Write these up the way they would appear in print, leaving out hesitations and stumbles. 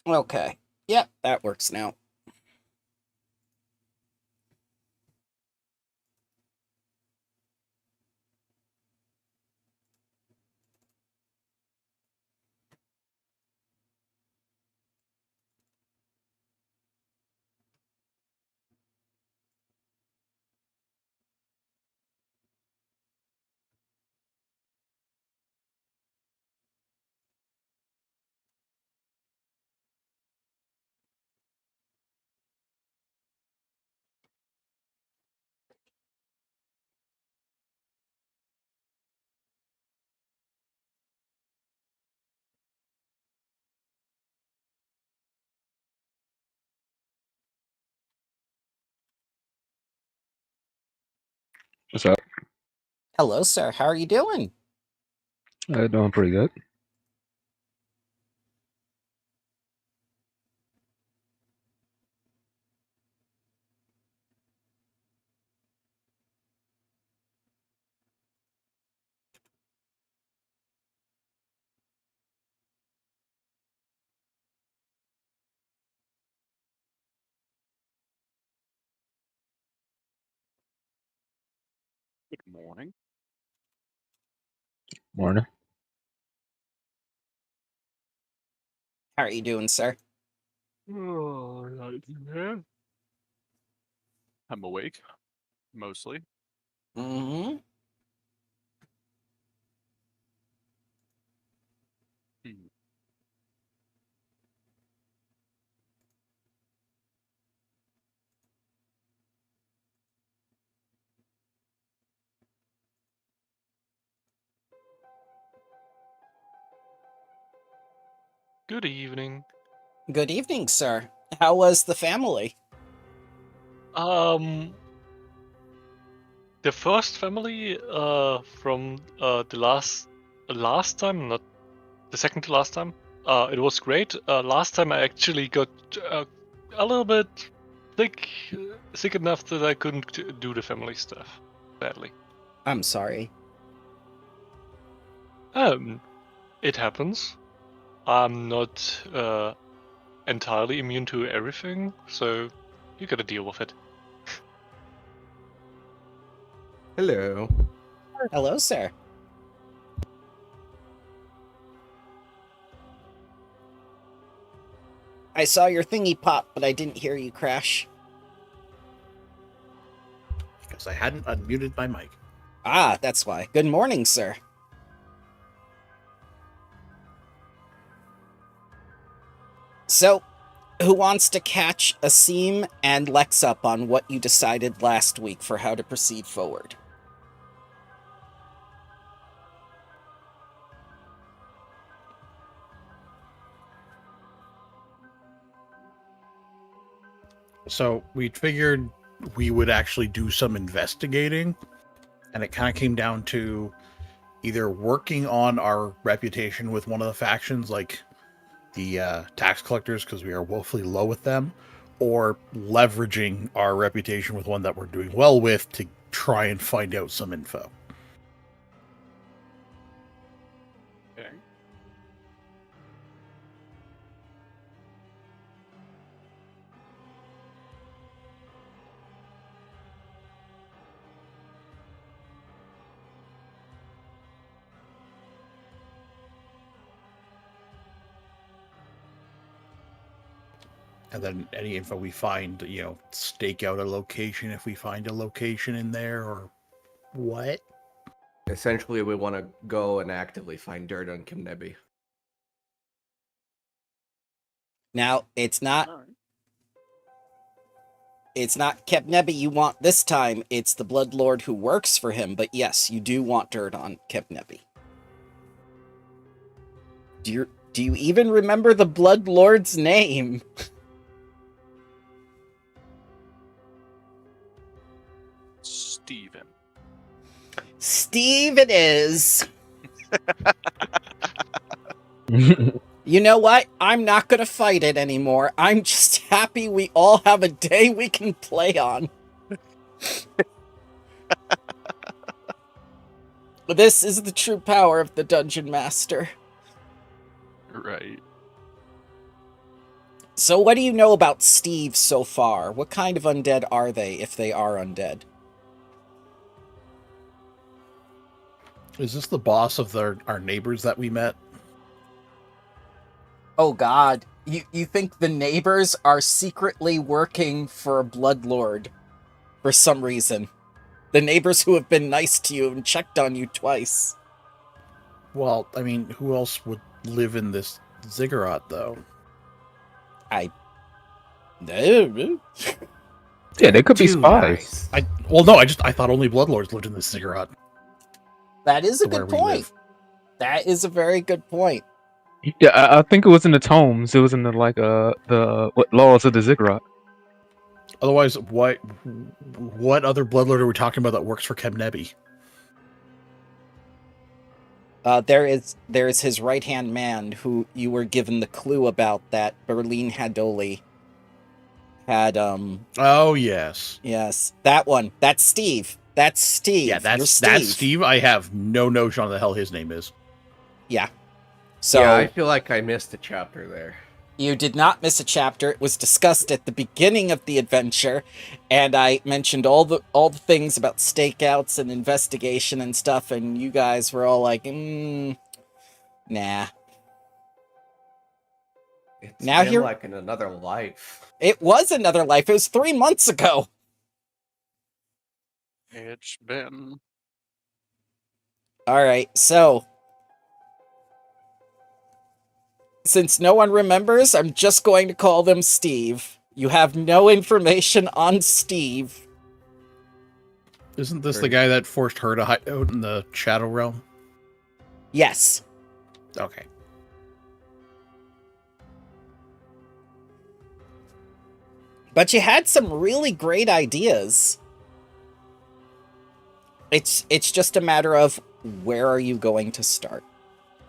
Okay. Yep, that works now. What's up? Hello, sir. How are you doing? Doing pretty good. Good morning. Morning. How are you doing, sir? Oh, man. I'm awake, mostly. Mm-hmm. Hmm. Good evening. Good evening, sir. How was the family? Um, the first family, from the last time, not the second to last time. It was great. Last time I actually got uh, a little bit sick, sick enough that I couldn't do the family stuff. Badly. I'm sorry. Um, it happens. I'm not entirely immune to everything, so you gotta deal with it. Hello. Hello, sir. I saw your thingy pop, but I didn't hear you crash. Because I hadn't unmuted my mic. Ah, that's why. Good morning, sir. So, who wants to catch Asim and Lex up on what you decided last week for how to proceed forward? So we figured we would actually do some investigating, and it kind of came down to either working on our reputation with one of the factions, like the tax collectors, because we are woefully low with them, or leveraging our reputation with one that we're doing well with to try and find out some info. Okay. And then any info we find, stake out a location if we find a location in there, or what? Essentially, we want to go and actively find dirt on Kimnebi. Now, it's not All right. Kepnebi you want this time, it's the Bloodlord who works for him, but yes, you do want dirt on Kepnebi. Do you even remember the Bloodlord's name? Steven. Steve it is. You know what? I'm not gonna fight it anymore. I'm just happy we all have a day we can play on. This is the true power of the Dungeon Master. Right. So what do you know about Steve so far? What kind of undead are they, if they are undead? Is this the boss of our neighbors that we met? Oh god. You think the neighbors are secretly working for a Bloodlord for some reason? The neighbors who have been nice to you and checked on you twice. Well, I mean, who else would live in this ziggurat, though? Yeah, they could be Too spies. nice. I thought only Bloodlords lived in this ziggurat. That is a Where good we point. live. That is a very good point. Yeah, I think it was in the tomes. It was in the laws of the ziggurat. Otherwise, what other Bloodlord are we talking about that works for Kemnebi? There is his right-hand man who you were given the clue about that Berlin Hadoli had, Oh, yes. yes, that one. That's Steve. That's Steve. Yeah, You're that's Steve. I have no notion on the hell his name is. Yeah. So, Yeah, I feel like I missed a chapter there. you did not miss a chapter. It was discussed at the beginning of the adventure, and I mentioned all the things about stakeouts and investigation and stuff, and you guys were all like, nah. It's Now been here- like in another life. It was another life. It was 3 months ago. It's been. All right, so since no one remembers, I'm just going to call them Steve. You have no information on Steve. Isn't this the guy that forced her to hide out in the Shadow Realm? Yes. Okay. But you had some really great ideas. It's just a matter of where are you going to start?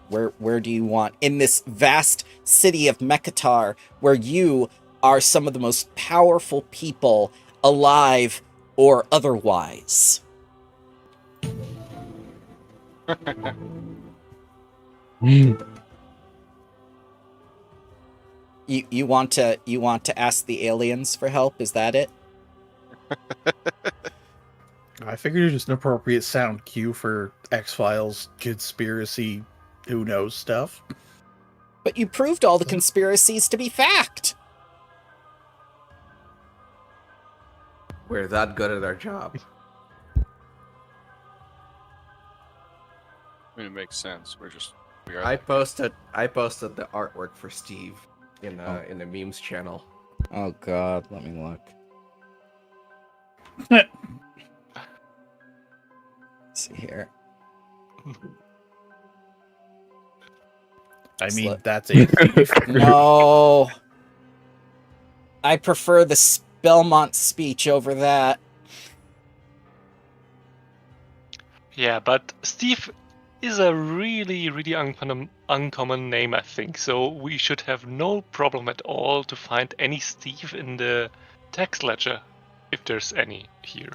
Where do you want in this vast city of Mekatar, where you are some of the most powerful people alive or otherwise? You want to ask the aliens for help? Is that it? I figured it was an appropriate sound cue for X-Files conspiracy, who knows stuff. But you proved all the conspiracies to be fact. We're that good at our job. I mean, it makes sense. We are. I posted the artwork for Steve in the memes channel. Oh god, let me look. Let's see here. I mean, Look. that's it. No. I prefer the Belmont speech over that. Yeah, but Steve is a really, really uncommon name, I think. So we should have no problem at all to find any Steve in the tax ledger, if there's any here.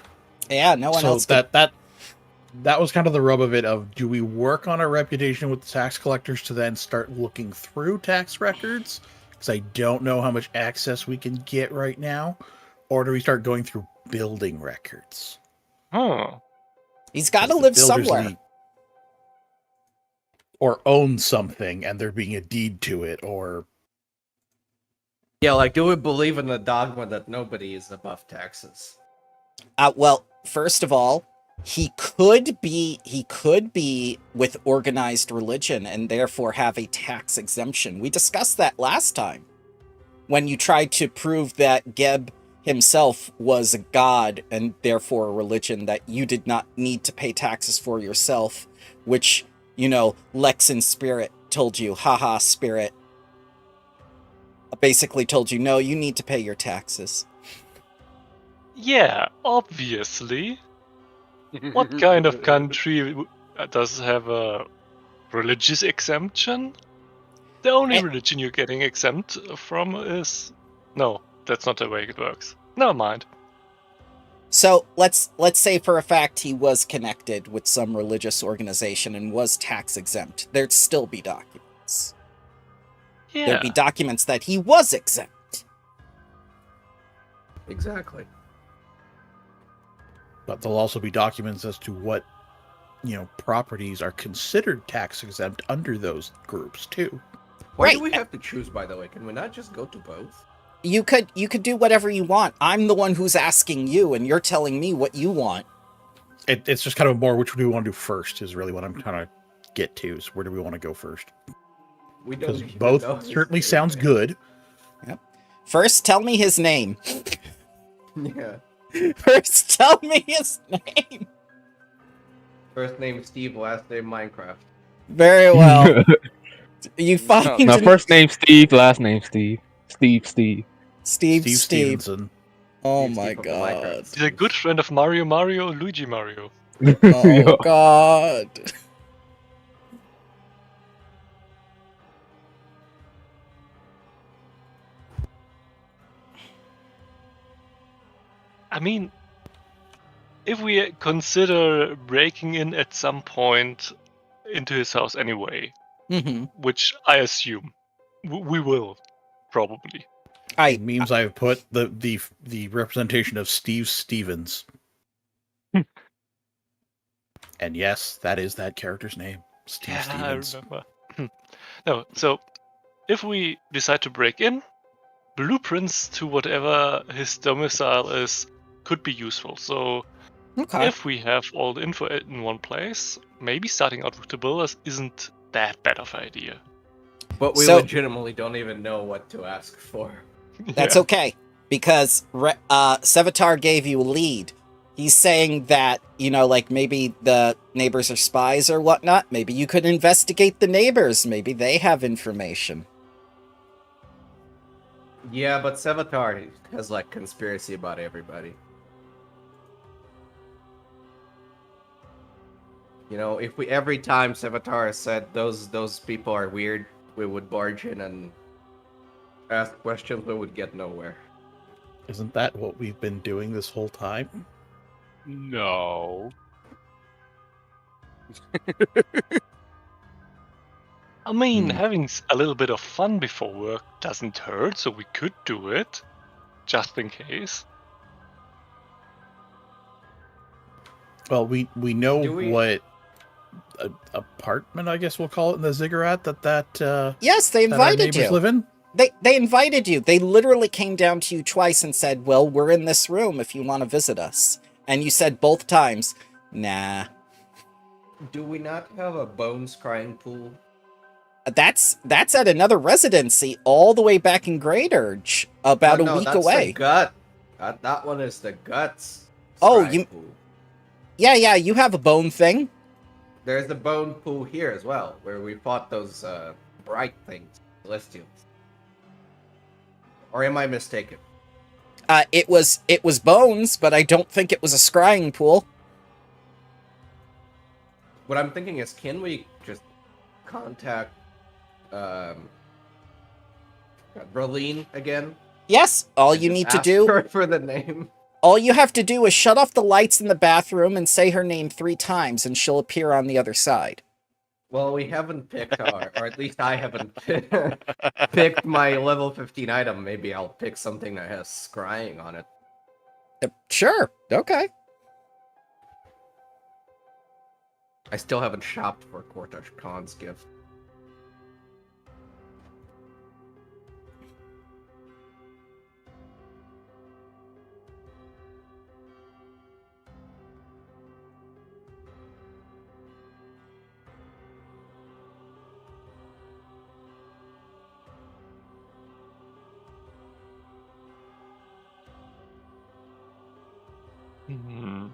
Yeah, no one So else could... that was kind of the rub of it. Of do we work on our reputation with the tax collectors to then start looking through tax records? Because I don't know how much access we can get right now, or do we start going through building records? Huh. He's got to The live builders somewhere. need- or own something, and there being a deed to it, or Yeah, like, do we believe in the dogma that nobody is above taxes? Well, first of all, he could be with organized religion and therefore have a tax exemption. We discussed that last time when you tried to prove that Geb himself was a god and therefore a religion that you did not need to pay taxes for yourself, which, you know, Lex in Spirit told you, haha, Spirit. Basically told you, no, you need to pay your taxes. Yeah, obviously. What kind of country does have a religious exemption? The only religion you're getting exempt from is... No, that's not the way it works. Never mind. So let's say for a fact he was connected with some religious organization and was tax exempt. There'd still be documents. Yeah. There'd be documents that he was exempt. Exactly. But there'll also be documents as to what, properties are considered tax exempt under those groups too. Why do Right. we have to choose, by the way? Can we not just go to both? You could do whatever you want. I'm the one who's asking you, and you're telling me what you want. It's just kind of more which do we want to do first is really what I'm trying to get to. Is where do we want to go first? We don't Because even both know his certainly name. sounds good. First, tell me his name. Yeah. First, tell me his name. First name Steve, last name Minecraft. Very well. You find No, first name Steve, last name Steve. Steve. Steve. Steve Stevenson. Oh Steve my from the Minecraft god. He's a good friend of Mario, Luigi Mario. Oh god. I mean, if we consider breaking in at some point into his house anyway, Mm-hmm. which I assume we will, probably. In memes I've put the representation of Steve Stevens. And yes, that is that character's name. Steve Stevens. I remember. No, so if we decide to break in, blueprints to whatever his domicile is could be useful. So Okay. if we have all the info in one place, maybe starting out with the builders isn't that bad of an idea. But we So- legitimately don't even know what to ask for. That's Yeah. okay, because Sevatar gave you a lead. He's saying that, like maybe the neighbors are spies or whatnot. Maybe you could investigate the neighbors. Maybe they have information. Yeah, but Sevatar has like conspiracy about everybody. If we every time Sevatar said those people are weird, we would barge in and ask questions, but would get nowhere. Isn't that what we've been doing this whole time? No. I mean, Hmm. having a little bit of fun before work doesn't hurt, so we could do it, just in case. Well, we know Do we- what apartment, I guess we'll call it, in the ziggurat that Yes, they that our invited neighbors you. live in. They invited you. They literally came down to you twice and said, "Well, we're in this room if you want to visit us." And you said both times, "Nah." Do we not have a bones crying pool? That's at another residency all the way back in Great Urge, about No, a week that's away. The gut. That one is the guts. Oh, crying you- pool. Yeah, you have a bone thing. There's the bone pool here as well, where we fought those bright things, celestials. Or am I mistaken? It was bones, but I don't think it was a scrying pool. What I'm thinking is, can we just contact Berlin again? Yes, all and you just need to ask do, her for the name. all you have to do is shut off the lights in the bathroom and say her name 3 times, and she'll appear on the other side. Well, we haven't picked our, or at least I haven't picked my level 15 item. Maybe I'll pick something that has scrying on it. Sure. Okay. I still haven't shopped for Kortash Khan's gift. Hmm.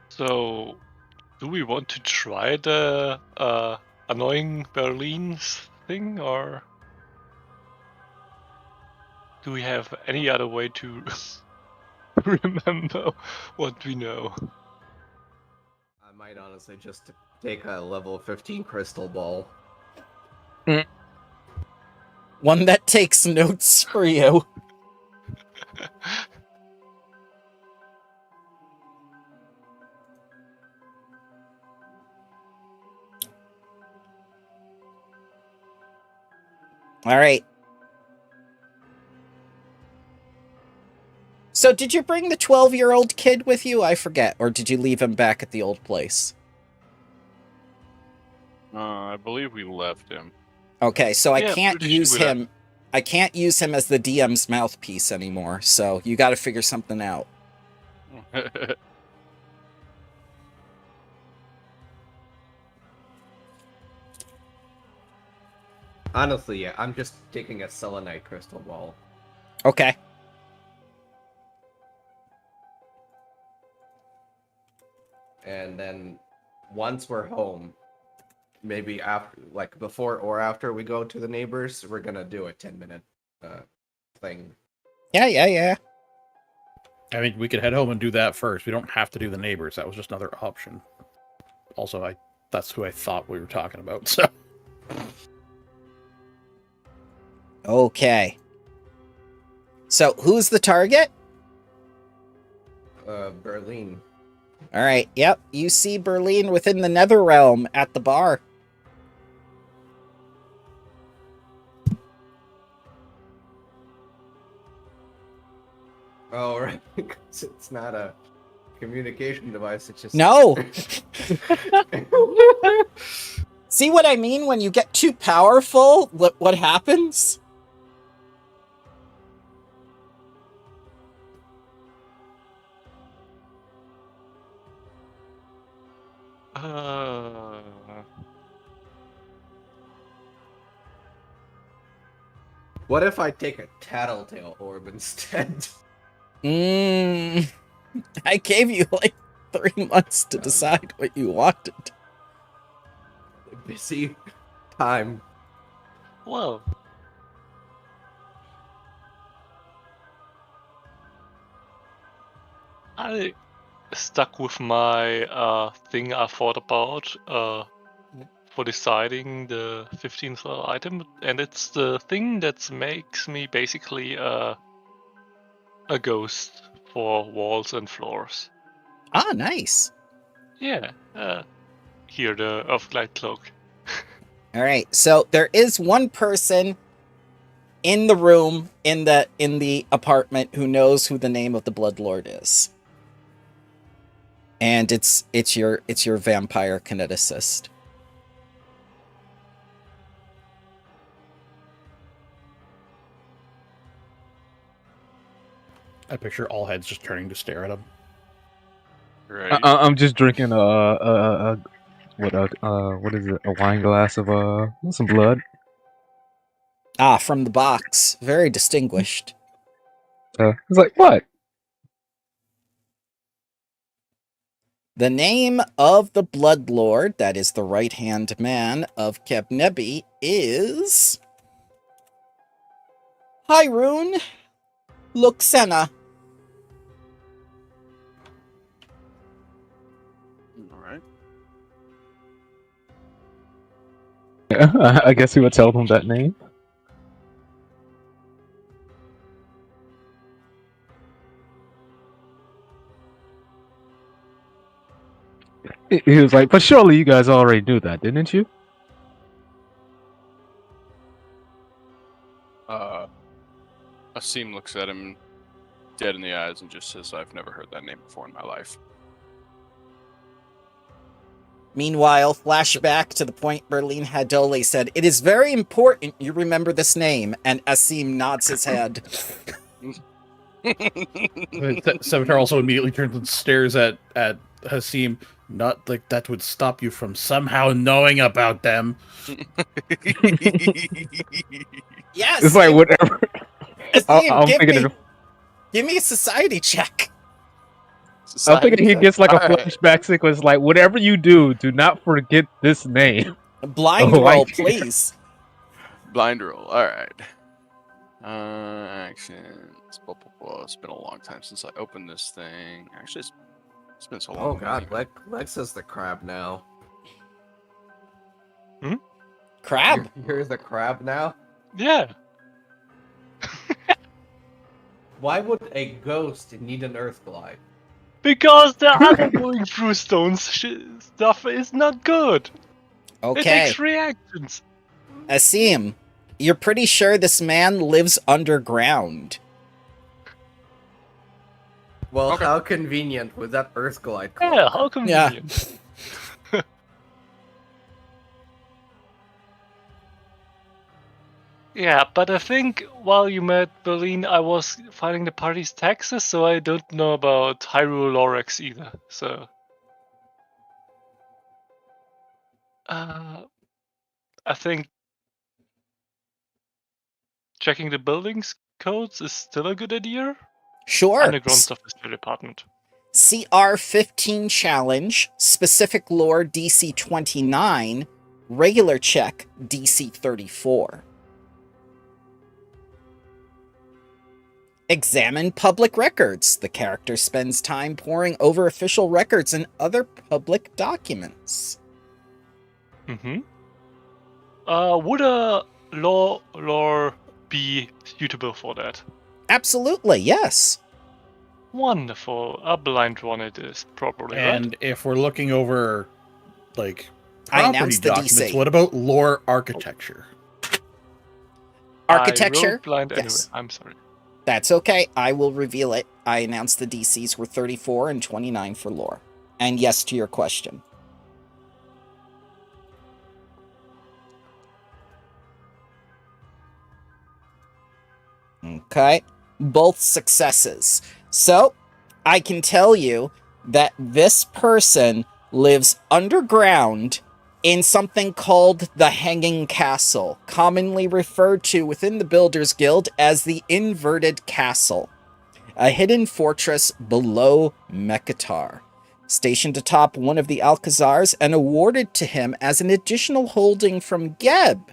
So, do we want to try the annoying Berlin thing, or do we have any other way to remember what we know? I might honestly just take a level 15 crystal ball. One that takes notes for you. All right. So did you bring the 12-year-old kid with you? I forget. Or did you leave him back at the old place? I believe we left him. Okay, so I Yeah, can't pretty sure use we left. him. I can't use him as the DM's mouthpiece anymore. So you got to figure something out. Honestly, yeah, I'm just taking a selenite crystal ball. Okay. And then once we're home, maybe after, like before or after we go to the neighbors, we're gonna do a 10-minute thing. Yeah. I mean, we could head home and do that first. We don't have to do the neighbors. That was just another option. Also, that's who I thought we were talking about. So Okay. So who's the target? Berlin. All right. Yep. You see Berlin within the Nether Realm at the bar. Oh, right. It's not a communication device. It's just No. See what I mean? When you get too powerful, what happens? What if I take a tattletale orb instead? I gave you like 3 months to decide what you wanted. Busy time. Well, I stuck with my thing I thought about for deciding the 15th level item, and it's the thing that makes me basically a ghost for walls and floors. Ah, nice. Yeah, here the Earthglide cloak. All right. So there is one person in the room in the apartment who knows who the name of the Bloodlord is. And it's your vampire kineticist. I picture all heads just turning to stare at him. Right. I'm just drinking what is it? A wine glass of some blood. Ah, from the box. Very distinguished. It's like what? The name of the Bloodlord, that is the right-hand man of Kebnebi, is Hyrule Luxena. All right. Yeah, I guess he would tell them that name. He was like, but surely you guys already knew that, didn't you? Asim looks at him dead in the eyes and just says, "I've never heard that name before in my life." Meanwhile, flashback to the point Berlin Hadole said, "It is very important you remember this name," and Asim nods his head. Sevatar also immediately turns and stares at Hasim. Not like that would stop you from somehow knowing about them. Yes, It's like whatever. Asim, I'm thinking give me a society check. I'm thinking he gets like a Alright. flashback sequence, like whatever you do not forget this name. Blind Oh, roll, please. Blind roll. All right. Actions. Blah, blah, blah. It's been a long time since I opened this thing. Actually, it's been so long. Oh god, Lex is the crab now. crab. You're the crab now? Yeah. Why would a ghost need an earth glide? Because the other going through stones stuff is not good. It Okay. takes reactions. Asim, you're pretty sure this man lives underground. Well, Okay. how convenient with that earth glide Yeah, cloak. how convenient. Yeah, but I think while you met Berlin, I was filing the party's taxes, so I don't know about Hyrule Lorex either. So, I think checking the buildings codes is still a good idea. Sure. Underground stuff is the department. CR 15 challenge, specific lore DC 29, regular check DC 34. Examine public records. The character spends time poring over official records and other public documents. Mm-hmm. Would a lore be suitable for that? Absolutely, yes. Wonderful. A blind one it is, probably, And right? if we're looking over, like, I property announced the documents, DC. what about lore architecture? I Architecture? rolled blind anyway. Yes. I'm sorry. That's okay. I will reveal it. I announced the DCs were 34 and 29 for lore. And yes to your question. Okay. Both successes. So, I can tell you that this person lives underground in something called the Hanging Castle, commonly referred to within the Builders Guild as the Inverted Castle, a hidden fortress below Mekatar, stationed atop one of the Alcazars and awarded to him as an additional holding from Geb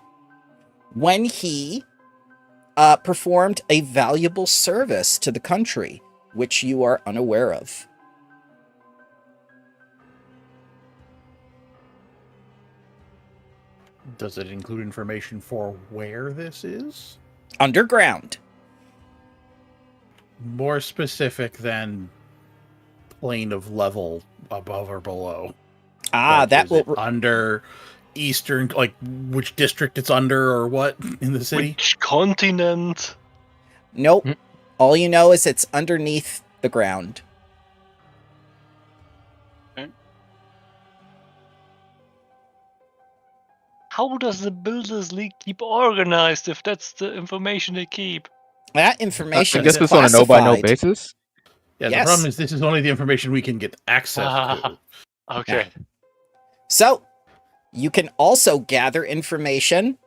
when he performed a valuable service to the country, which you are unaware of. Does it include information for where this is? Underground. More specific than plane of level above or below. Ah, Like, that is will... it under eastern, like which district it's under or what in the city? Which continent? Nope. Mm. All you know is it's underneath the ground. How does the Builders League keep organized if that's the information they keep? That I information guess is it's on a no-by-no classified. basis. Yeah, Yes. the problem is this is only the information we can get access to. Okay. So, you can also gather information.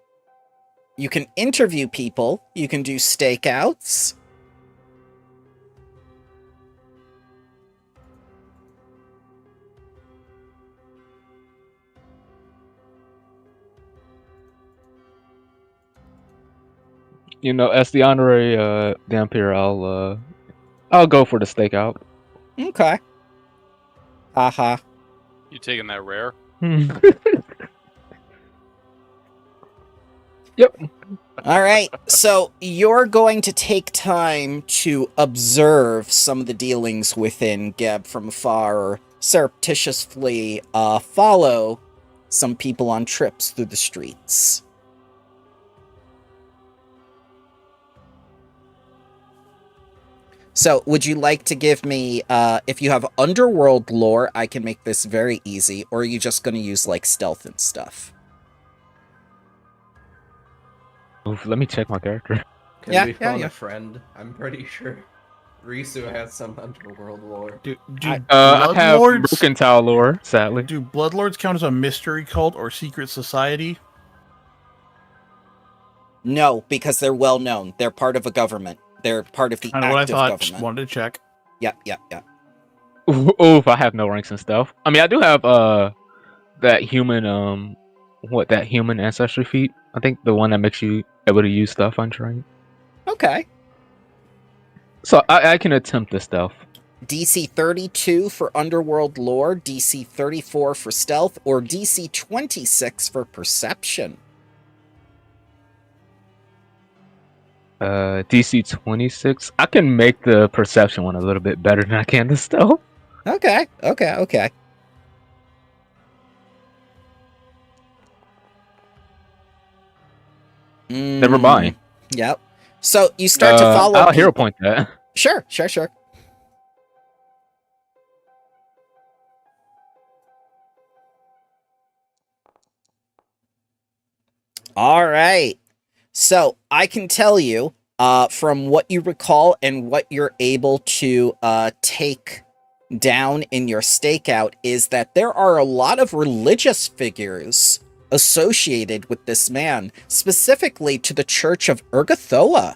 You can interview people. You can do stakeouts. You know, as the honorary Dampier, I'll go for the stakeout. Okay. Haha. You taking that rare? Yep. All right. So you're going to take time to observe some of the dealings within Geb from afar, or surreptitiously follow some people on trips through the streets. So, would you like to give me, if you have underworld lore, I can make this very easy, or are you just going to use, like, stealth and stuff? Oof, let me check my character. Can Yeah, we yeah, phone yeah. a friend? I'm pretty sure Risu has some underworld lore. Do I have Bloodlords mercantile lore, sadly. do Bloodlords count as a mystery cult or secret society? No, because they're well known. They're part of a government. They're part of the Kind of what I active thought. Just government. wanted to check. Yep, yep, yep. Oof, I have no ranks and stuff. I mean, I do have that human that human ancestry feat. I think the one that makes you able to use stuff untrained. Okay. So I can attempt this stuff. DC 32 for underworld lore, DC 34 for stealth, or DC 26 for perception. DC 26. I can make the perception one a little bit better than I can the stealth. Okay. Never mind. Yep. So you start to follow I'll people. hero point that. Sure. All right. So I can tell you, from what you recall and what you're able to take down in your stakeout, is that there are a lot of religious figures associated with this man, specifically to the Church of Urgathoa.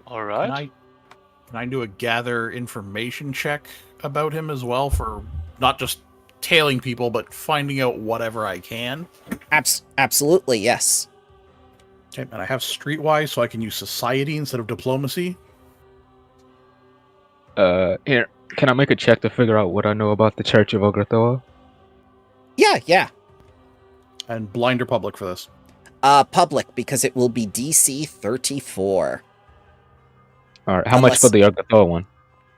All right. Can I do a gather information check about him as well, for not just tailing people, but finding out whatever I can? Absolutely, yes. Okay, and I have streetwise, so I can use society instead of diplomacy. Here, can I make a check to figure out what I know about the Church of Ogrethoa? Yeah. And blind or public for this? Public, because it will be DC 34. All right, how much for the Ogrethoa one?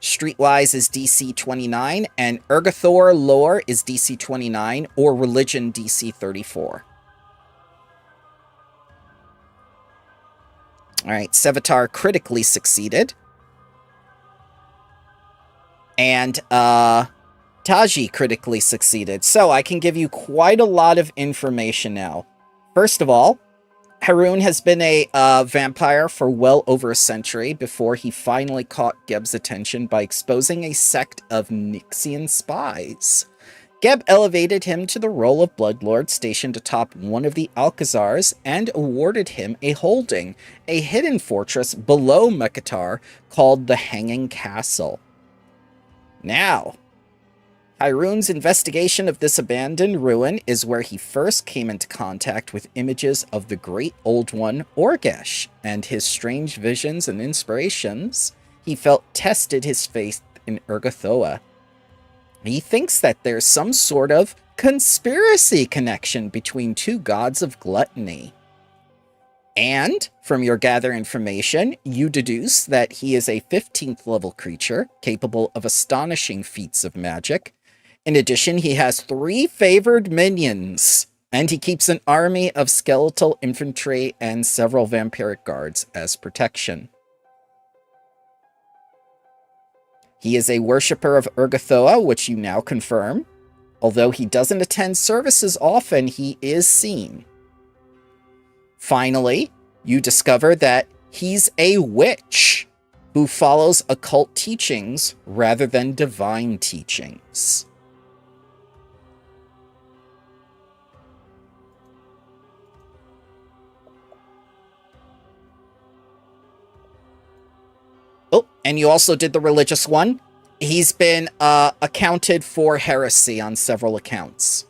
Streetwise is DC 29, and Urgathor lore is DC 29, or religion DC 34. Alright, Sevatar critically succeeded. And, Taji critically succeeded. So I can give you quite a lot of information now. First of all, Haroon has been a vampire for well over a century before he finally caught Geb's attention by exposing a sect of Nixian spies. Geb elevated him to the role of Bloodlord, stationed atop one of the Alcazars, and awarded him a holding, a hidden fortress below Mekatar called the Hanging Castle. Now, Haroon's investigation of this abandoned ruin is where he first came into contact with images of the Great Old One, Orgesh, and his strange visions and inspirations he felt tested his faith in Urgathoa. He thinks that there's some sort of conspiracy connection between two gods of gluttony. And, from your gather information, you deduce that he is a 15th level creature, capable of astonishing feats of magic. In addition, he has 3 favored minions, and he keeps an army of skeletal infantry and several vampiric guards as protection. He is a worshipper of Urgathoa, which you now confirm. Although he doesn't attend services often, he is seen. Finally, you discover that he's a witch who follows occult teachings rather than divine teachings. Oh, and you also did the religious one. He's been accounted for heresy on several accounts.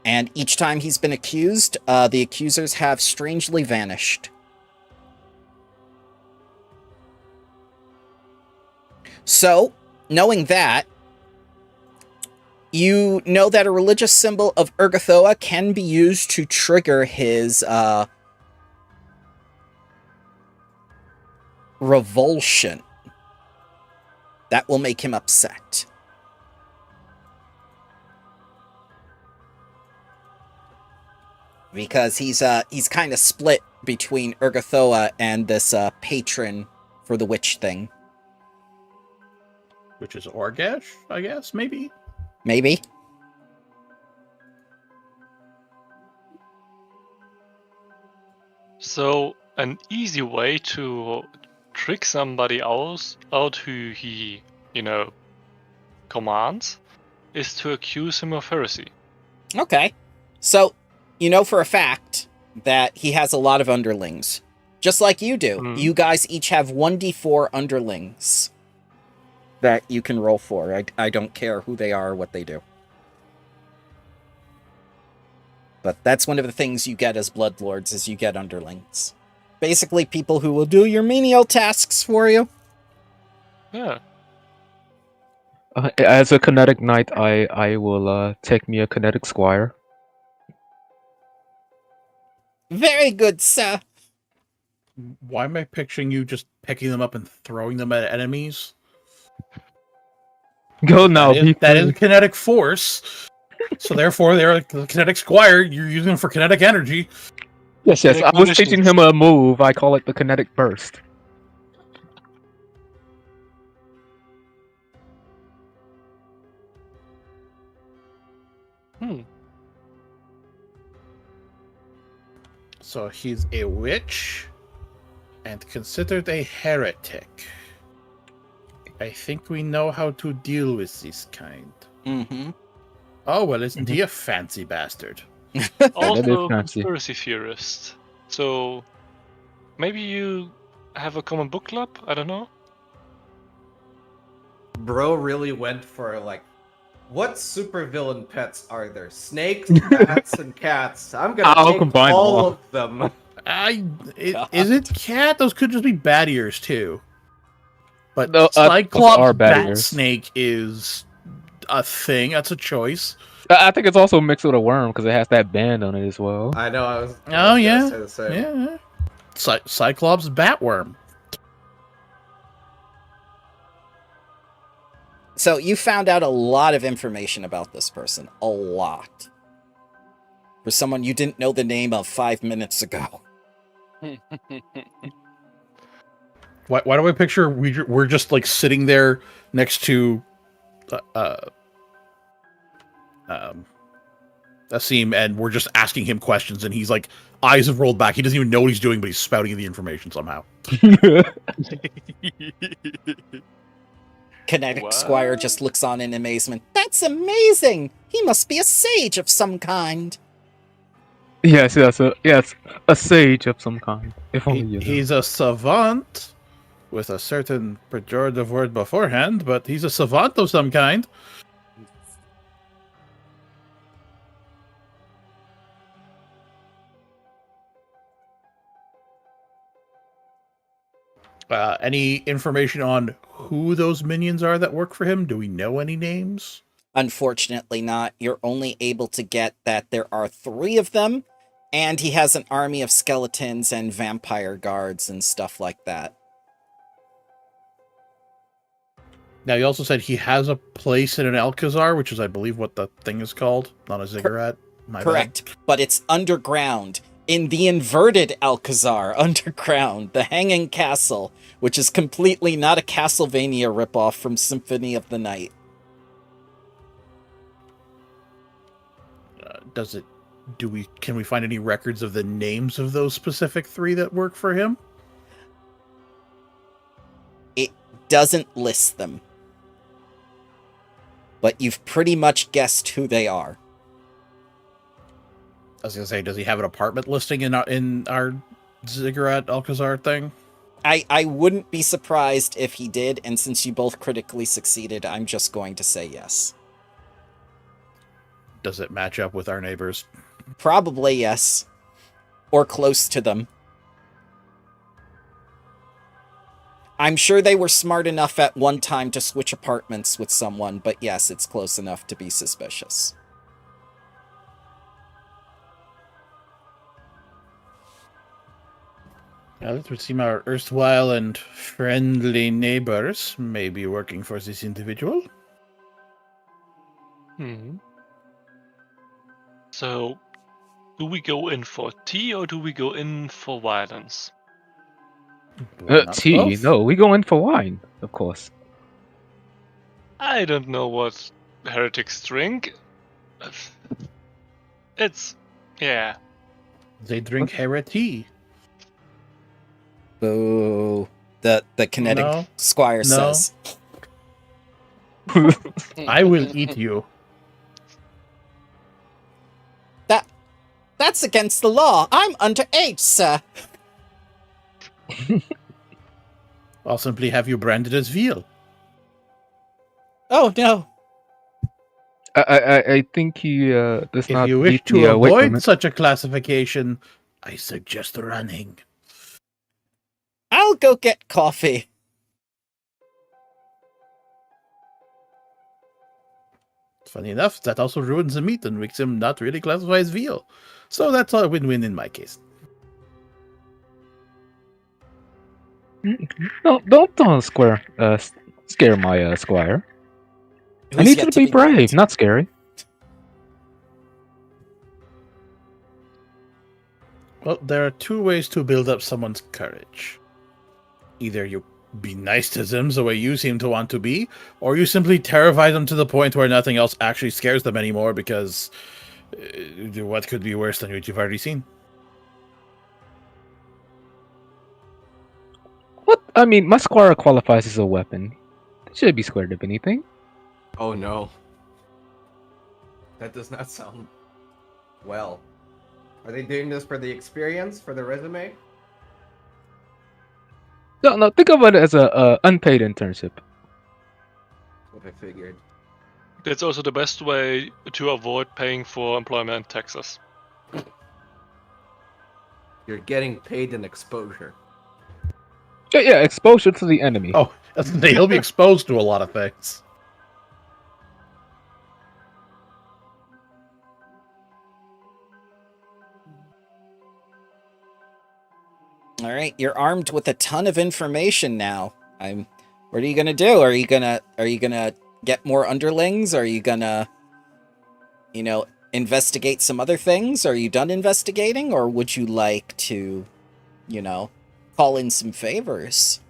And each time he's been accused, the accusers have strangely vanished. So, knowing that, you know that a religious symbol of Urgathoa can be used to trigger his revulsion. That will make him upset. Because he's kind of split between Urgathoa and this patron for the witch thing. Which is Orgesh, I guess, maybe? Maybe. So, an easy way to trick somebody else out who he, commands is to accuse him of heresy. Okay. So, you know for a fact that he has a lot of underlings. Just like you do. Mm. You guys each have 1d4 underlings that you can roll for. I don't care who they are or what they do. But that's one of the things you get as Bloodlords, is you get underlings. Basically people who will do your menial tasks for you. Yeah. As a kinetic knight, I will take me a kinetic squire. Very good, sir. Why am I picturing you just picking them up and throwing them at enemies? Go now, be That is free. kinetic force. So therefore, they're a kinetic squire. You're using them for kinetic energy. Yes. Kinetic I was teaching munitions. him a move. I call it the kinetic burst. Hmm. So he's a witch and considered a heretic. I think we know how to deal with this kind. Mm-hmm. Oh, well, isn't he a fancy bastard? Also, fancy. conspiracy theorist. So maybe you have a common book club. I don't know. Bro really went for like, what supervillain pets are there? Snakes, bats, and cats. I'm gonna I'll take combine all all. of them. Is it cat? Those could just be bat ears, too. But No, those are Cyclops bat bat ears. snake is a thing. That's a choice. I think it's also mixed with a worm because it has that band on it as well. I know. I was. Oh, gonna yeah. say the same. Yeah. Cyclops batworm. So you found out a lot of information about this person. A lot. For someone you didn't know the name of 5 minutes ago. Why do I picture we're just like sitting there next to Asim, and we're just asking him questions, and he's like, eyes have rolled back. He doesn't even know what he's doing, but he's spouting the information somehow. Kinetic What? Squire just looks on in amazement. That's amazing! He must be a sage of some kind. yes, a sage of some kind. If only you know. He's a savant with a certain pejorative word beforehand, but he's a savant of some kind. Any information on who those minions are that work for him? Do we know any names? Unfortunately not. You're only able to get that there are 3 of them, and he has an army of skeletons and vampire guards and stuff like that. Now, you also said he has a place in an Alcazar, which is, I believe, what the thing is called, not a ziggurat. My bad. Correct, but it's underground. In the inverted Alcazar, underground, the Hanging Castle, which is completely not a Castlevania ripoff from Symphony of the Night. Can we find any records of the names of those specific 3 that work for him? It doesn't list them. But you've pretty much guessed who they are. I was gonna say, does he have an apartment listing in our ziggurat Alcazar thing? I wouldn't be surprised if he did, and since you both critically succeeded, I'm just going to say yes. Does it match up with our neighbors? Probably yes. Or close to them. I'm sure they were smart enough at one time to switch apartments with someone, but yes, it's close enough to be suspicious. Well, it would seem our erstwhile and friendly neighbors may be working for this individual. Hmm. So, do we go in for tea or do we go in for violence? Why not Tea? both? No, we go in for wine, of course. I don't know what heretics drink. It's yeah. They drink heresy. Boo. The kinetic No. squire No. says. I will eat you. That's against the law. I'm underage, sir. I'll simply have you branded as veal. Oh, no. I think he does If not you wish meet to the weight avoid limit. such a classification, I suggest running. I'll go get coffee. Funny enough, that also ruins the meat and makes him not really classify as veal. So that's a win-win in my case. No, don't scare my squire. I Who's need yet you to be brave, named. not scary. Well, there are two ways to build up someone's courage. Either you be nice to them the way you seem to want to be, or you simply terrify them to the point where nothing else actually scares them anymore because what could be worse than what you've already seen? What? I mean, my squire qualifies as a weapon. They should be scared of anything. Oh no. That does not sound well. Are they doing this for the experience, for the resume? No, think of it as a unpaid internship. What I figured. That's also the best way to avoid paying for employment taxes. You're getting paid in exposure. Yeah, exposure to the enemy. Oh, he'll be exposed to a lot of things. All right, you're armed with a ton of information now. What are you gonna do? Are you gonna get more underlings? Are you gonna, investigate some other things? Are you done investigating, or would you like to, call in some favors?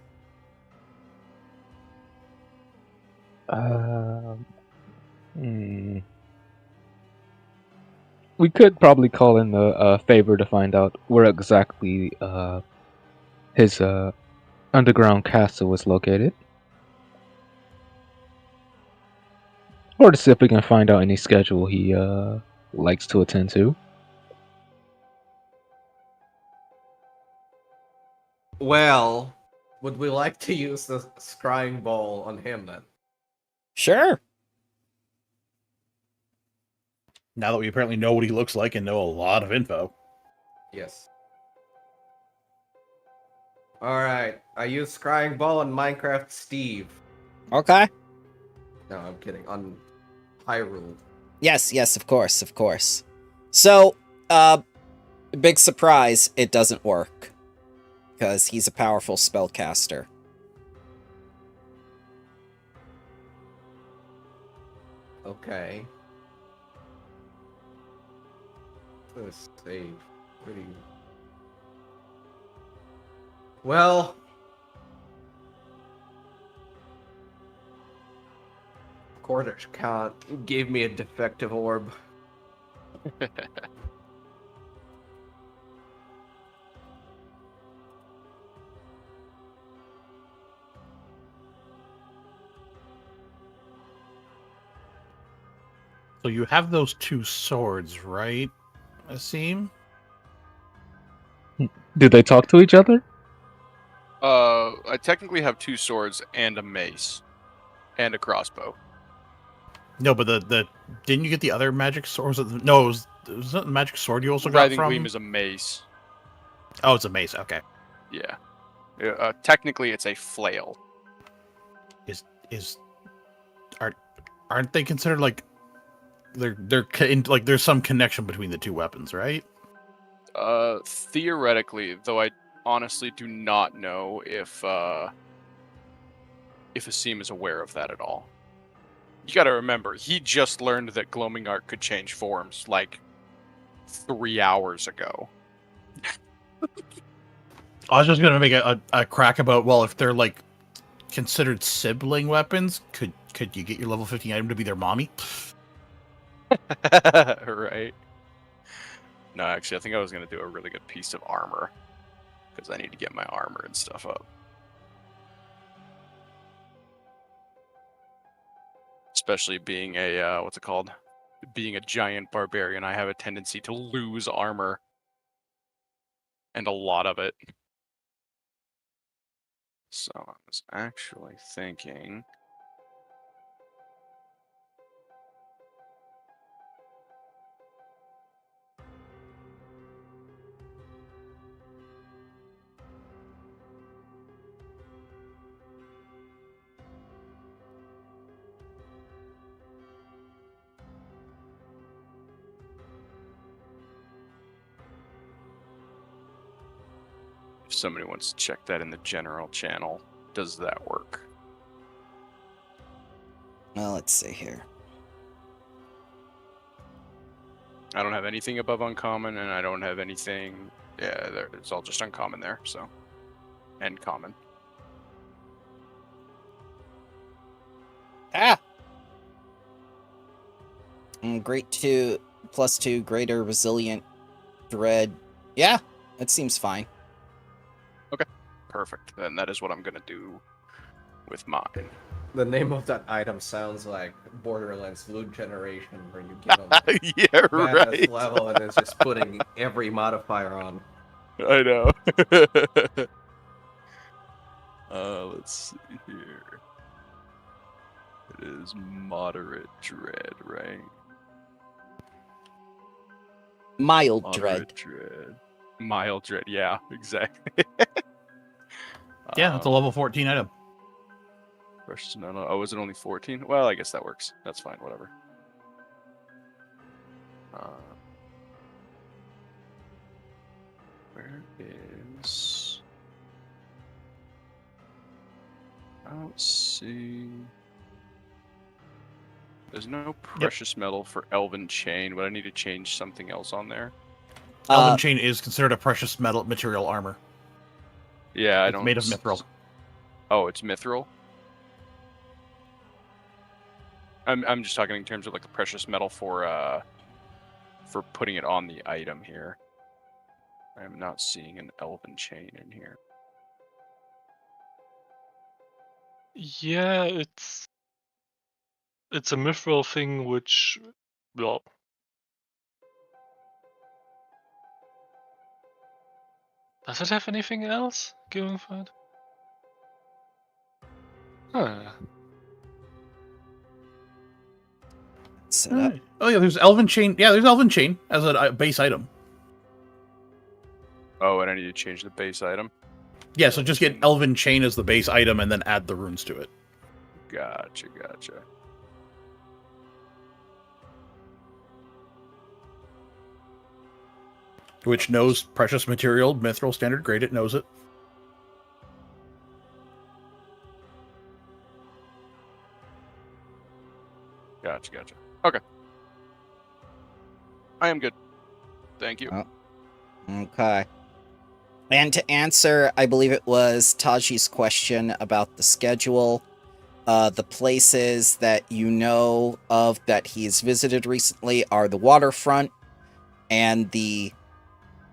We could probably call in a favor to find out where exactly his underground castle is located. Or to see if we can find out any schedule he likes to attend to. Well, would we like to use the scrying ball on him then? Sure. Now that we apparently know what he looks like and know a lot of info. Yes. Alright, I use scrying ball on Minecraft Steve. Okay. No, I'm kidding. On Hyrule. Yes, of course. So, big surprise, it doesn't work. Because he's a powerful spellcaster. Okay. Let's save. Pretty. Well. Quarters count gave me a defective orb. So you have those two swords, right, Asim? Do they talk to each other? I technically have 2 swords and a mace. And a crossbow. No, but the didn't you get the other magic sword? No, was that the magic sword you also got Writhing from? Gleam is a mace. Oh, it's a mace. Okay. Yeah. Technically, it's a flail. Aren't they considered like there's some connection between the two weapons, right? Theoretically, though I honestly do not know if Asim is aware of that at all. You gotta remember, he just learned that gloaming art could change forms, like, 3 hours ago. I was just gonna make a crack about, well, if they're like considered sibling weapons, could you get your level 15 item to be their mommy? Right. No, actually, I think I was gonna do a really good piece of armor. Because I need to get my armor and stuff up. Especially being a, what's it called? Being a giant barbarian, I have a tendency to lose armor. And a lot of it. So I was actually thinking... somebody wants to check that in the general channel, does that work? Well, let's see here. I don't have anything above uncommon, and I don't have anything. Yeah, it's all just uncommon there. So, and common. Ah. Great 2 +2 greater resilient dread. Yeah, that seems fine. Perfect. Then that is what I'm gonna do with mine. The name of that item sounds like Borderlands loot generation, where you give them Yeah, badass right. level and it's just putting every modifier on. I know. Let's see here. It is moderate dread, right? Mild Moderate dread. dread. Mild dread, yeah, exactly. Yeah, it's a level 14 item. Precious metal. Oh, is it only 14? Well, I guess that works. That's fine, whatever. Where is... I don't see... There's no precious metal for Elven Chain, but I need to change something else on there. Elven Chain is considered a precious metal material armor. Yeah, It's made of mithril. Oh, it's mithril? I'm just talking in terms of like the precious metal for putting it on the item here. I am not seeing an Elven Chain in here. Yeah, it's a mithril thing, which, well, does it have anything else going for it? Huh. Set up. Oh yeah, there's Elven Chain. Yeah, there's Elven Chain as a base item. Oh, and I need to change the base item? Yeah, so just get Elven Chain as the base item and then add the runes to it. Gotcha. Which knows precious material, mithril, standard grade, it knows it. Gotcha. Okay. I am good. Thank you. Oh. Okay. And to answer, I believe it was Taji's question about the schedule, the places that you know of that he's visited recently are the waterfront and the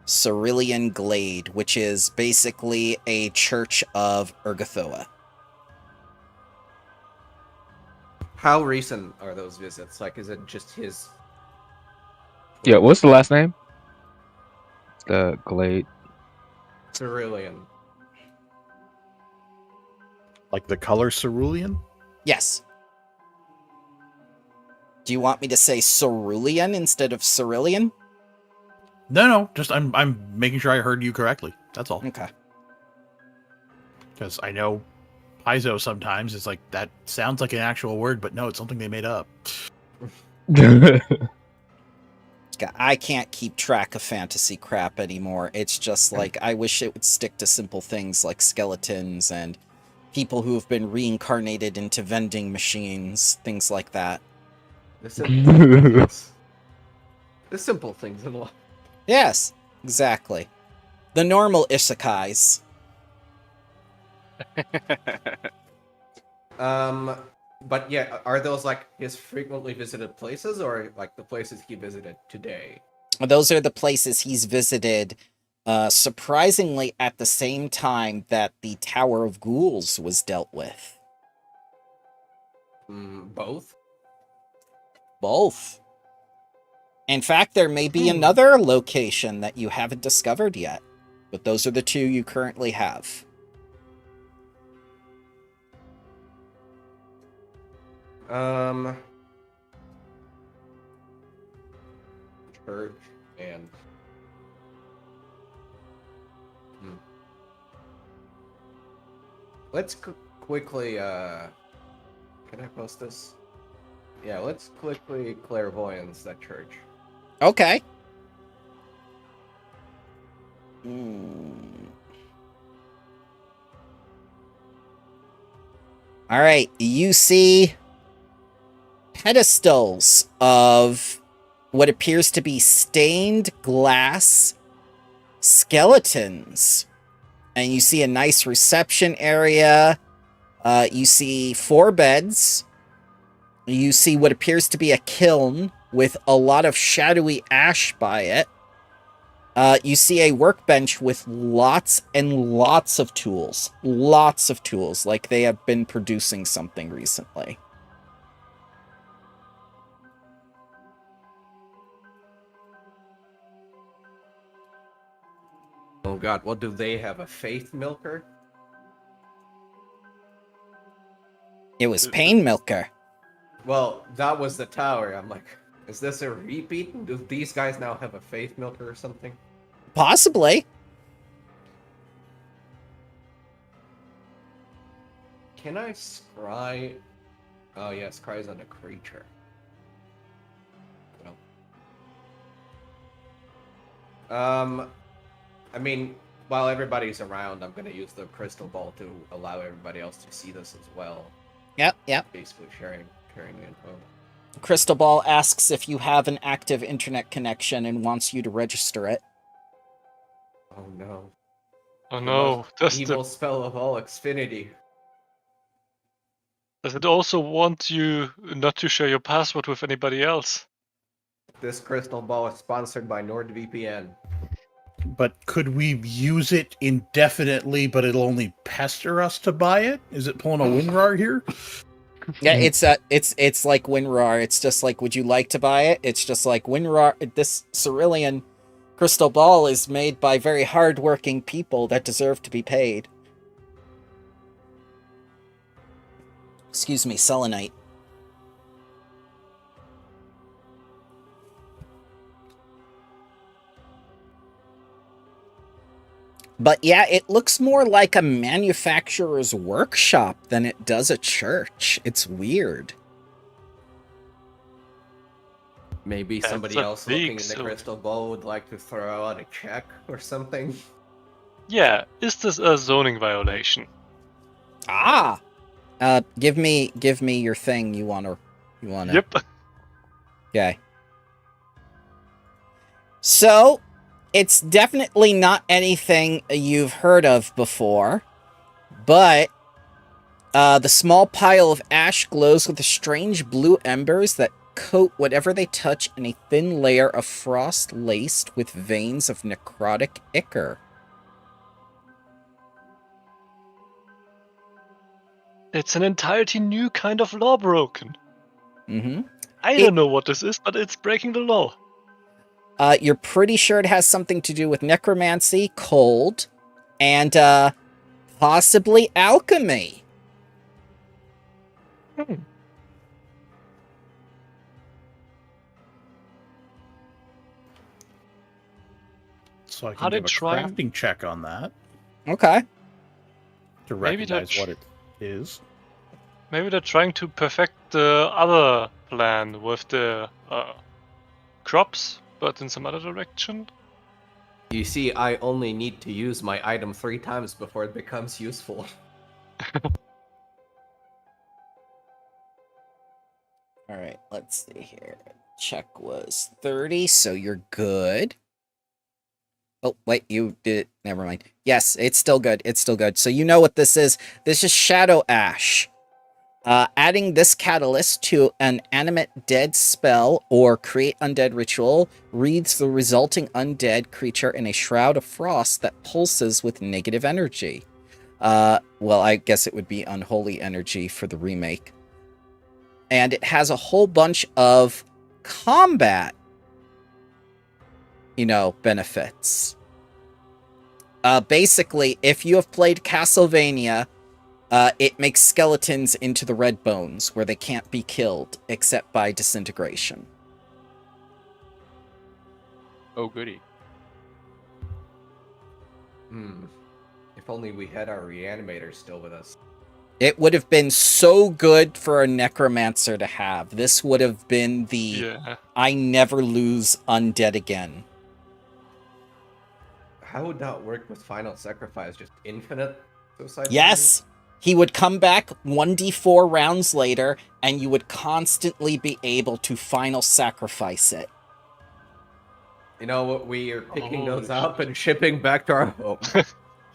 Cerulean Glade, which is basically a church of Urgathoa. How recent are those visits? Like, is it just his? Yeah, what's the last name? The Glade. Cerulean. Like the color cerulean? Yes. Do you want me to say Cerulean instead of Cerulean? No, just I'm making sure I heard you correctly. That's all. Okay. Because I know Paizo sometimes is like, that sounds like an actual word, but no, it's something they made up. I can't keep track of fantasy crap anymore. It's just like, I wish it would stick to simple things like skeletons and people who have been reincarnated into vending machines, things like that. The simple things in life. Yes, exactly. The normal isekais. But yeah, are those like his frequently visited places, or like the places he visited today? Those are the places he's visited, surprisingly at the same time that the Tower of Ghouls was dealt with. Both? Both. In fact, there may be another location that you haven't discovered yet, but those are the two you currently have. Church and let's quickly can I post this? Yeah, let's quickly clairvoyance that church. Okay. All right, you see pedestals of what appears to be stained glass skeletons. And you see a nice reception area. You see 4 beds. You see what appears to be a kiln with a lot of shadowy ash by it. You see a workbench with lots and lots of tools. Lots of tools, like they have been producing something recently. Oh god, well, do they have a faith milker? It was Pain Milker. Well, that was the tower. I'm like, is this a repeat? Do these guys now have a faith milker or something? Possibly. Can I scry? Oh yeah, scry's on a creature. No. I mean, while everybody's around, I'm gonna use the crystal ball to allow everybody else to see this as well. Yep. Basically sharing the info. Crystal Ball asks if you have an active internet connection and wants you to register it. Oh no. Oh The no, most evil spell of all Xfinity. does it also want you not to share your password with anybody else? This crystal ball is sponsored by NordVPN. But could we use it indefinitely, but it'll only pester us to buy it? Is it pulling a WinRAR here? Yeah, it's like WinRAR. It's just like, would you like to buy it? It's just like WinRAR. This Cerulean crystal ball is made by very hardworking people that deserve to be paid. Excuse me, selenite. But yeah, it looks more like a manufacturer's workshop than it does a church. It's weird. Maybe That's somebody a else big looking in the silver. crystal ball would like to throw out a check or something. Yeah, is this a zoning violation? Ah! Give me your thing you wanna... Yep. Okay. So, it's definitely not anything you've heard of before, but the small pile of ash glows with the strange blue embers that coat whatever they touch in a thin layer of frost laced with veins of necrotic ichor. It's an entirely new kind of law broken. Mm-hmm. I don't know what this is, but it's breaking the law. You're pretty sure it has something to do with necromancy, cold, and possibly alchemy. So I How can did give a try- crafting check on that Okay. to Maybe recognize that's- what it is. Maybe they're trying to perfect the other plan with the crops, but in some other direction. You see, I only need to use my item 3 times before it becomes useful. All right, let's see here. Check was 30, so you're good. Oh, wait, you did. Never mind. Yes, it's still good. It's still good. So you know what this is. This is Shadow Ash. Adding this catalyst to an animate dead spell or create undead ritual wreathes the resulting undead creature in a shroud of frost that pulses with negative energy. Well, I guess it would be unholy energy for the remake. And it has a whole bunch of combat, benefits. Basically, if you have played Castlevania, it makes skeletons into the red bones, where they can't be killed except by disintegration. Oh, goody. If only we had our reanimator still with us. It would have been so good for a necromancer to have. This would have been the Yeah. I never lose undead again. How would that work with Final Sacrifice? Just infinite suicide? Yes! He would come back 1d4 rounds later, and you would constantly be able to final sacrifice it. You know what? We are picking Holy those up and shipping back to our home.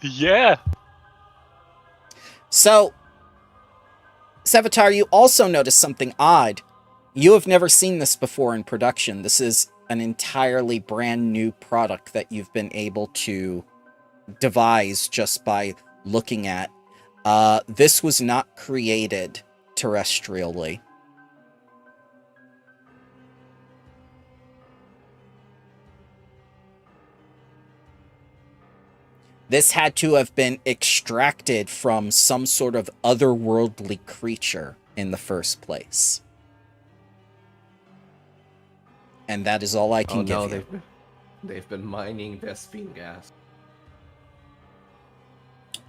Yeah. So, Sevatar, you also notice something odd. You have never seen this before in production. This is an entirely brand new product that you've been able to devise just by looking at. This was not created terrestrially. This had to have been extracted from some sort of otherworldly creature in the first place. And that is all I can give you. They've been mining Vespine gas.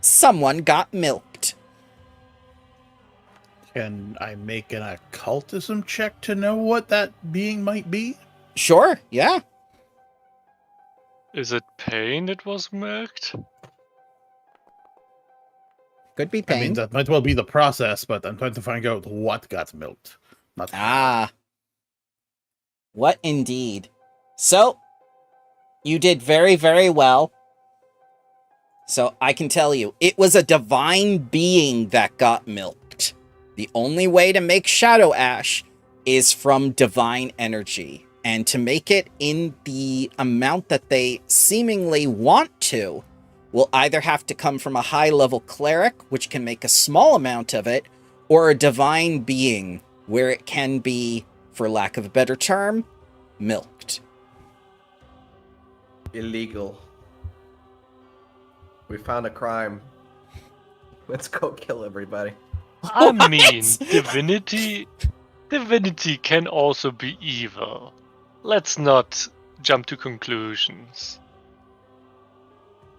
Someone got milked. Can I make an occultism check to know what that being might be? Sure, yeah. Is it pain that was milked? Could be I pain. mean, that might well be the process, but I'm trying to find out what got milked. Not how. Ah. What indeed. So, you did very, very well. So, I can tell you, it was a divine being that got milked. The only way to make Shadow Ash is from divine energy. And to make it in the amount that they seemingly want to, will either have to come from a high-level cleric, which can make a small amount of it, or a divine being, where it can be, for lack of a better term, milked. Illegal. We found a crime. Let's go kill everybody. I mean, What? divinity can also be evil. Let's not jump to conclusions.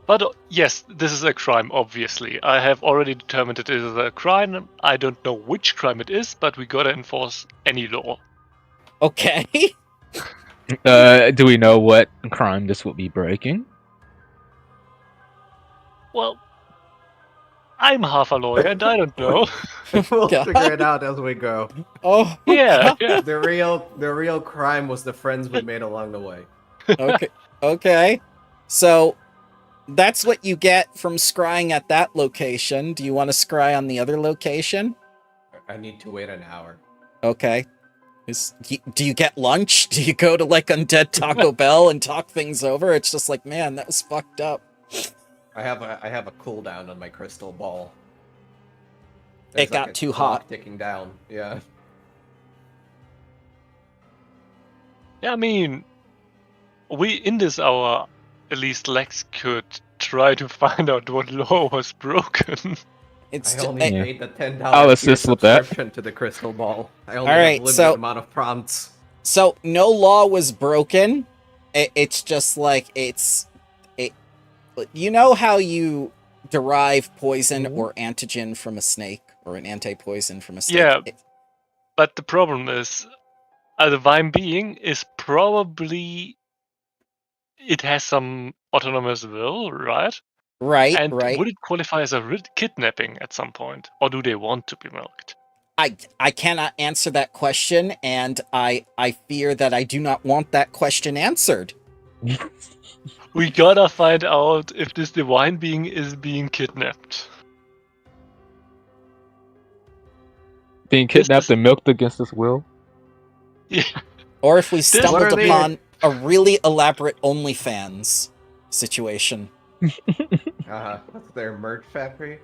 But yes, this is a crime, obviously. I have already determined it is a crime. I don't know which crime it is, but we gotta enforce any law. Okay. Do we know what crime this would be breaking? Well, I'm half a lawyer and I don't know. We'll God. figure it out as we go. Oh, Yeah, God. yeah. The real crime was the friends we made along the way. Okay. Okay. So, that's what you get from scrying at that location. Do you want to scry on the other location? I need to wait an hour. Okay. Do you get lunch? Do you go to, like, Undead Taco Bell and talk things over? It's just like, man, that was fucked up. I have a cooldown on my crystal ball. It got a too clock hot. ticking down. Yeah. Yeah, I mean, we in this hour, at least Lex could try to find out what law was broken. It's I just, only paid the $10 I'll assist with that. subscription to the crystal ball. I only Alright, have a limited so- amount of prompts. so no law was broken. It's just like you know how you derive poison or antigen from a snake, or an anti-poison from a snake? Yeah. But the problem is, a divine being is probably... It has some autonomous will, right? Right, And right. would it qualify as a kidnapping at some point? Or do they want to be milked? I cannot answer that question, and I fear that I do not want that question answered. We gotta find out if this divine being is being kidnapped. Being kidnapped and milked against his will? Yeah. Or if we What stumbled are they- upon a really elaborate OnlyFans situation. That's their merch factory.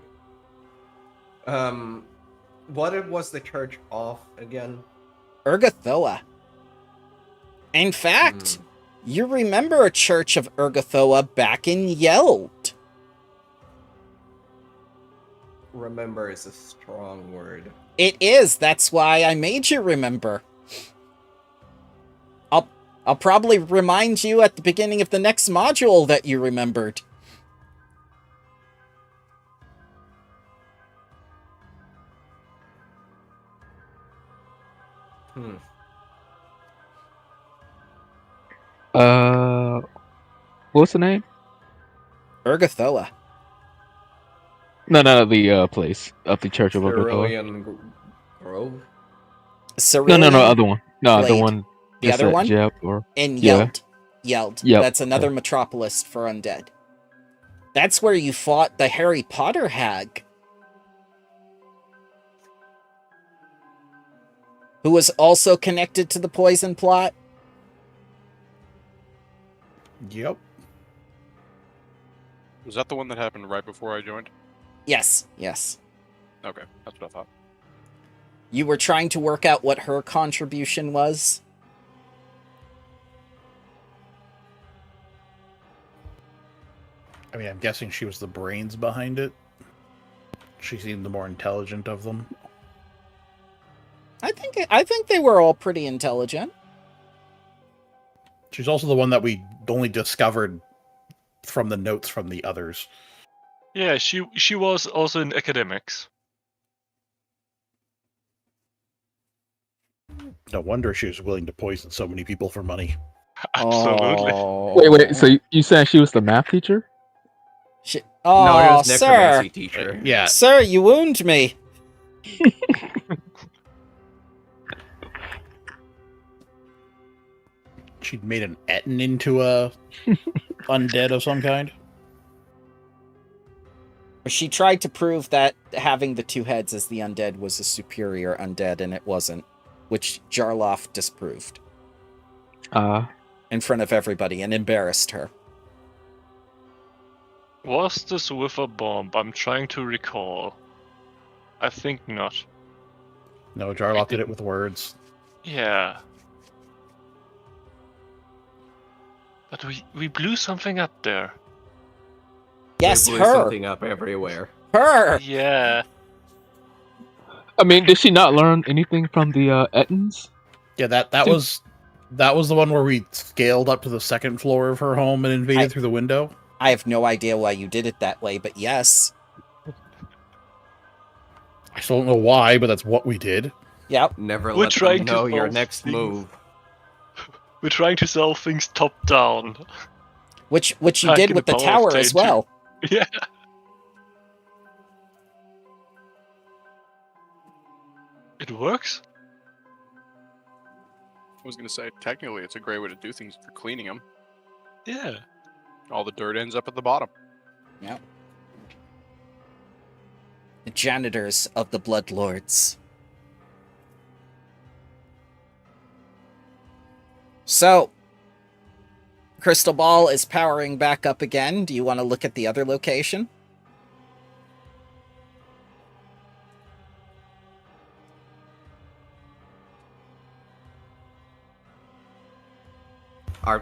What was the church of again? Urgathoa. In fact, you remember a church of Urgathoa back in Yeld. Remember is a strong word. It is. That's why I made you remember. I'll probably remind you at the beginning of the next module that you remembered. What's the name? Urgathoa. No, the place of the Church of Okotoa. Cerulean Grove. No, Cerulean other one. No, the Glade. one. The just other at one? Jeb or And Yeah. Yeld. Yep. That's another metropolis for undead. That's where you fought the Harry Potter hag. Who was also connected to the poison plot. Yep. Was that the one that happened right before I joined? Yes. Okay, that's what I thought. You were trying to work out what her contribution was. I mean, I'm guessing she was the brains behind it. She seemed the more intelligent of them. I think they were all pretty intelligent. She's also the one that we only discovered from the notes from the others. Yeah, she was also in academics. No wonder she was willing to poison so many people for money. Absolutely. Oh. Wait. So you said she was the math teacher? No, he Oh, was sir. necromancy teacher. Yeah, Sir, you wound me. she'd made an Etten into a undead of some kind. She tried to prove that having the two heads as the undead was a superior undead, and it wasn't, which Jarloff disproved in front of everybody and embarrassed her. Was this with a bomb? I'm trying to recall. I think not. No, Jarloff did it with words. Yeah. But we blew something up there. Yes, They blew her. something up everywhere. Her. Yeah. I mean, did she not learn anything from the Ettins? Yeah, that was the one where we scaled up to the second floor of her home and invaded through the window. I have no idea why you did it that way, but yes. I still don't know why, but that's what we did. Yep. Never We're let trying them to know your solve next things. move. We're trying to solve things top down. Which you Back did in with the the power of tower as danger. well. Yeah. It works? I was gonna say, technically, it's a great way to do things for cleaning them. Yeah. All the dirt ends up at the bottom. Yep. The janitors of the Bloodlords. So, Crystal Ball is powering back up again. Do you want to look at the other location?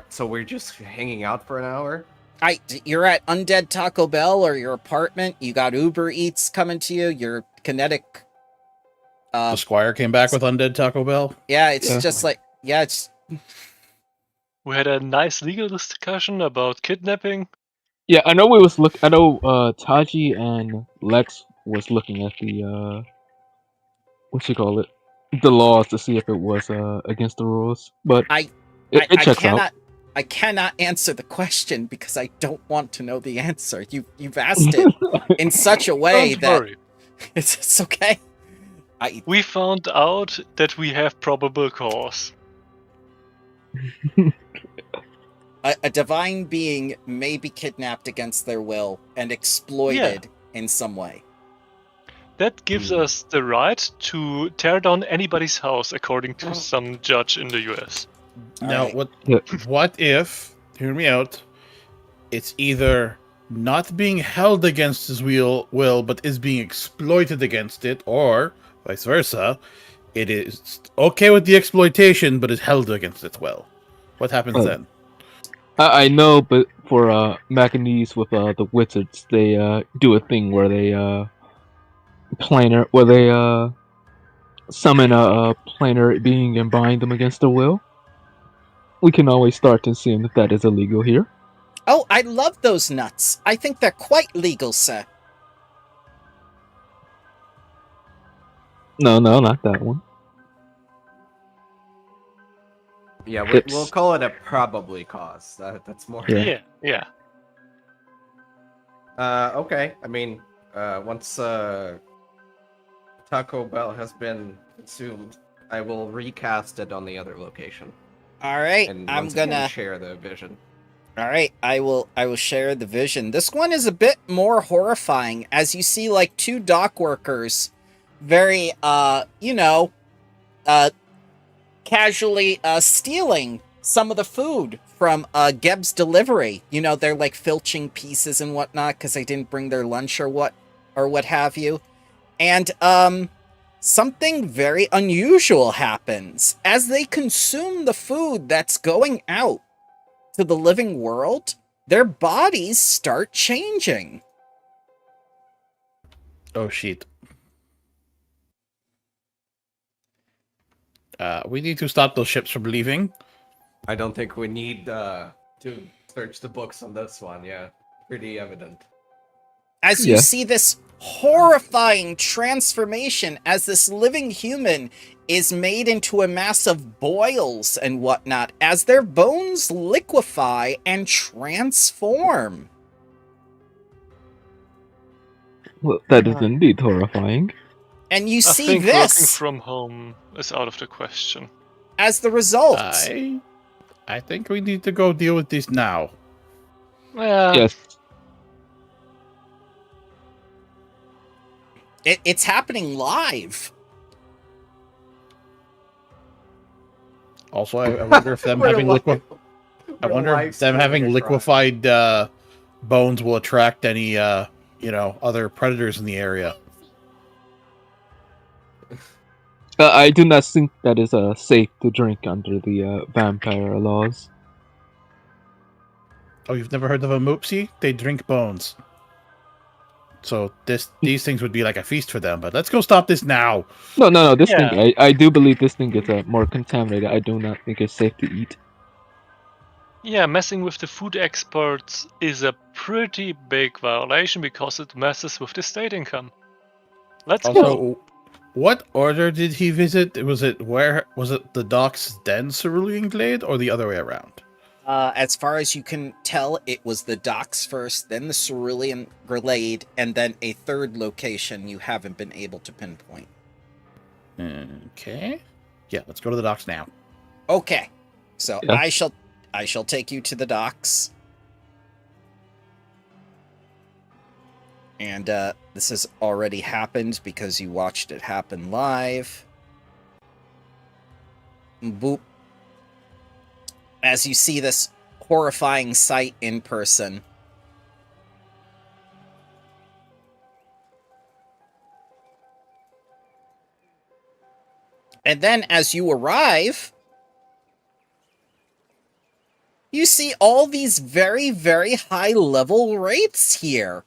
So we're just hanging out for an hour? You're at Undead Taco Bell or your apartment. You got Uber Eats coming to you. Your kinetic. The Squire came back with Undead Taco Bell. Yeah, it's Yeah. just like it's. We had a nice legal discussion about kidnapping. Yeah, I know I know Taji and Lex was looking at the what you call it, the laws to see if it was against the rules, but it checks out. I cannot answer the question because I don't want to know the answer. You've asked it in such a way Don't that worry. it's okay. We found out that we have probable cause. A divine being may be kidnapped against their will and exploited in some way. That gives us the right to tear down anybody's house, according to some judge in the US. Now, Alright. what if, hear me out, it's either not being held against his will, but is being exploited against it, or vice versa, it is okay with the exploitation, but is held against its will. What happens then? I know, but for Macanese with the wizards, they do a thing where they summon a planar being and bind them against their will. We can always start to assume that that is illegal here. Oh, I love those nuts. I think they're quite legal, sir. No, not that one. Yeah, Hips. we'll call it a probably cause. That's more. Yeah. Yeah. Okay. I mean, Once Taco Bell has been consumed, I will recast it on the other location. All right, And I'm once again, gonna. share the vision. All right, I will share the vision. This one is a bit more horrifying as you see like two dock workers very casually stealing some of the food from Geb's delivery. You know, they're like filching pieces and whatnot because they didn't bring their lunch or what have you. And something very unusual happens as they consume the food that's going out to the living world. Their bodies start changing. Oh shit. We need to stop those ships from leaving. I don't think we need to search the books on this one. Yeah, pretty evident. As you see this horrifying transformation as this living human is made into a mass of boils and whatnot as their bones liquefy and transform. Well, that is indeed horrifying. And you I see think working this from home is out of the question. as the result. I think we need to go deal with this now. Yes. It's happening live. Also, I wonder if them having liquefied bones will attract any other predators in the area. I do not think that is safe to drink under the vampire laws. Oh, you've never heard of a moopsie? They drink bones. So these things would be like a feast for them. But let's go stop this now. No. This thing, I do believe this thing is more contaminated. I do not think it's safe to eat. Yeah, messing with the food exports is a pretty big violation because it messes with the state income. Let's go. Also, what order did he visit? Was it the docks, then Cerulean Glade, or the other way around? As far as you can tell, it was the docks first, then the Cerulean Glade, and then a third location you haven't been able to pinpoint. Okay. Yeah, let's go to the docks now. Okay. So Yeah. I shall take you to the docks. And this has already happened because you watched it happen live. Boop. As you see this horrifying sight in person. And then as you arrive, you see all these very, very high-level wraiths here.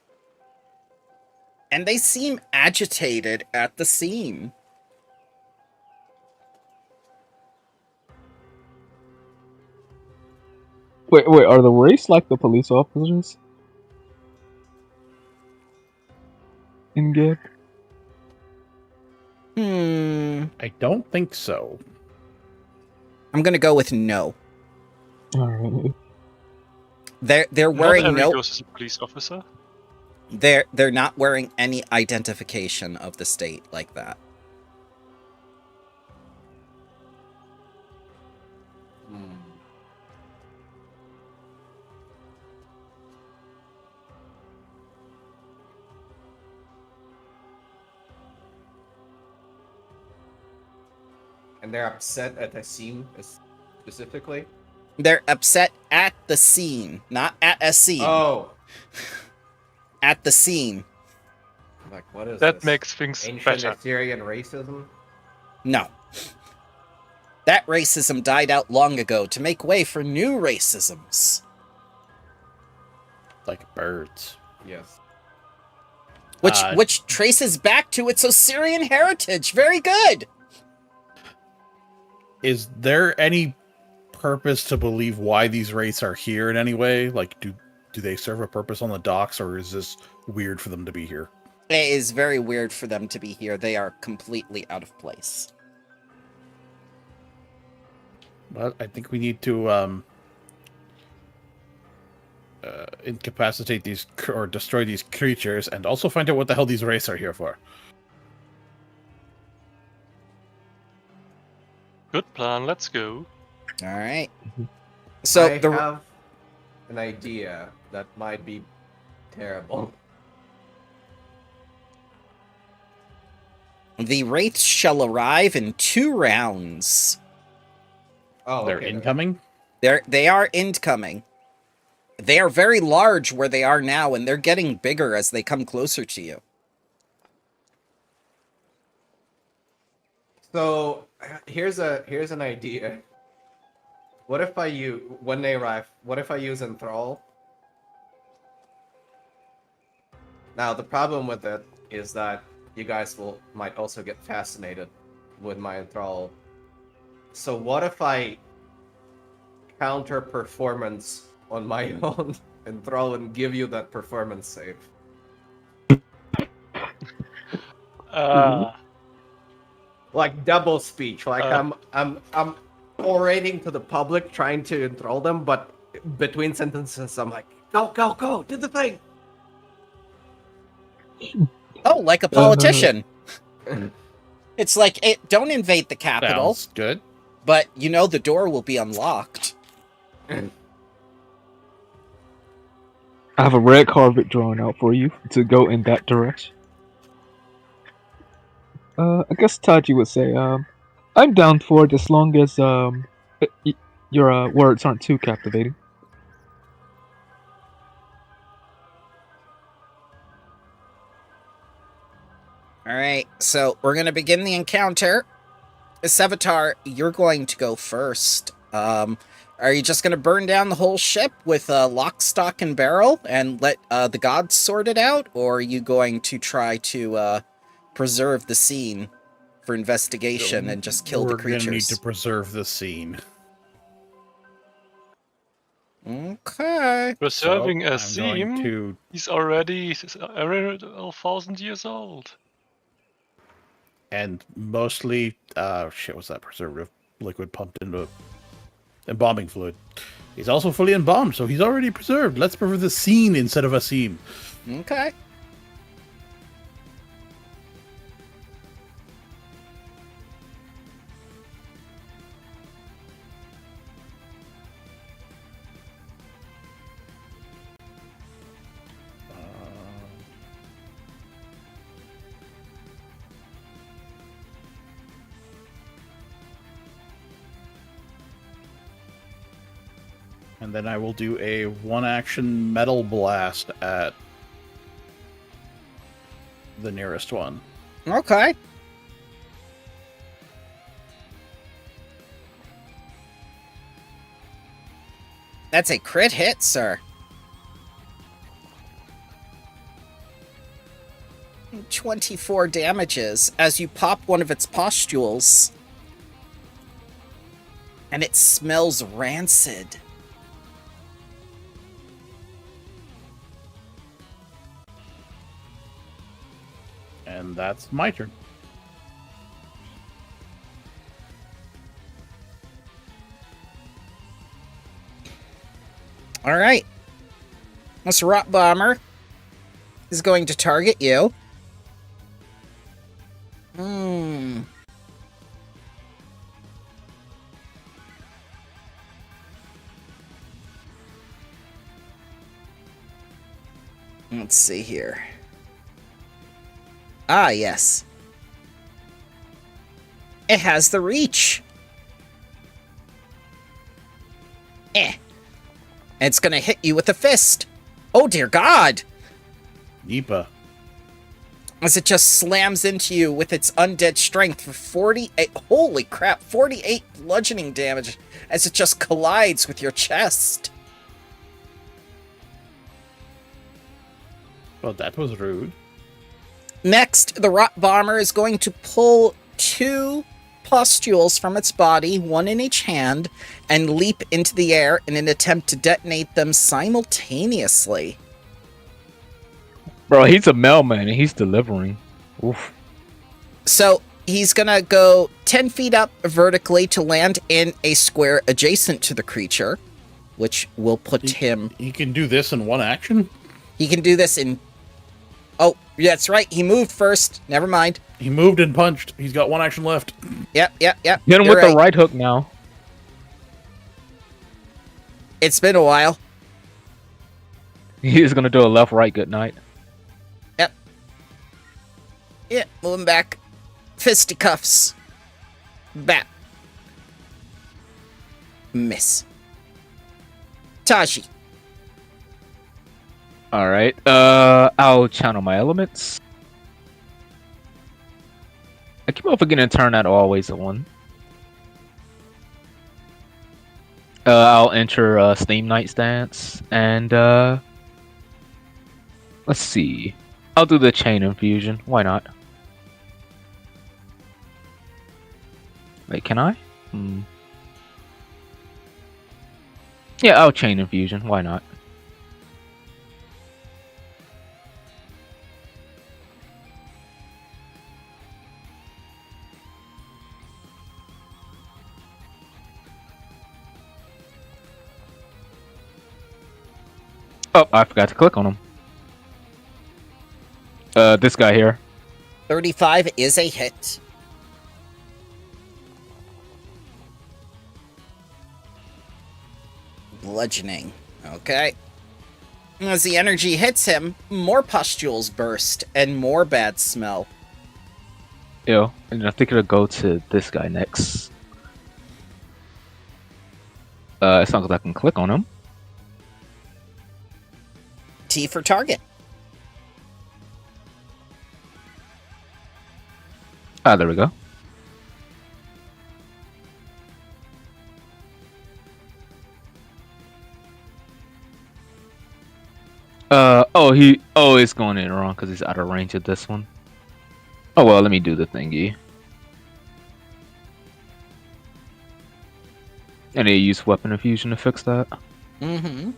And they seem agitated at the scene. Wait, are the wraiths like the police officers? In Gib? I don't think so. I'm gonna go with no. Alright. They're wearing Not every no. ghost is a police officer. They're not wearing any identification of the state like that. And they're upset at the scene specifically? They're upset at the scene, not at a scene. Oh. At the scene. Like, what is That this? makes things Ancient better. Assyrian racism? No. That racism died out long ago to make way for new racisms. Like birds. Yes. Which traces back to its Assyrian heritage. Very good. Is there any purpose to believe why these wraiths are here in any way? Like, do they serve a purpose on the docks, or is this weird for them to be here? It is very weird for them to be here. They are completely out of place. Well, I think we need to incapacitate these or destroy these creatures, and also find out what the hell these wraiths are here for. Good plan. Let's go. All right. So I have an idea that might be terrible. The wraiths shall arrive in 2 rounds. Oh, They're okay, then. incoming. They are incoming. They are very large where they are now, and they're getting bigger as they come closer to you. So here's an idea. What if when they arrive? What if I use enthrall? Now the problem with it is that you guys might also get fascinated with my enthrall. So what if I counter performance on my own enthrall and give you that performance save? Like double speech. Like I'm orating to the public, trying to enthrall them, but between sentences I'm like, go, do the thing. Oh, like a politician. It's like, don't invade the capital. Sounds good. But you know the door will be unlocked. I have a red carpet drawn out for you to go in that direction. I guess Taji would say, I'm down for it as long as your words aren't too captivating. Alright, so we're going to begin the encounter. Sevatar, you're going to go first. Are you just going to burn down the whole ship with lock, stock, and barrel and let the gods sort it out? Or are you going to try to preserve the scene for investigation and just kill the creatures? We're going to need to preserve the scene. Okay. Preserving So a scene. He's already 1,000 years old. And mostly, what's that preservative liquid pumped into embalming fluid? He's also fully embalmed, so he's already preserved. Let's preserve the scene instead of a seam. Okay. And then I will do a one-action metal blast at the nearest one. Okay. That's a crit hit, sir. 24 damages as you pop one of its pustules. And it smells rancid. And that's my turn. All right. This Rot Bomber is going to target you. Let's see here. Ah, yes. It has the reach. And it's gonna hit you with a fist. Oh, dear God. Nipa. As it just slams into you with its undead strength for 48... Holy crap, 48 bludgeoning damage as it just collides with your chest. Well, that was rude. Next, the Rot Bomber is going to pull 2 pustules from its body, one in each hand, and leap into the air in an attempt to detonate them simultaneously. Bro, he's a mailman and he's delivering. Oof. So he's gonna go 10 feet up vertically to land in a square adjacent to the creature. which will put him... He can do this in one action? He can do this in... Oh, that's right. He moved first. Never mind. He moved and punched. He's got one action left. Yep. Hit him with the right hook now. It's been a while. He's gonna do a left-right good night. Yep. Yeah, moving back. Fisticuffs. Bat. Miss. Taji. Alright, I'll channel my elements. I keep on forgetting to turn that always at 1. I'll enter Steam Night Stance, and let's see. I'll do the Chain Infusion. Why not? Wait, can I? Yeah, I'll Chain Infusion. Why not? Oh, I forgot to click on him. This guy here. 35 is a hit. Bludgeoning. Okay. As the energy hits him, more pustules burst and more bad smell. Ew. And I think it'll go to this guy next. As long as I can click on him. T for target. Ah, there we go. It's going in wrong because he's out of range of this one. Oh well, let me do the thingy. I need to use weapon infusion to fix that. Mm-hmm.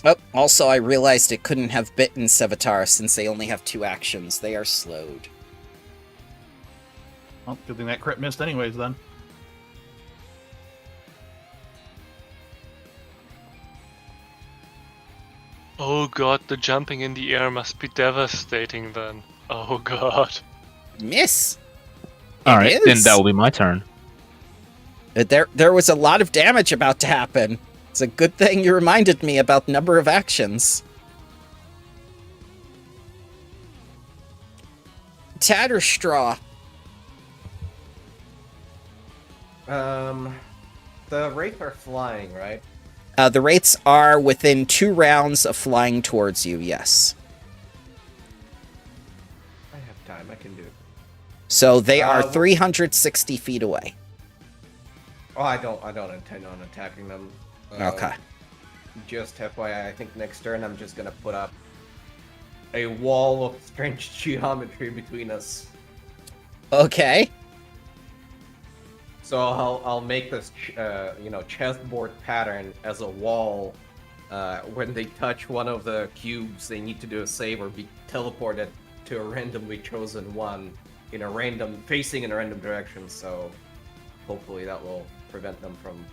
Oh, also I realized it couldn't have bitten Sevatar since they only have 2 actions. They are slowed. Well, good thing that crit missed anyways, then. Oh god, the jumping in the air must be devastating then. Oh god. Miss. Alright, then that will be my turn. There was a lot of damage about to happen. It's a good thing you reminded me about the number of actions. Tatterstraw. The Wraith are flying, right? The Wraiths are within 2 rounds of flying towards you, yes. I have time, I can do it. So they are 360 feet away. Oh, I don't intend on attacking them. Okay. Just FYI, I think next turn I'm just gonna put up a wall of strange geometry between us. Okay. So I'll make this chessboard pattern as a wall. When they touch one of the cubes, they need to do a save or be teleported to a randomly chosen one facing in a random direction. So hopefully that will prevent them from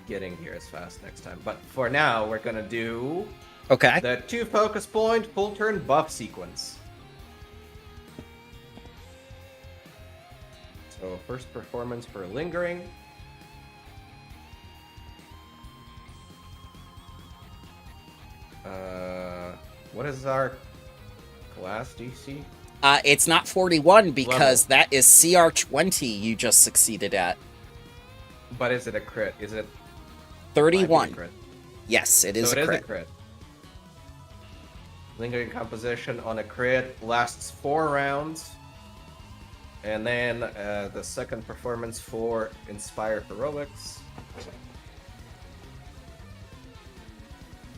getting here as fast next time. But for now, we're gonna do the 2 focus point full turn buff sequence. So first performance for lingering. What is our class DC? It's not 41 because that is CR 20 you just succeeded at. But is it a crit? Is it 31? Crit? Yes, it is So a it crit. is a crit. Lingering composition on a crit lasts 4 rounds. And then the second performance for Inspire Heroics.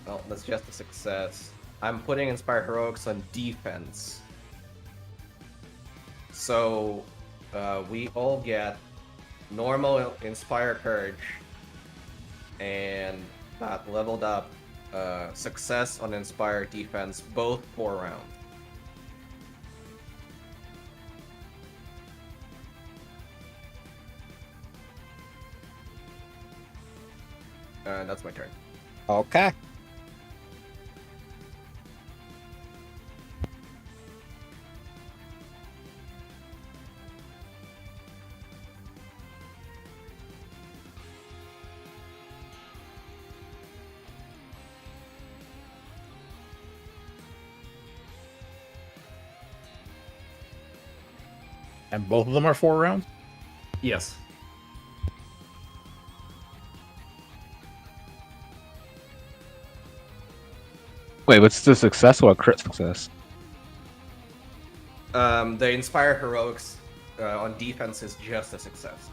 Well, that's just a success. I'm putting Inspire Heroics on defense. So we all get normal Inspire Courage and that leveled up success on Inspire Defense, both 4 rounds. That's my turn. Okay. And both of them are 4 rounds? Yes. Wait, what's the success or a crit success? The Inspire Heroics on defense is just a success.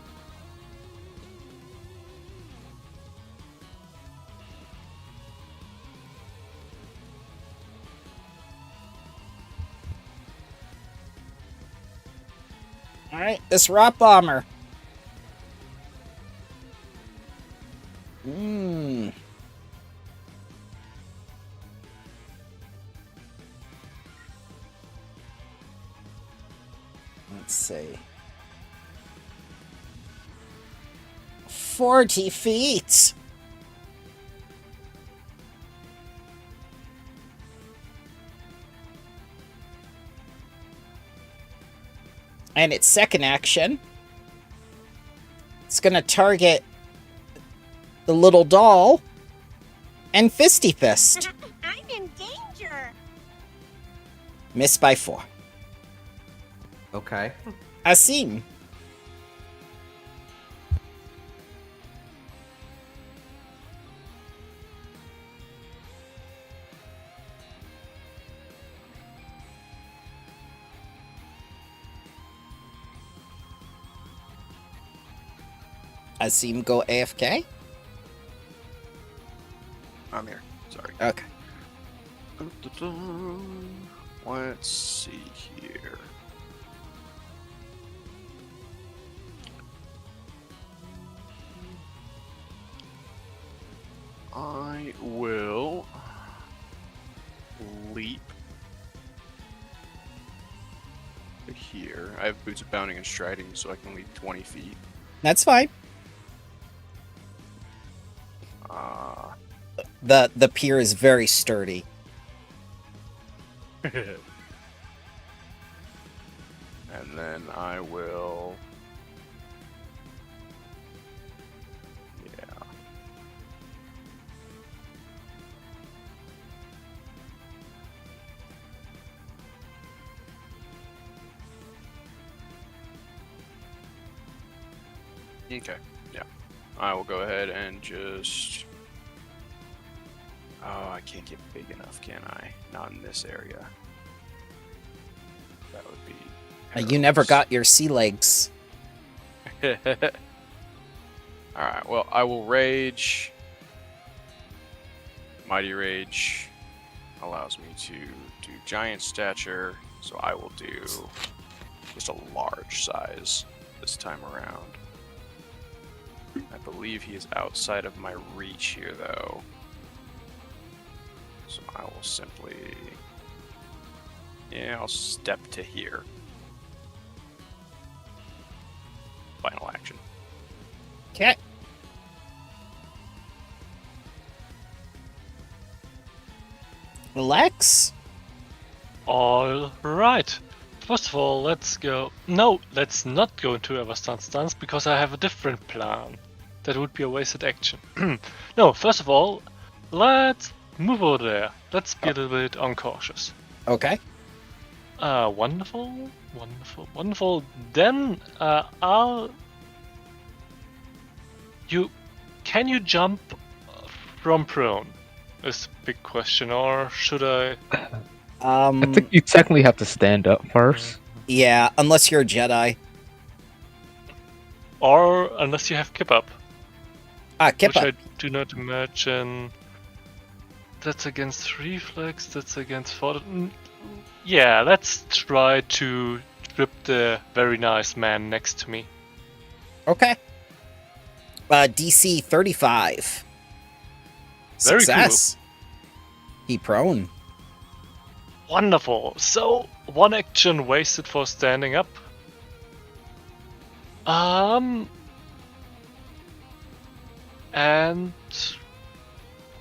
All right, this Rot Bomber. Let's see. 40 feet. And its second action, it's going to target the little doll and Fisty Fist. I'm in danger. Miss by 4. Okay. Asim. Asim go AFK? I'm here. Sorry. Okay. Let's see here. I will leap to here. I have boots of bounding and striding, so I can leap 20 feet. That's fine. The pier is very sturdy. And then I will... Yeah. Okay, yeah. I will go ahead and just... Oh, I can't get big enough, can I? Not in this area. That would be... You never perilous. got your sea legs. Alright, well, I will rage. Mighty Rage allows me to do giant stature, so I will do just a large size this time around. I believe he is outside of my reach here, though. So I will simply... Yeah, I'll step to here. Final action. Okay. Lex? All right. First of all, let's go. No, let's not go into Everstun stance because I have a different plan. That would be a wasted action. No, first of all, let's move over there. Let's be a little bit uncautious. Okay. Wonderful, wonderful, wonderful. Then I'll. Can you jump from prone? Is the big question, or should I? I think you technically have to stand up first. Yeah, unless you're a Jedi. Or unless you have kip up, Kip which up. I do not imagine. That's against reflex. That's against fort. Yeah, let's try to trip the very nice man next to me. Okay. DC 35. Very Success. He prone. Wonderful. So, one action wasted for standing up. And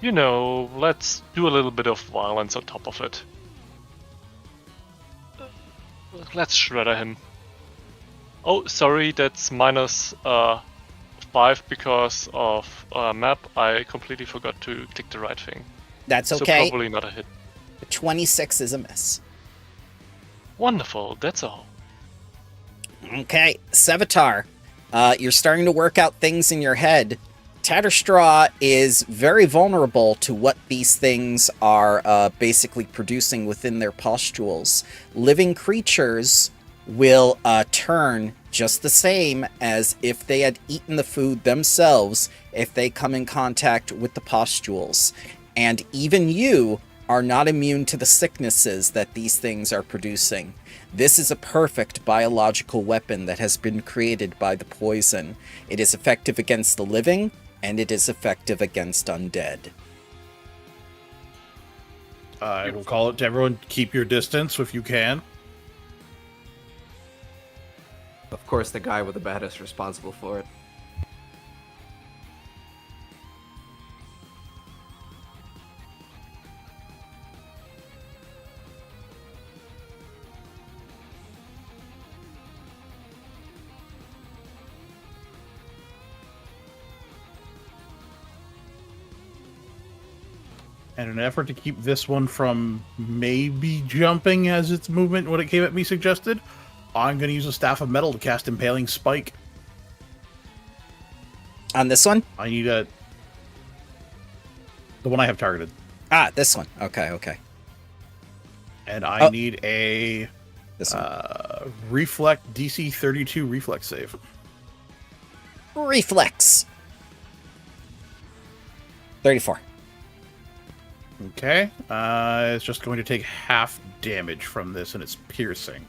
You know, let's do a little bit of violence on top of it. Let's shredder him. Oh, sorry, that's minus 5 because of map. I completely forgot to click the right thing. That's So okay. probably not a hit. 26 is a miss. Wonderful, that's all. Okay, Sevatar, you're starting to work out things in your head. Tatterstraw is very vulnerable to what these things are basically producing within their pustules. Living creatures will turn just the same as if they had eaten the food themselves if they come in contact with the pustules. And even you are not immune to the sicknesses that these things are producing. This is a perfect biological weapon that has been created by the poison. It is effective against the living, and it is effective against undead. I will call it to everyone, keep your distance if you can. Of course, the guy with the bat is responsible for it. And in an effort to keep this one from maybe jumping as its movement when it came at me suggested, I'm going to use a Staff of Metal to cast Impaling Spike. On this one? I need the one I have targeted. Ah, this one. Okay. And I need a This one. Reflect DC 32 Reflex save. Reflex. 34. Okay. It's just going to take half damage from this, and it's piercing.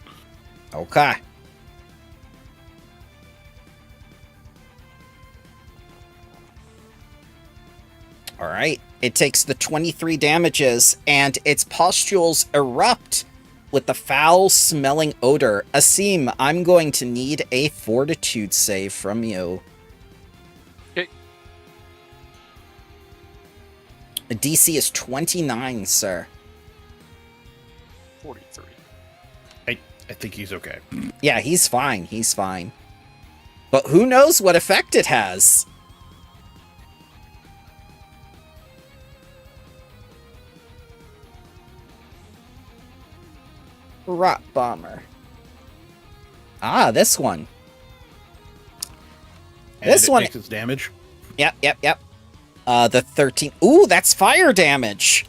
Okay. All right. It takes the 23 damages, and its pustules erupt with the foul-smelling odor. Asim, I'm going to need a fortitude save from you. Okay. The DC is 29, sir. 43. I think he's okay. Yeah, he's fine. He's fine. But who knows what effect it has? Rot Bomber. Ah, this one. And This it one- takes its damage. Yep. The 13. Ooh, that's fire damage.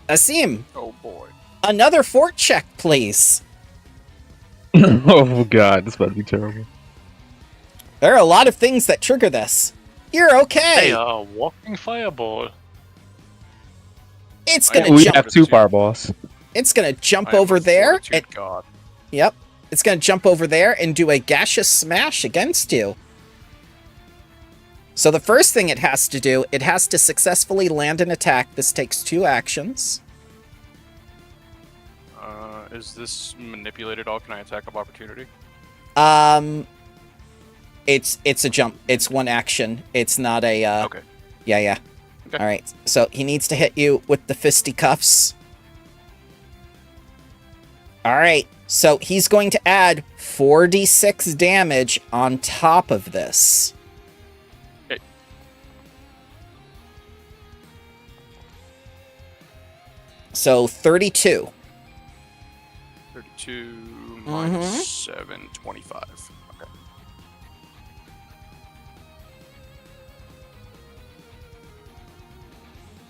Asim, Oh boy. another fort check, please. Oh god, this about to be terrible. There are a lot of things that trigger this. You're okay. Hey, walking fireball. It's I gonna am We jump. have two fireballs. It's gonna jump I am over a there. fortitude god. Yep. It's gonna jump over there and do a gaseous smash against you. So the first thing it has to do, it has to successfully land an attack. This takes 2 actions. Is this manipulated all? Can I attack of opportunity? It's a jump. It's 1 action. It's not a Okay. Yeah. Okay. All right. So he needs to hit you with the fisticuffs. All right. So he's going to add 4d6 damage on top of this. Okay. So 32. 32 minus 7, 25. Okay.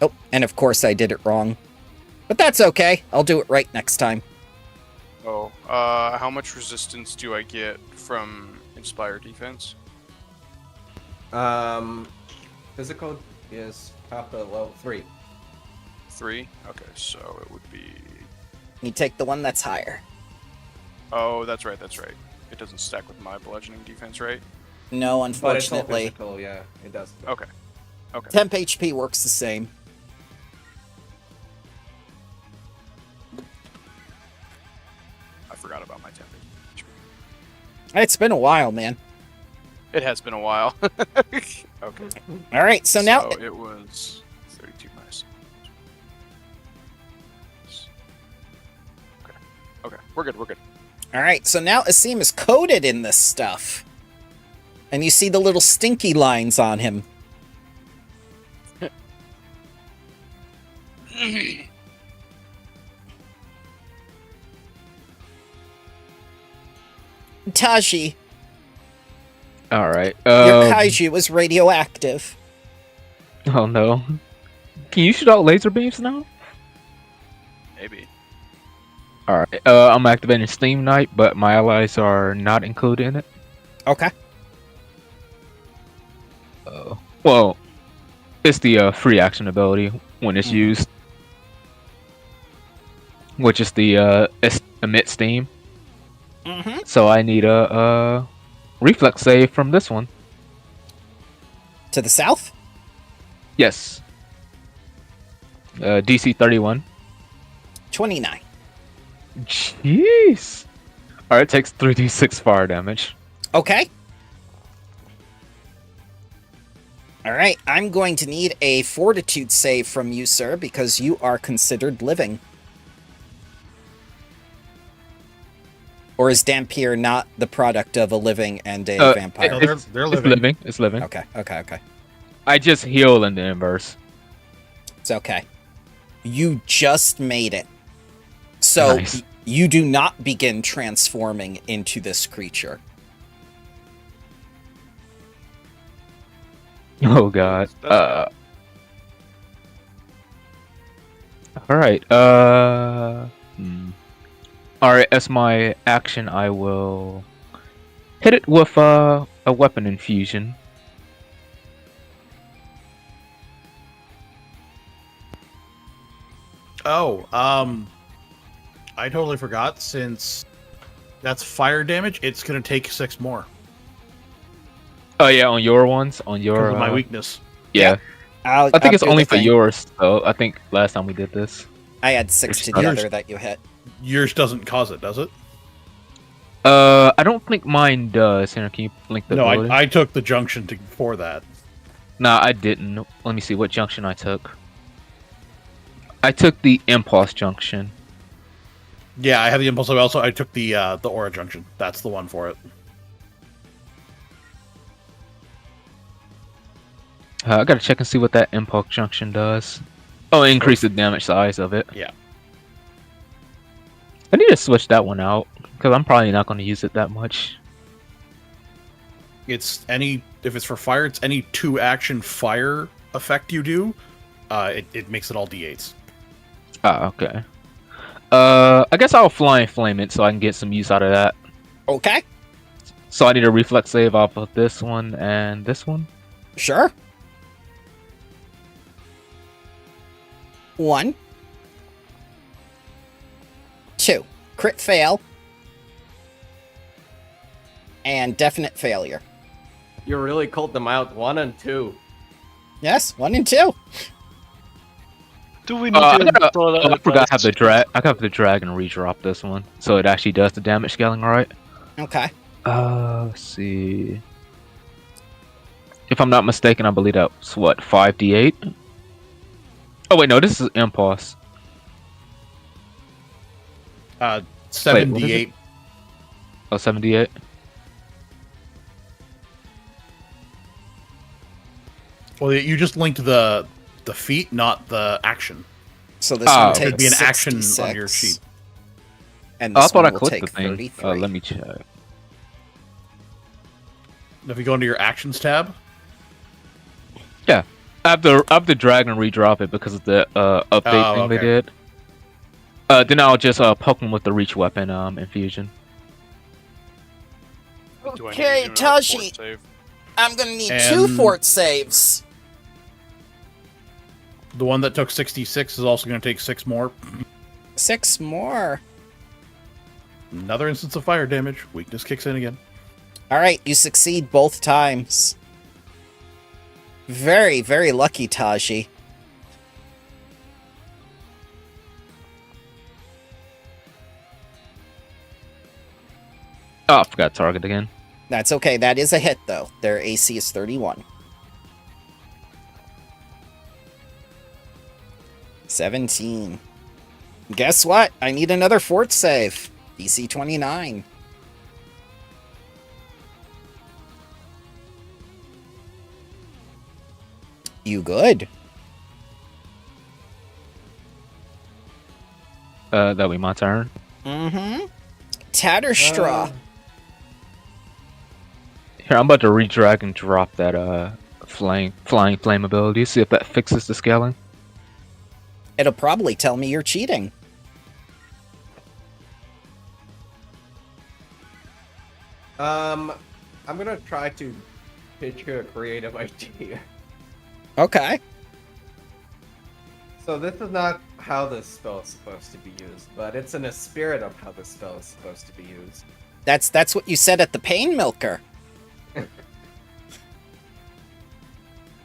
Oh, and of course I did it wrong. But that's okay. I'll do it right next time. Oh, how much resistance do I get from Inspire Defense? Physical is top of level 3. 3? Okay, so it would be... You take the one that's higher. Oh, that's right. It doesn't stack with my bludgeoning defense, right? No, But it's all unfortunately. physical, yeah, it does. Okay. Okay. Temp HP works the same. I forgot about my temp. It's been a while, man. It has been a while. Okay. All right, so now it was 30, We're good. All right, so now Asim is coated in this stuff. And you see the little stinky lines on him. Taji, All right. your kaiju was radioactive. Oh no. Can you shoot out laser beams now? Maybe. All right. I'm activating Steam Knight, but my allies are not included in it. Okay. Well, it's the free action ability when it's used, which is the emit steam. Mm-hmm. So I need a reflex save from this one. To the south? Yes. DC 31. 29. Jeez. All right, takes 3d6 fire damage. Okay. All right, I'm going to need a fortitude save from you, sir, because you are considered living. Or is Dampier not the product of a living and a vampire? No, they're It's living. living. It's living. Okay. I just heal in the inverse. It's okay. You just made it. So Nice. you do not begin transforming into this creature. Oh god. That's All right. All right. As my action, I will hit it with a weapon infusion. Oh, I totally forgot. Since that's fire damage, it's gonna take 6 more Oh yeah, on your ones, on your because of my weakness. yeah. I I think it's only for yours though. I think last time we did this. I had 6 Yours- together that you hit. Yours doesn't cause it, does it? I don't think mine does. Here, can you link the No, ability? I took the junction for that. Nah, I didn't. Let me see what junction I took. I took the impulse junction. Yeah, I have the impulse. I took the aura junction. That's the one for it. I gotta check and see what that impulse junction does. Oh, increase the damage size of it. Yeah. I need to switch that one out because I'm probably not going to use it that much. If it's for fire, it's any 2 action fire effect you do. It makes it all d8s. Ah, okay. I guess I'll flying flame it so I can get some use out of that. Okay, So I need a reflex save off of this one and this one. sure. 1, 2. Crit fail. And definite failure. You really called them out 1 and 2. Yes, 1 and 2. Do we need to install that? I forgot I have the dragon redrop this one, so it actually does the damage scaling, right? Okay. Let's see. If I'm not mistaken, I believe that's what 5d8. Oh wait, no, this is impulse. 78. Oh, 78. Well, you just linked the feat, not the action. So this Oh, one okay. takes It'd be an action 66, on your sheet. And Oh, I this thought one I will clicked the take thing. 33. Let me check. If you go into your actions tab, Yeah, I have the dragon redrop it because of the update thing they okay. did. Then I'll just poke him with the reach weapon infusion. Do I need to Okay, do another Taji, fort save? I'm gonna need And- 2 fort saves. the one that took 66 is also going to take 6 more. 6 more. Another instance of fire damage. Weakness kicks in again. All right, you succeed both times. Very, very lucky, Taji. Oh, I forgot target again. That's okay. That is a hit, though. Their AC is 31. 17. Guess what? I need another fort save. DC 29. You good? That'll be my turn. Mm-hmm. Tatterstraw. Here, I'm about to redrag and drop that flying flame ability. See if that fixes the scaling. It'll probably tell me you're cheating. I'm gonna try to pitch you a creative idea. Okay. So this is not how this spell is supposed to be used, but it's in the spirit of how this spell is supposed to be used. That's what you said at the Pain Milker.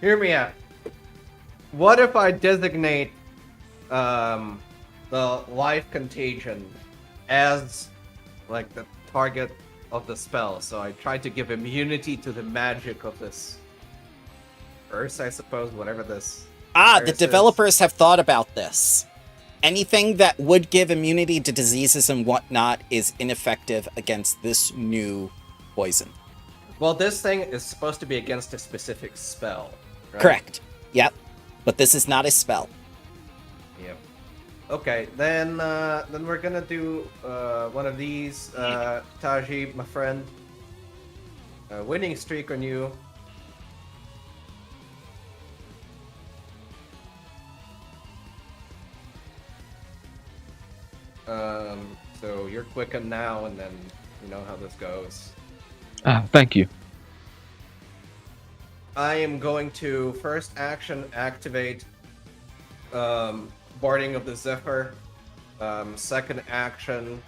Hear me out. What if I designate the life contagion as like the target of the spell? So I try to give immunity to the magic of this curse, I suppose, whatever this The curse is. developers have thought about this. Anything that would give immunity to diseases and whatnot is ineffective against this new poison. Well, this thing is supposed to be against a specific spell, right? Correct. Yep. But this is not a spell. Yep. Okay, then we're gonna do one of these. Taji, my friend. Winning streak on you. So you're quickened now, and then you know how this goes. Thank you. I am going to first action activate Boarding of the Zephyr. Second action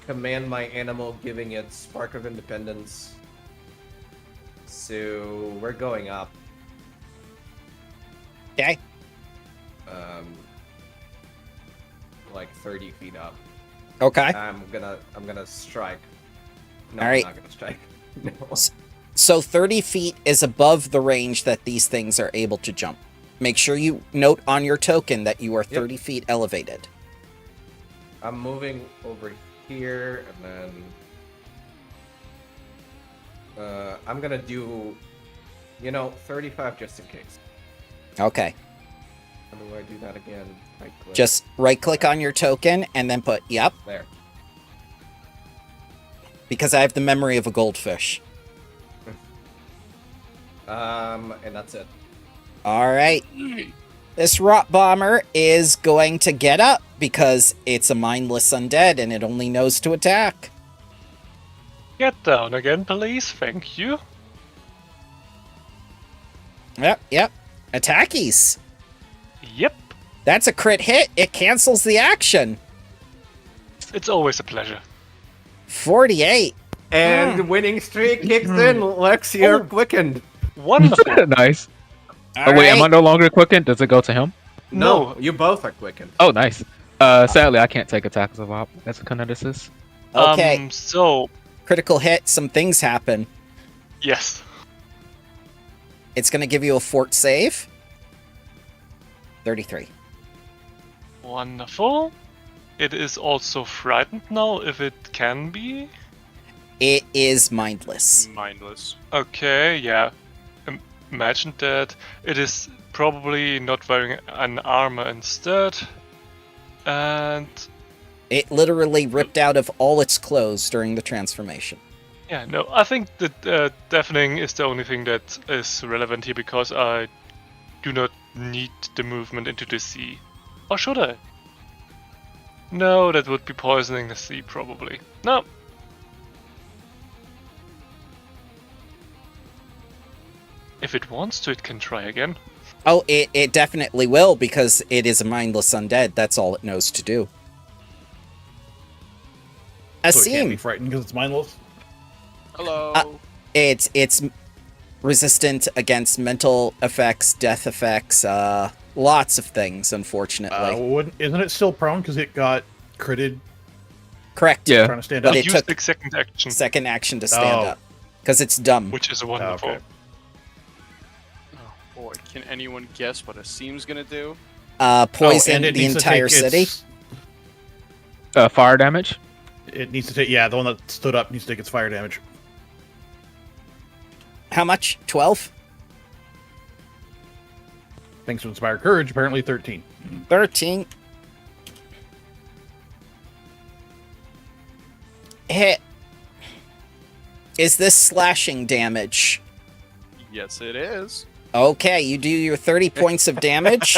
command my animal, giving it Spark of Independence. So we're going up. Okay. Like 30 feet up. Okay. I'm gonna strike. No, All right. I'm not gonna strike. No. So 30 feet is above the range that these things are able to jump. Make sure you note on your token that you are 30 feet elevated. I'm moving over here, and then I'm gonna do, 35 just in case. Okay. How do I do that again? Right-click. Just right-click on your token and then put, yep, There. because I have the memory of a goldfish. And that's it. All right. This rot bomber is going to get up because it's a mindless undead and it only knows to attack. Get down again, please. Thank you. Yep. Attackies. Yep. That's a crit hit. It cancels the action. It's always a pleasure. 48. And the winning streak kicks in. Lex, you're quickened. Wonderful. Nice. All Wait, am I right. no longer quickened? Does it go to him? No, you both are quickened. Oh, nice. Sadly, I can't take attacks of op. That's a kineticist. Okay. So, Critical hit. Some things happen. yes. It's going to give you a fort save. 33. Wonderful. It is also frightened now, if it can be. It is mindless. Mindless. Okay, yeah. Imagine that. It is probably not wearing an armor instead. And It literally ripped out of all its clothes during the transformation. yeah, no, I think that deafening is the only thing that is relevant here because I do not need the movement into the sea. Or should I? No, that would be poisoning the sea probably. No. If it wants to, it can try again. Oh, it definitely will because it is a mindless undead. That's all it knows to do. So it can't be Asim. frightened because it's mindless. Hello. It's resistant against mental effects, death effects, lots of things, unfortunately. Isn't it still prone because it got critted Correct. Yeah. trying to stand But up? it Use took the second action, second action to stand Oh. up. Because it's dumb. which is wonderful. okay. Oh boy, can anyone guess what Asim's gonna do? Poison and it the needs to entire take city. Fire damage. It needs to take. Yeah, the one that stood up needs to take its fire damage. How much? 12? Thanks to Inspire Courage, apparently 13. 13. Hit. Is this slashing damage? Yes, it is. Okay, you do your 30 points of damage.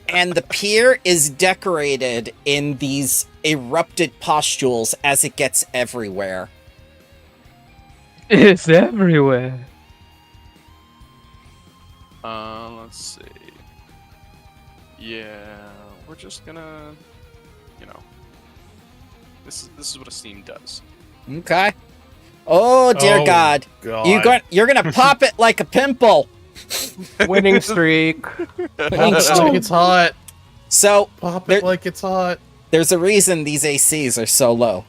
And the pier is decorated in these erupted pustules as it gets everywhere. It's everywhere. Let's see. Yeah, we're just gonna, this is what a steam does. Okay. Oh, dear Oh, God. God. You're gonna pop it like a pimple. Winning streak. Pop it like it's hot. So, Pop There- it like it's hot. there's a reason these ACs are so low.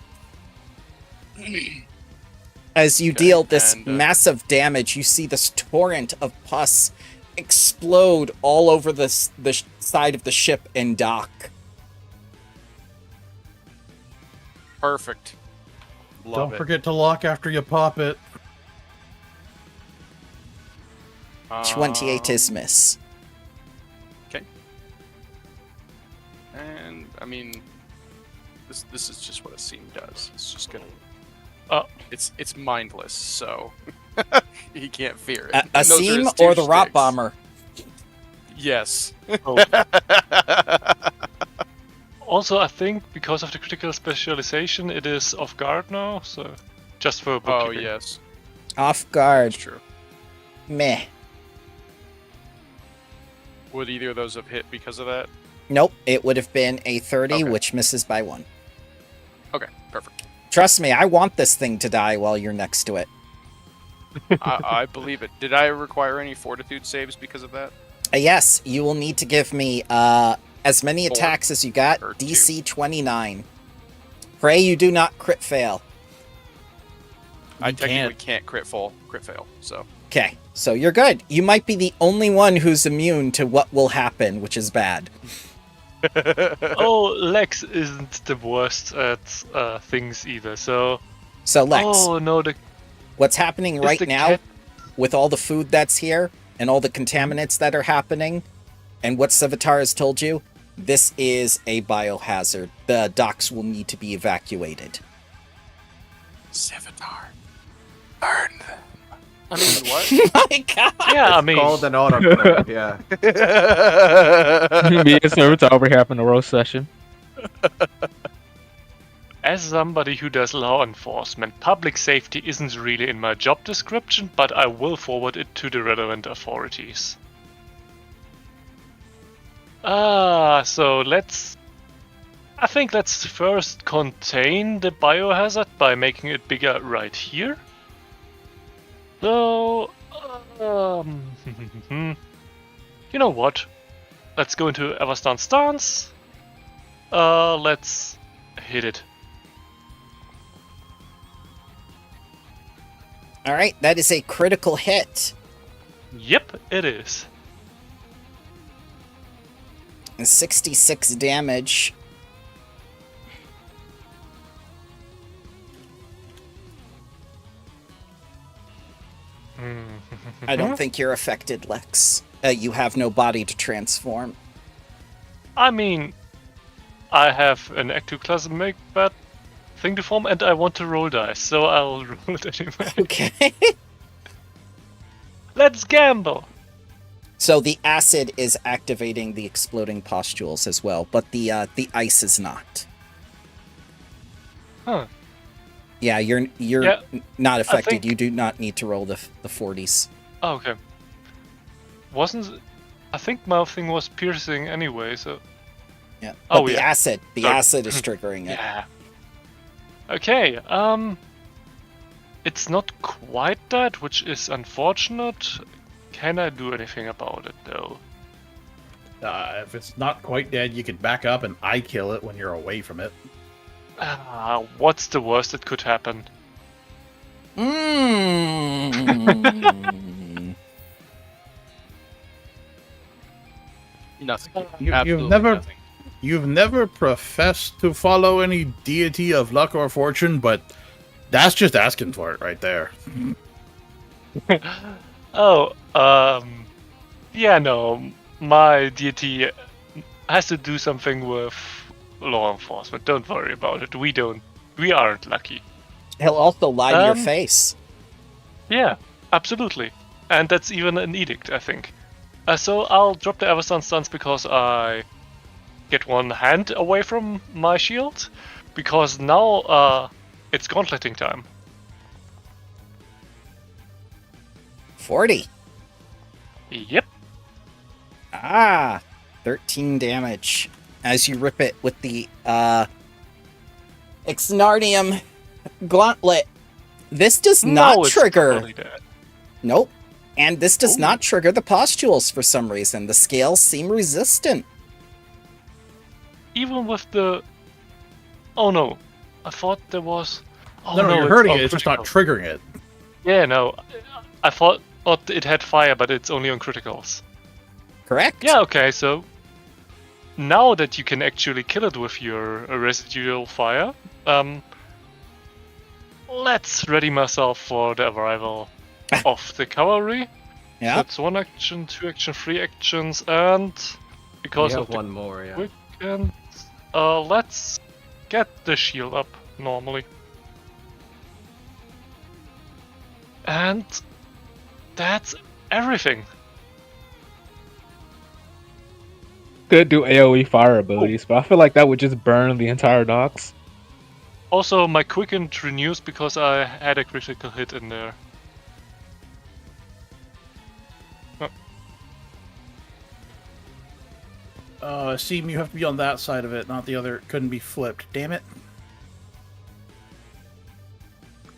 As you Okay, deal this and, massive damage, you see this torrent of pus explode all over the side of the ship and dock. Perfect. Love Don't it. forget to lock after you pop it. 28 is miss. And I mean, this is just what a steam does. It's just gonna. It's mindless, so he can't fear it. A And those are seam his two or the rot sticks. bomber? Yes. Also, I think because of the critical specialization, it is off guard now. So, just for Oh bookkeeping. yes, Off guard. that's true. Meh. Would either of those have hit because of that? Nope, it would have been a 30, Okay. which misses by 1. Okay, perfect. Trust me, I want this thing to die while you're next to it. I believe it. Did I require any fortitude saves because of that? Yes, you will need to give me as many 4 attacks as you got. or DC 29. Pray you do not crit fail. I You technically can't crit fail, so. Okay, so you're good. You might be the only one who's immune to what will happen, which is bad. Oh, Lex isn't the worst at things either. So. So Lex, Oh no, what's happening is right the now cat- with all the food that's here and all the contaminants that are happening and what Civitar has told you, this is a biohazard. The docks will need to be evacuated. Civitar. Burn them. I mean, what? My God! Yeah, I It's mean, called an autoclave, yeah. Me and Servitor over having a roast session. as somebody who does law enforcement, public safety isn't really in my job description, but I will forward it to the relevant authorities. So I think let's first contain the biohazard by making it bigger right here. So, you know what? Let's go into Everstance stance. Let's hit it. All right, that is a critical hit. Yep, it is. 66 damage. I don't think you're affected, Lex. You have no body to transform. I mean, I have an ectoplasmic bat thing to form, and I want to roll dice, so I'll roll it anyway. Okay. Let's gamble. So the acid is activating the exploding pustules as well, but the ice is not. Huh. Yeah, you're Yeah, not affected. think- You do not need to roll the 40s. Oh, okay. I think my thing was piercing anyway, so. Yeah. Oh, But the yeah. acid, the Sorry. acid is triggering it. Yeah. Okay, it's not quite that, which is unfortunate. Can I do anything about it, though? If it's not quite dead, you could back up and I kill it when you're away from it. What's the worst that could happen? Mm. Nothing. You've Absolutely never nothing. You've never professed to follow any deity of luck or fortune, but that's just asking for it right there. Oh, yeah, no, my deity has to do something with law enforcement. Don't worry about it. We aren't lucky. He'll also lie to your face. Yeah, absolutely. And that's even an edict, I think. So I'll drop the Everstone stance because I get one hand away from my shield, because now it's gauntleting time. 40. Yep. Ah, 13 damage as you rip it with the Exnardium Gauntlet. This does not it's trigger. totally dead. Nope. And this does Ooh. not trigger the pustules for some reason. The scales seem resistant. Even with the... Oh no, I thought there was... Oh no, you're it's hurting all it, it's just not critical. triggering it. Yeah, no, I thought it had fire, but it's only on criticals. Correct? Yeah, okay, so now that you can actually kill it with your residual fire, let's ready myself for the arrival of the cavalry. Yeah. That's 1 action, 2 action, 3 actions, and We because have of the one more, yeah. weekend, let's get the shield up normally. And that's everything. Could do AoE fire abilities, but I feel like that would just burn the entire docks. Also, my quickened renews because I had a critical hit in there. Seem you have to be on that side of it, not the other. It couldn't be flipped. Damn it.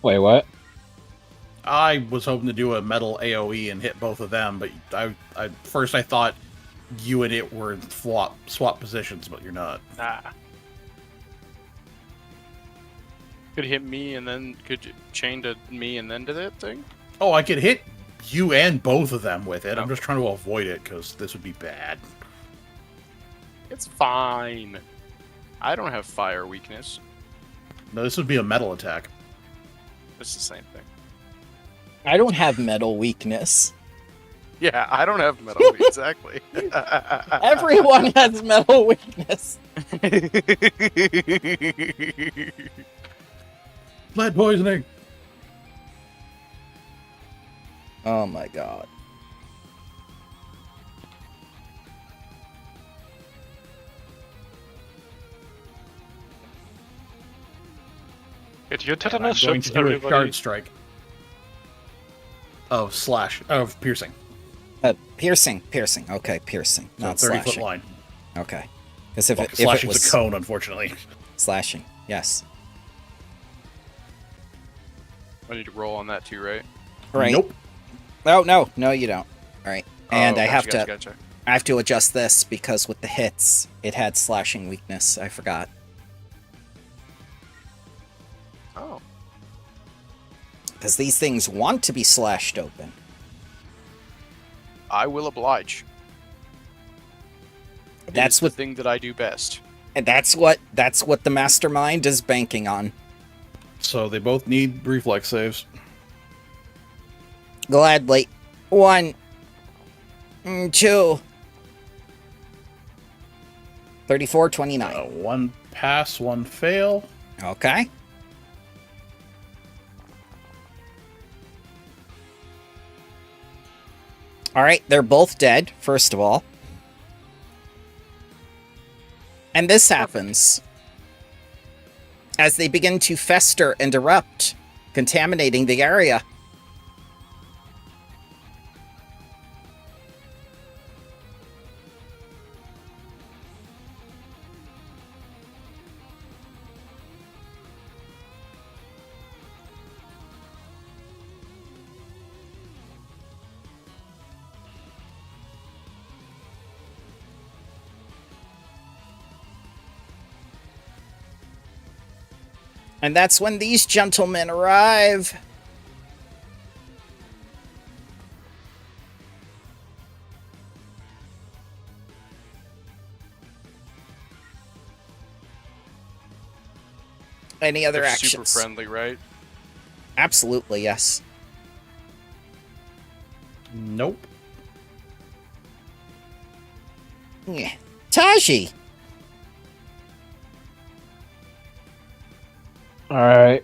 Wait, what? I was hoping to do a metal AoE and hit both of them, but I first I thought you and it were in swap positions, but you're not. Nah. Could hit me and then could you chain to me and then to that thing? Oh, I could hit you and both of them with it. I'm just trying to avoid it because this would be bad. It's fine. I don't have fire weakness. No, this would be a metal attack. It's the same thing. I don't have metal weakness. Yeah, I don't have metal. Exactly. Everyone has metal weakness. Lead poisoning. Oh my god. Get your I'm tetanus going shots, to do a everybody. shard strike. Of piercing. Piercing. Okay, piercing. So Not 30-foot slashing. line. Okay. Because if, Well, if it slashing's was a cone, unfortunately. slashing, yes. I need to roll on that too, right? Right. Nope. Oh no, you don't. All right. And Oh, I gotcha, have gotcha. I have to adjust this because with the hits, it had slashing weakness. I forgot. Oh. Because these things want to be slashed open. I will oblige. It That's is the what thing that I do best. and that's what the mastermind is banking on. So they both need reflex saves. Gladly. 1, 2. 34, 29. One pass, one fail. Okay. All right, they're both dead, first of all. And this happens as they begin to fester and erupt, contaminating the area. And that's when these gentlemen arrive. Any other They're actions? super friendly, right? Absolutely, yes. Nope. Yeah. Taji. All right.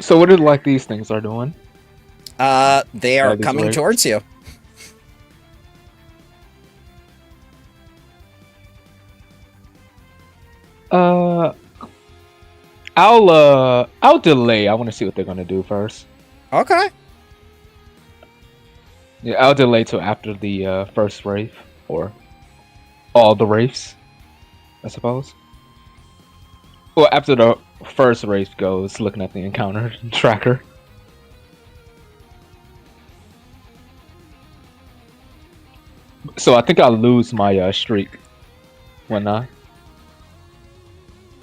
So what did like these things are doing? They are these coming rates? towards you. I'll delay. I want to see what they're gonna do first. Okay. Yeah, I'll delay till after the first wraith or all the wraiths, I suppose. Well, after the first wraith goes, looking at the encounter tracker. So I think I'll lose my streak when I.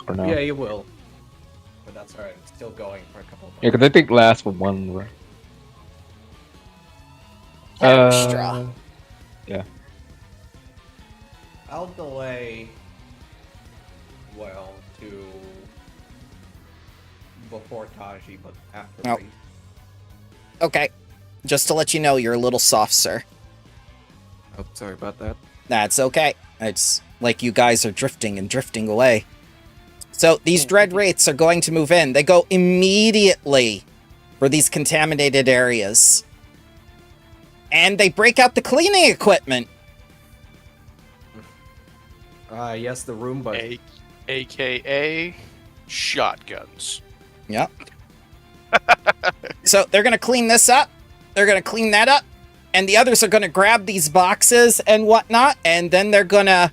Or no? Yeah, you will. But that's alright. It's still going for a couple of Yeah, because I think it lasts for one. Extra. Yeah. I'll delay. Well, to before Taji, but after Oh. me. Okay. Just to let you know, you're a little soft, sir. Oh, sorry about that. That's okay. It's like you guys are drifting and drifting away. So these dread wraiths are going to move in. They go immediately for these contaminated areas. And they break out the cleaning equipment. Yes, the Roomba. AKA shotguns. Yep. So they're going to clean this up. They're going to clean that up. And the others are going to grab these boxes and whatnot. And then they're going to...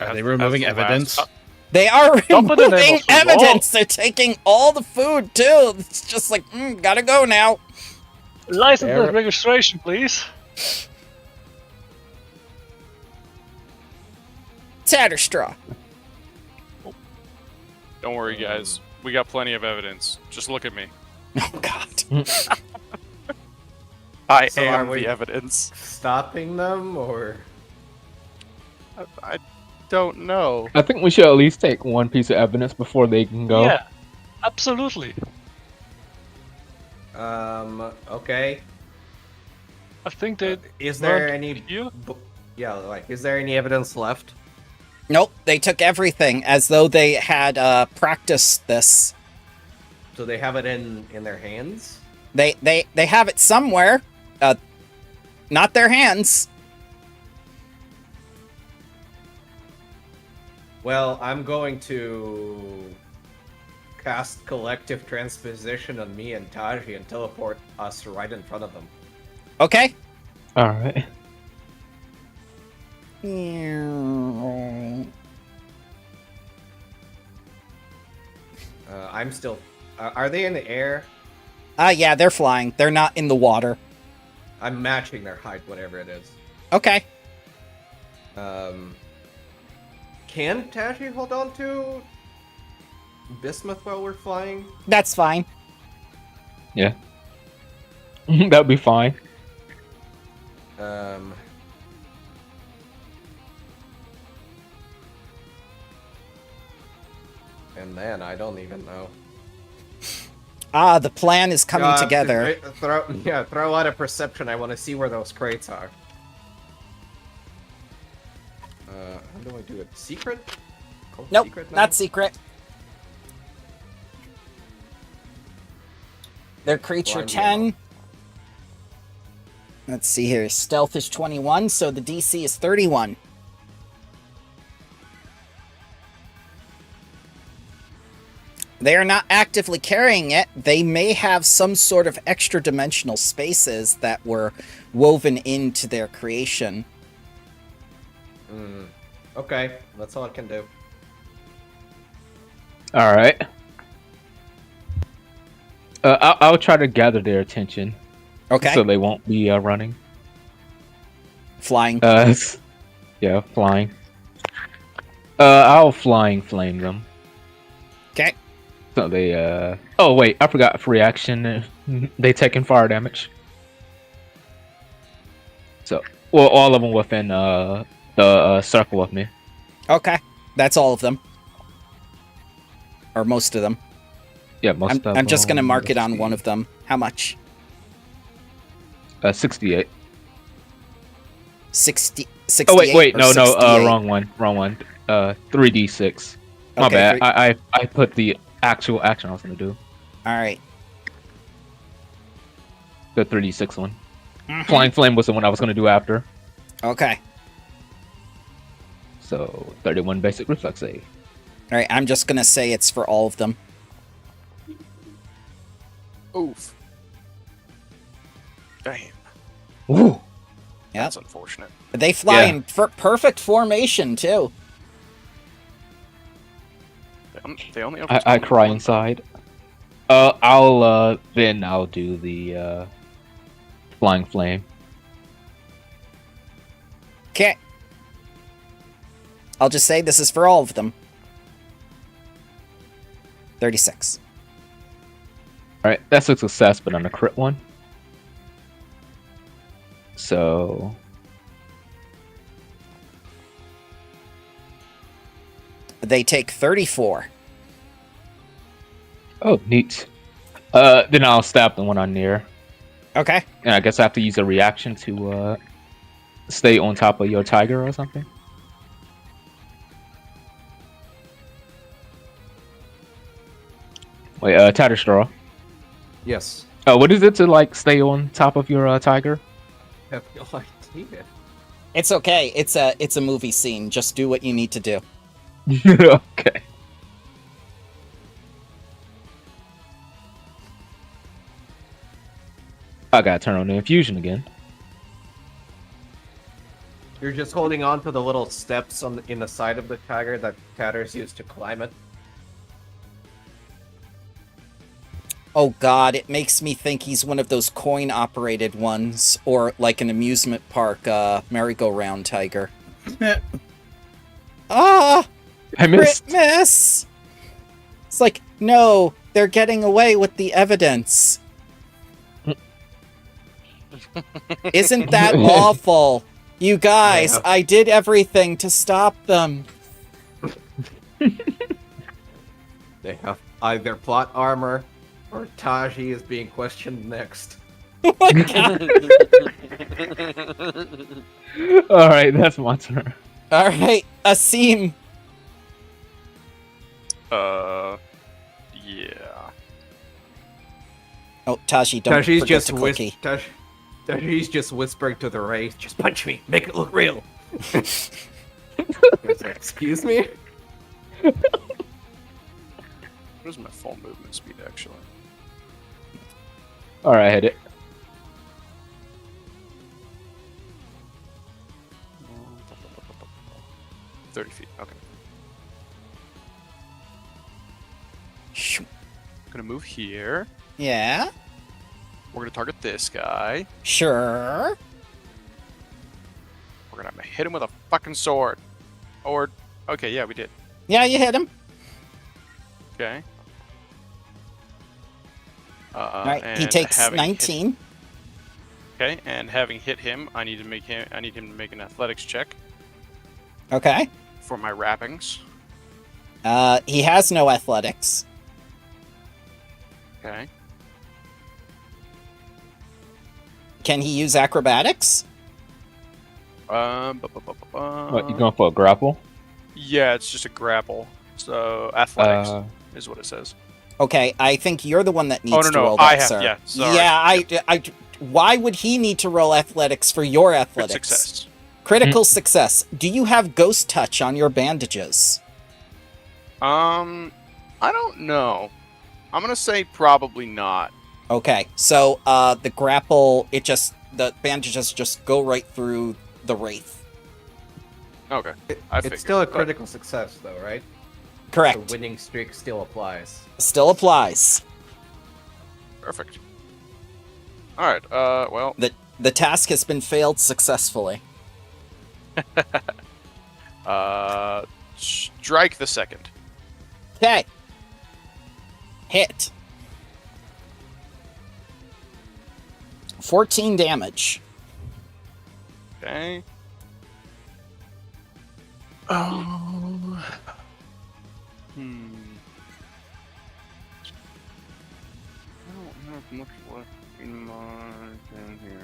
Are they removing As the evidence? last- They are Dump it in there, removing Mr. Wall. evidence. They're taking all the food, too. It's just like, gotta go now. License Fair. and registration, please. Tatterstraw. Don't worry, guys. We got plenty of evidence. Just look at me. Oh, God. I So are am we- the evidence. Stopping them, or I don't know. I think we should at least take one piece of evidence before they can go. Yeah, absolutely. okay. I think they. Is there Not any? you? Yeah, like, is there any evidence left? Nope, they took everything as though they had practiced this. Do they have it in their hands? They have it somewhere. Not their hands. Well, I'm going to cast collective transposition on me and Taji and teleport us right in front of them. Okay. All right. I'm still. Are they in the air? Yeah, they're flying. They're not in the water. I'm matching their height, whatever it is. Okay. Can Taji hold on to Bismuth while we're flying? That's fine. Yeah. That'd be fine. And then I don't even know. The plan is coming together. Throw out a perception. I want to see where those crates are. How do I do it? Secret? Oh, Nope, secret now? not secret. Their creature Blind 10. yellow. Let's see here. Stealth is 21, so the DC is 31. They are not actively carrying it. They may have some sort of extra dimensional spaces that were woven into their creation. Okay, that's all I can do. All right. I'll try to gather their attention. Okay. So they won't be running. Flying. Yeah, flying. I'll flying flame them. Okay. So they Oh wait, I forgot free action. They taking fire damage. So, well, all of them within the circle of me. Okay, that's all of them, or most of them. Yeah, most of them. I'm just gonna mark it let's on see. one of them. How much? 68. 68. Oh wait, or no, 68? wrong one. 3d6. My Okay, bad. I put the actual action I was gonna do. All right. The 3d6 one. Mhm. Flying Flame was the one I was gonna do after. Okay. So 31 basic reflex save. All right. I'm just gonna say it's for all of them. Oof. Damn. Ooh. Yep. That's unfortunate. They fly Yeah. in perfect formation too. They only have I cry 21. inside. Then I'll do the Flying Flame. Okay. I'll just say this is for all of them. 36. Alright, that's a success, but on a crit one. So They take 34. oh, neat. Then I'll stab the one on near. Okay. And I guess I have to use a reaction to stay on top of your tiger or something. Wait, Tatterstraw. Yes. What is it to like stay on top of your tiger? I have no idea. It's okay. It's a movie scene. Just do what you need to do. Okay. I gotta turn on the infusion again. You're just holding on to the little steps in the side of the tiger that Tatters used to climb it. Oh god, it makes me think he's one of those coin-operated ones, or like an amusement park merry-go-round tiger. Ah! I missed. Crit miss! It's like, no, they're getting away with the evidence. Isn't that awful? You guys, Yeah. I did everything to stop them. They have either plot armor or Taji is being questioned next. Oh my god. Alright, that's my turn. Alright, Asim. Yeah. Oh, Taji, don't Taji's forget just to cookie. Taji's just whispering to the Wraith, just punch me, make it look real. It's like, excuse me? What is my full movement speed, actually? Alright, I hit it. Mm, 30 feet, okay. Shoo. Gonna move here. Yeah, We're gonna target this guy. sure. We're gonna hit him with a fucking sword. Or, okay, yeah, we did. Yeah, you hit him. Okay. Alright, he and takes having 19. Okay, and having hit him, I need him to make an athletics check Okay. for my wrappings. He has no athletics. Okay. Can he use acrobatics? What, you going for a grapple? Yeah, it's just a grapple. So athletics Uh, is what it says. Okay, I think you're the one that needs to roll that, I have. sir. Yeah, sorry. Yeah, why would he need to roll athletics for your Crit athletics? success. Critical success. Do you have ghost touch on your bandages? I don't know. I'm gonna say probably not. Okay, so the grapple, the bandages just go right through the wraith. Okay. It's still a critical success, though, right? Correct. The winning streak still applies. Still applies. Perfect. All right. Well. The task has been failed successfully. Strike the second. Okay. Hit. 14 damage. Okay. Oh. I don't have much left in my thing here.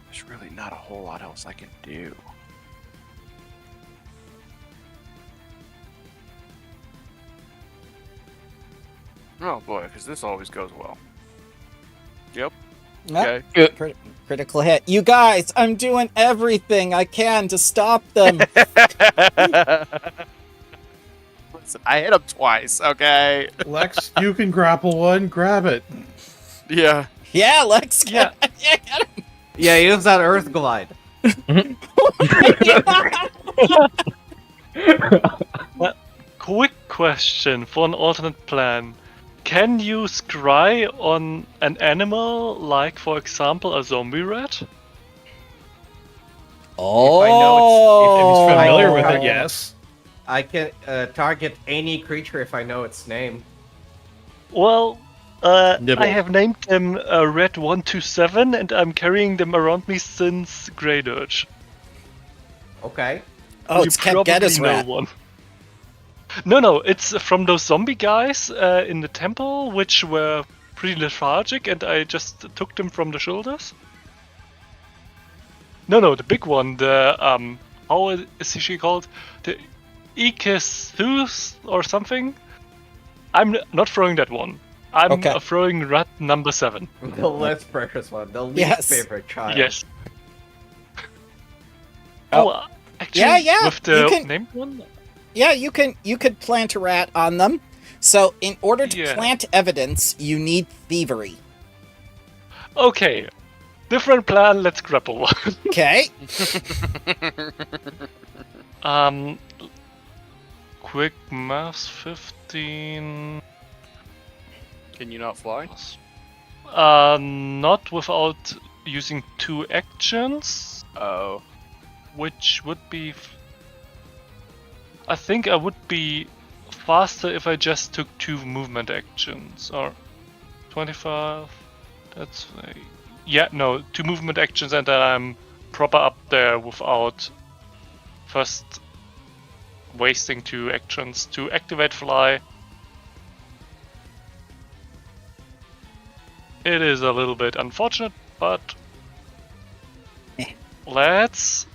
There's really not a whole lot else I can do. Oh boy, because this always goes well. Yep. Yep. Okay. Critical hit. You guys, I'm doing everything I can to stop them. Listen, I hit him twice, okay? Lex, you can grapple one. Grab it. Yeah. Yeah, Lex. Yeah. Yeah, use that Earth Glide. Quick question for an alternate plan. Can you scry on an animal, like, for example, a zombie rat? Oh. If I know If he's familiar with Oh. it, yes. I can target any creature if I know its name. Well, Nibble. I have named them Red 127, and I'm carrying them around me since Grey Dirge. Okay. Oh, it's Kepgetta's rat. One. No, it's from those zombie guys in the temple, which were pretty lethargic, and I just took them from the shoulders. No, the big one, the how is she called? The Ikethus or something? I'm not throwing that one. I'm Okay. throwing rat number 7. The less precious one. The least Yes. favorite child. Yes. Oh. Actually, Yeah, with the you can- named one? Yeah, you could plant a rat on them. So in order to Yeah. plant evidence, you need thievery. Okay. Different plan, let's grapple one. Okay. Quick maths, 15. Can you not fly? Not without using 2 actions, Oh. which would be. I think I would be faster if I just took 2 movement actions, or 25. That's yeah, no, 2 movement actions, and then I'm proper up there without first wasting 2 actions to activate fly. It is a little bit unfortunate, but let's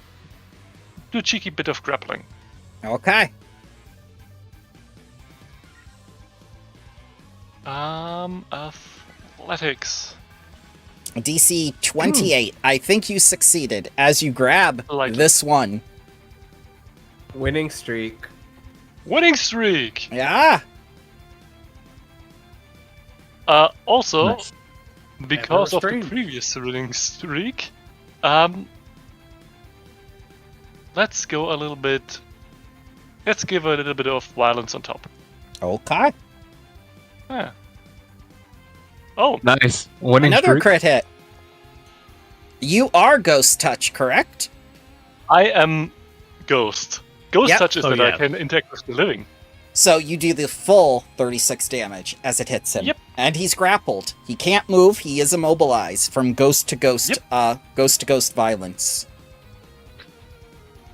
do a cheeky bit of grappling. Okay. Athletics. DC 28. I think you succeeded as you grab Like it. this one. Winning streak. Winning streak! Yeah. Also, Nice. because of the restrained. previous winning streak, let's go a little bit. Let's give a little bit of violence on top. Okay. Yeah. Oh, Nice. Winning Another streak. crit hit. You are Ghost Touch, correct? I am Ghost. Ghost Yep. touch is Oh, that yeah. I can interact with the living. So you do the full 36 damage as it hits him. Yep. And he's grappled. He can't move. He is immobilized from ghost to ghost, ghost to ghost violence.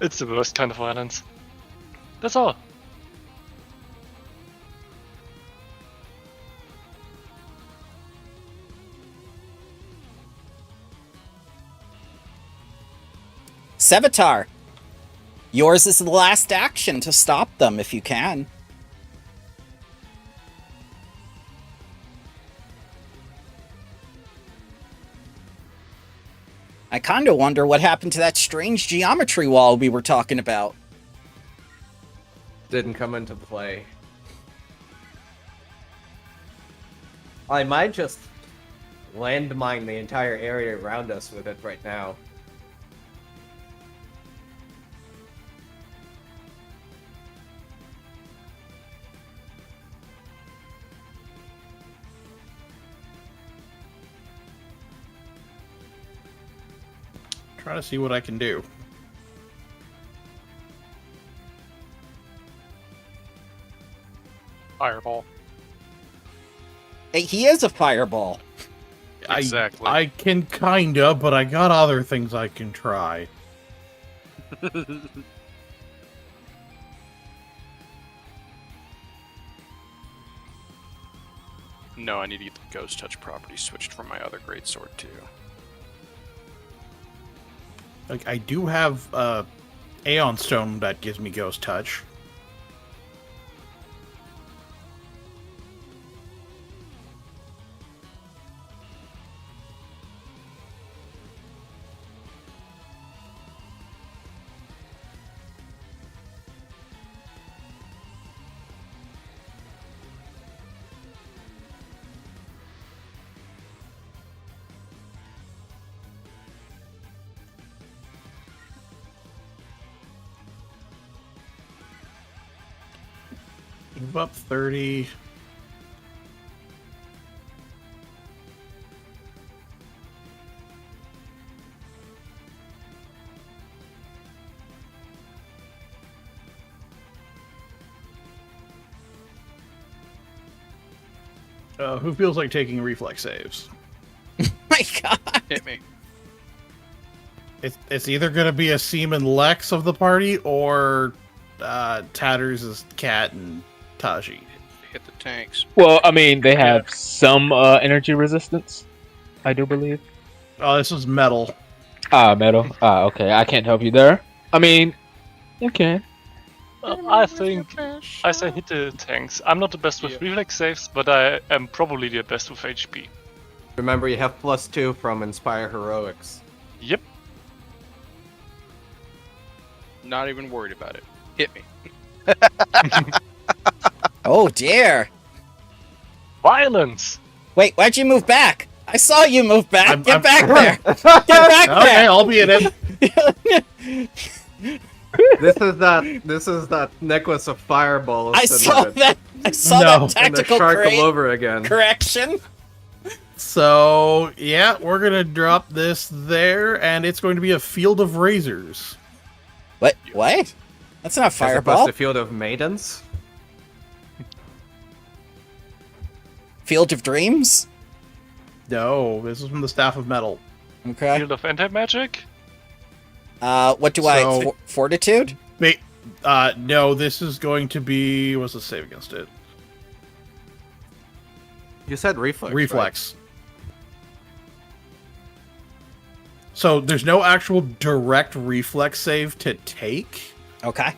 It's the worst kind of violence. That's all. Sevatar, yours is the last action to stop them if you can. I kind of wonder what happened to that strange geometry wall we were talking about. Didn't come into play. I might just landmine the entire area around us with it right now. Try to see what I can do. Fireball. He is a fireball. Exactly. I can kinda, but I got other things I can try. No, I need to get the Ghost Touch property switched from my other greatsword too. Like, I do have Aeon Stone that gives me Ghost Touch. Move up 30. Who feels like taking reflex saves? My God. Hit me. It's either going to be a Seaman Lex of the party or Tatters' cat and Taji. Hit the tanks. Well, I mean, they have some energy resistance, I do believe. Oh, this is metal. Metal. Okay, I can't help you there. I mean, okay. I think I say hit the tanks. I'm not the best with reflex saves, but I am probably the best with HP. Remember, you have +2 from Inspire Heroics. Yep. Not even worried about it. Hit me. Oh dear. Violence! Wait, why'd you move back? I saw you move back. Get I'm- back there. Get back Okay, there. I'll be in it. This is that necklace of fireballs. I saw that. I saw No. that And the tactical shark crate all over again. correction. So, yeah, we're going to drop this there, and it's going to be a Field of Razors. What? What? That's not As opposed fireball. to Field of Maidens. Field of Dreams. No, this is from the Staff of Metal. Okay. Field of anti-magic? What do So- Fortitude? Wait, no, this is going to be... What's the save against it? You said reflex. right? Reflex. So there's no actual direct reflex save to take. Okay.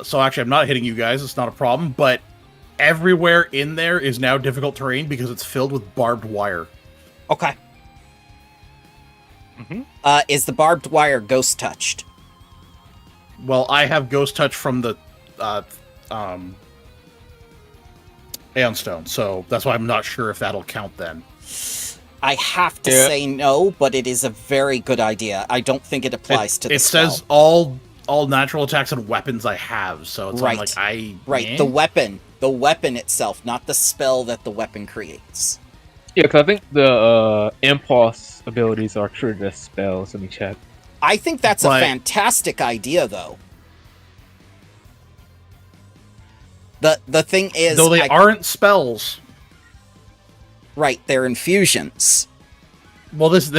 So actually, I'm not hitting you guys. It's not a problem. But everywhere in there is now difficult terrain because it's filled with barbed wire. Okay. Mm-hmm. Is the barbed wire ghost touched? Well, I have Ghost Touch from the Aeon Stone, so that's why I'm not sure if that'll count then. I have to Yeah. say no, but it is a very good idea. I don't think it applies to the It spell. says all natural attacks and weapons I have, so it's Right. like Right, eh? the weapon itself, not the spell that the weapon creates. Yeah, because I think the impulse abilities are treated as spells. Let me check. I think that's a But- fantastic idea, though. The thing is, Though they aren't spells. right, they're infusions. Well, this is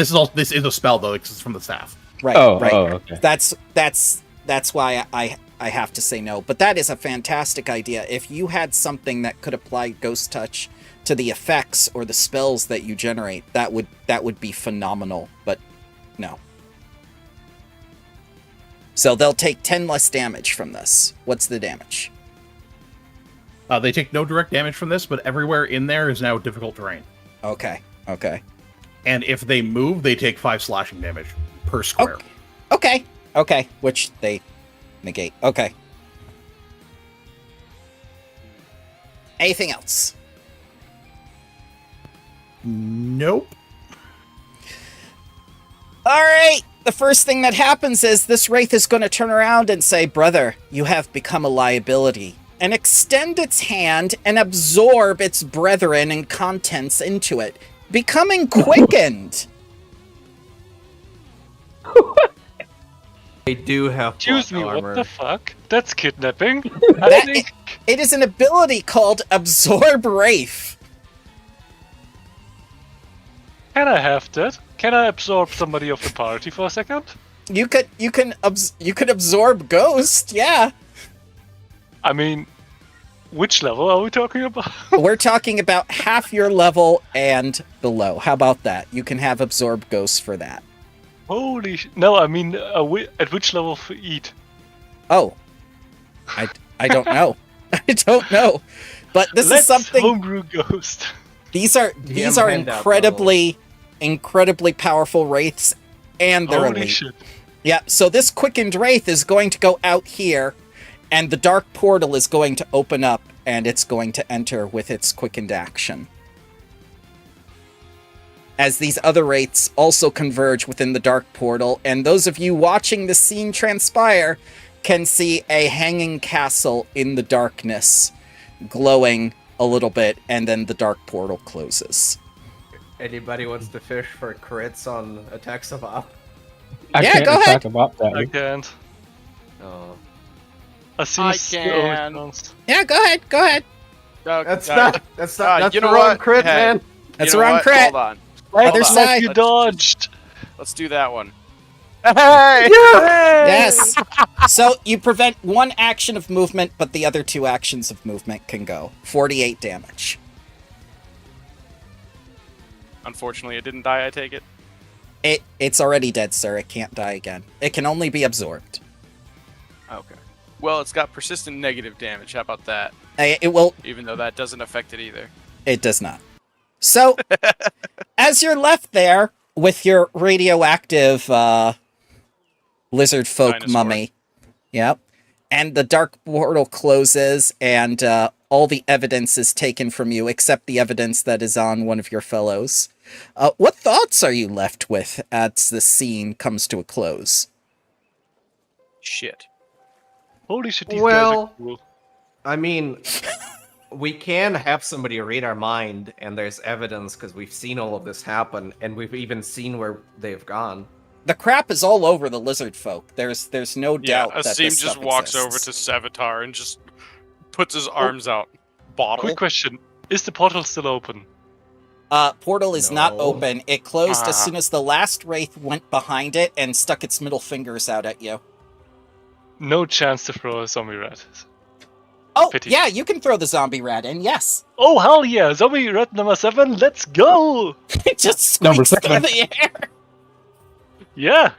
a spell though, because it's from the staff. Right, Oh, right. oh, okay. That's why I have to say no. But that is a fantastic idea. If you had something that could apply Ghost Touch to the effects or the spells that you generate, that would be phenomenal. But no. So they'll take 10 less damage from this. What's the damage? They take no direct damage from this, but everywhere in there is now difficult terrain. Okay. And if they move, they take 5 slashing damage per square. Okay. Which they negate. Okay. Anything else? Nope. All right. The first thing that happens is this wraith is going to turn around and say, "Brother, you have become a liability," and extend its hand and absorb its brethren and contents into it, becoming quickened. They do have Excuse plot me, armor. what the fuck? That's kidnapping. That- it is an ability called Absorb Wraith. Can I have that? Can I absorb somebody of the party for a second? You can absorb Ghost, yeah. I mean, which level are we talking about? We're talking about half your level and below. How about that? You can have Absorb Ghost for that. Holy no, I mean, at which level for eat? Oh, I don't know. I don't know. But this Let's is something. homebrew ghost. These are handout incredibly powerful wraiths, and they're Holy elite. shit. Yeah. So this quickened wraith is going to go out here, and the dark portal is going to open up, and it's going to enter with its quickened action. As these other wraiths also converge within the dark portal, and those of you watching the scene transpire can see a hanging castle in the darkness, glowing a little bit, and then the dark portal closes. Anybody wants to fish for crits on attacks of op? I Yeah, can't go ahead. talk about that. I can't. Oh. As soon I as the can. counts. Yeah, go ahead. That's not that's you the know wrong what? crit, Hey. man. That's You a know wrong what? crit. Hold on. Other Hold on. side. You dodged. Let's do that one. Hey! Yes. So you prevent one action of movement, but the other two actions of movement can go. 48 damage. Unfortunately, it didn't die. I take it. It's already dead, sir. It can't die again. It can only be absorbed. Okay. Well, it's got persistent negative damage. How about that? It will. Even though that doesn't affect it either. It does not. So, as you're left there with your radioactive lizard folk Dinosaur. mummy, yep, and the dark portal closes, and all the evidence is taken from you, except the evidence that is on one of your fellows. What thoughts are you left with as the scene comes to a close? Shit. Holy shit, these Well- guys are cool. I mean, we can have somebody read our mind, and there's evidence because we've seen all of this happen, and we've even seen where they've gone. The crap is all over the lizard folk. There's no Yeah, doubt that Asim this just stuff walks over exists. to Savitar and just puts his arms out. Bottle. Quick question. Is the portal still open? Portal is not No. open. It closed as Ah. soon as the last wraith went behind it and stuck its middle fingers out at you. No chance to throw a zombie rat. Oh, Pity. yeah, you can throw the zombie rat in, yes. Oh, hell yeah! Zombie rat number 7, let's go! It just Number squeaks through 7. the air. Yeah!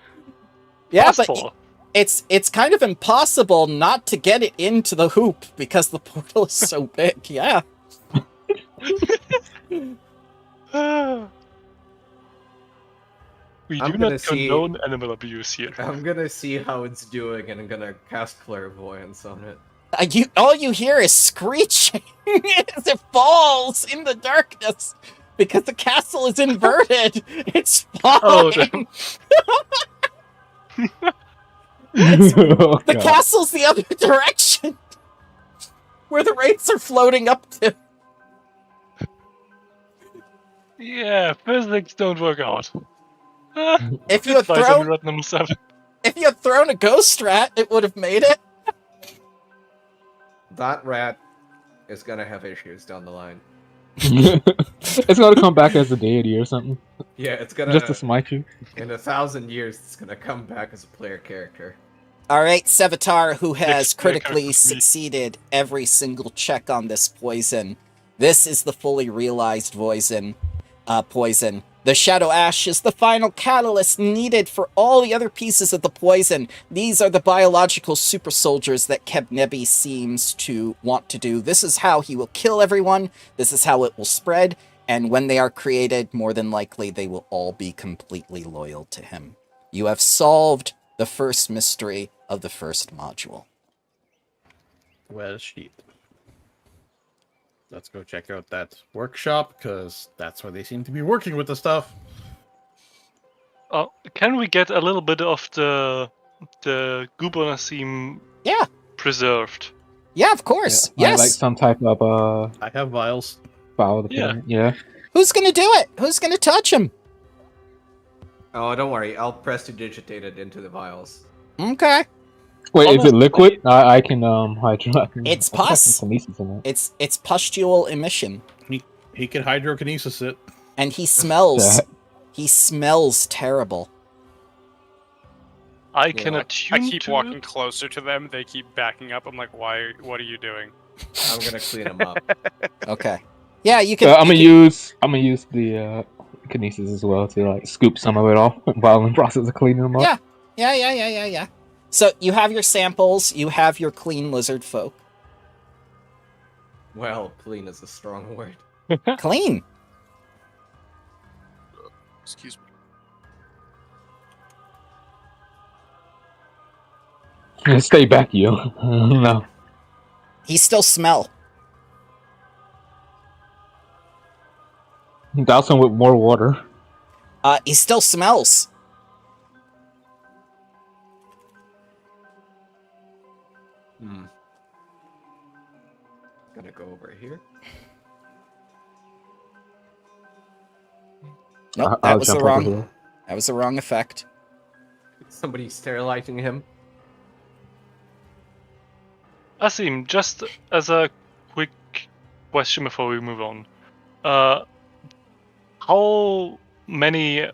Yeah, Fast but fall. it's kind of impossible not to get it into the hoop because the portal is so big, yeah. We I'm do gonna not see- condone animal abuse here. I'm gonna see how it's doing, and I'm gonna cast clairvoyance on it. All you hear is screeching as it falls in the darkness because the castle is inverted. It's Oh, falling. Oh, The God. castle's the other direction, where the wraiths are floating up to. Yeah, physics don't work out. If you had Goodbye, zombie thrown, rat number 7. if you had thrown a ghost rat, it would have made it. That rat is gonna have issues down the line. It's gonna come back as a deity or something, Yeah, it's gonna. just to smite you. In 1,000 years, it's gonna come back as a player character. All right, Sevatar, who has Next player critically character's me. succeeded every single check on this poison. This is the fully realized poison. The Shadow Ash is the final catalyst needed for all the other pieces of the poison. These are the biological super soldiers that Kebnebi seems to want to do. This is how he will kill everyone. This is how it will spread. And when they are created, more than likely, they will all be completely loyal to him. You have solved the first mystery of the first module. Well, shit. Let's go check out that workshop, because that's where they seem to be working with the stuff. Can we get a little bit of the Gubernasim Yeah. preserved? Yeah, of course. Yeah, Yes. like some type of I have vials. file of the Yeah. planet. Yeah. Who's gonna do it? Who's gonna touch him? Oh, don't worry. I'll prestidigitate it into the vials. Okay. Wait, is it Honestly- liquid? I can hydro. It's I think I can pus. telekinesis in it. It's pustule emission, He can hydrokinesis it. and he smells. That- He smells terrible. I Yeah. can I attune keep to walking it. closer to them. They keep backing up. I'm like, why? What are you doing? I'm gonna clean him up. Okay. Yeah, you can. I'm you gonna can- use the kinesis as well to like scoop some of it off while in the process of cleaning them up. Yeah. So you have your samples. You have your clean lizard folk. Well, clean is a strong word. Clean. Excuse me. Stay back, you. No. He still smell. Douse him with more water. He still smells. Gonna go over here. Nope, I'll that was the jump over wrong. here. That was the wrong effect. Somebody sterilizing him. Asim, just as a quick question before we move on. How many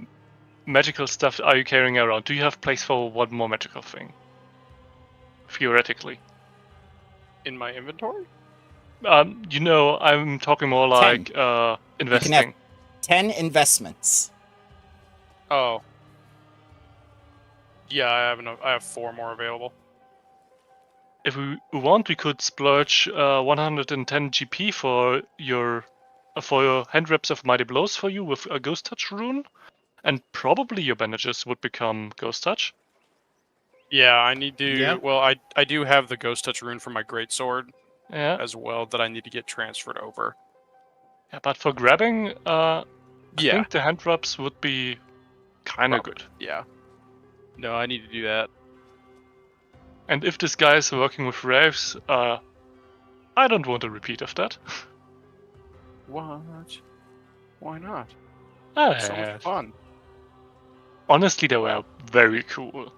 magical stuff are you carrying around? Do you have place for one more magical thing? Theoretically. In my inventory? I'm talking more like investing. 10 investments. Oh. Yeah, I have 4 more available. If we want, we could splurge 110 GP for your hand wraps of mighty blows for you with a ghost touch rune, and probably your bandages would become ghost touch. Yeah, I need to. Yeah. Well, I do have the ghost touch rune for my greatsword Yeah, as well that I need to get transferred over. yeah, but for grabbing, I Yeah, think the hand wraps would be kind of good. yeah. No, I need to do that. And if this guy is working with raves, I don't want a repeat of that. What? Why not? Ah, So much fun. honestly, they were very cool.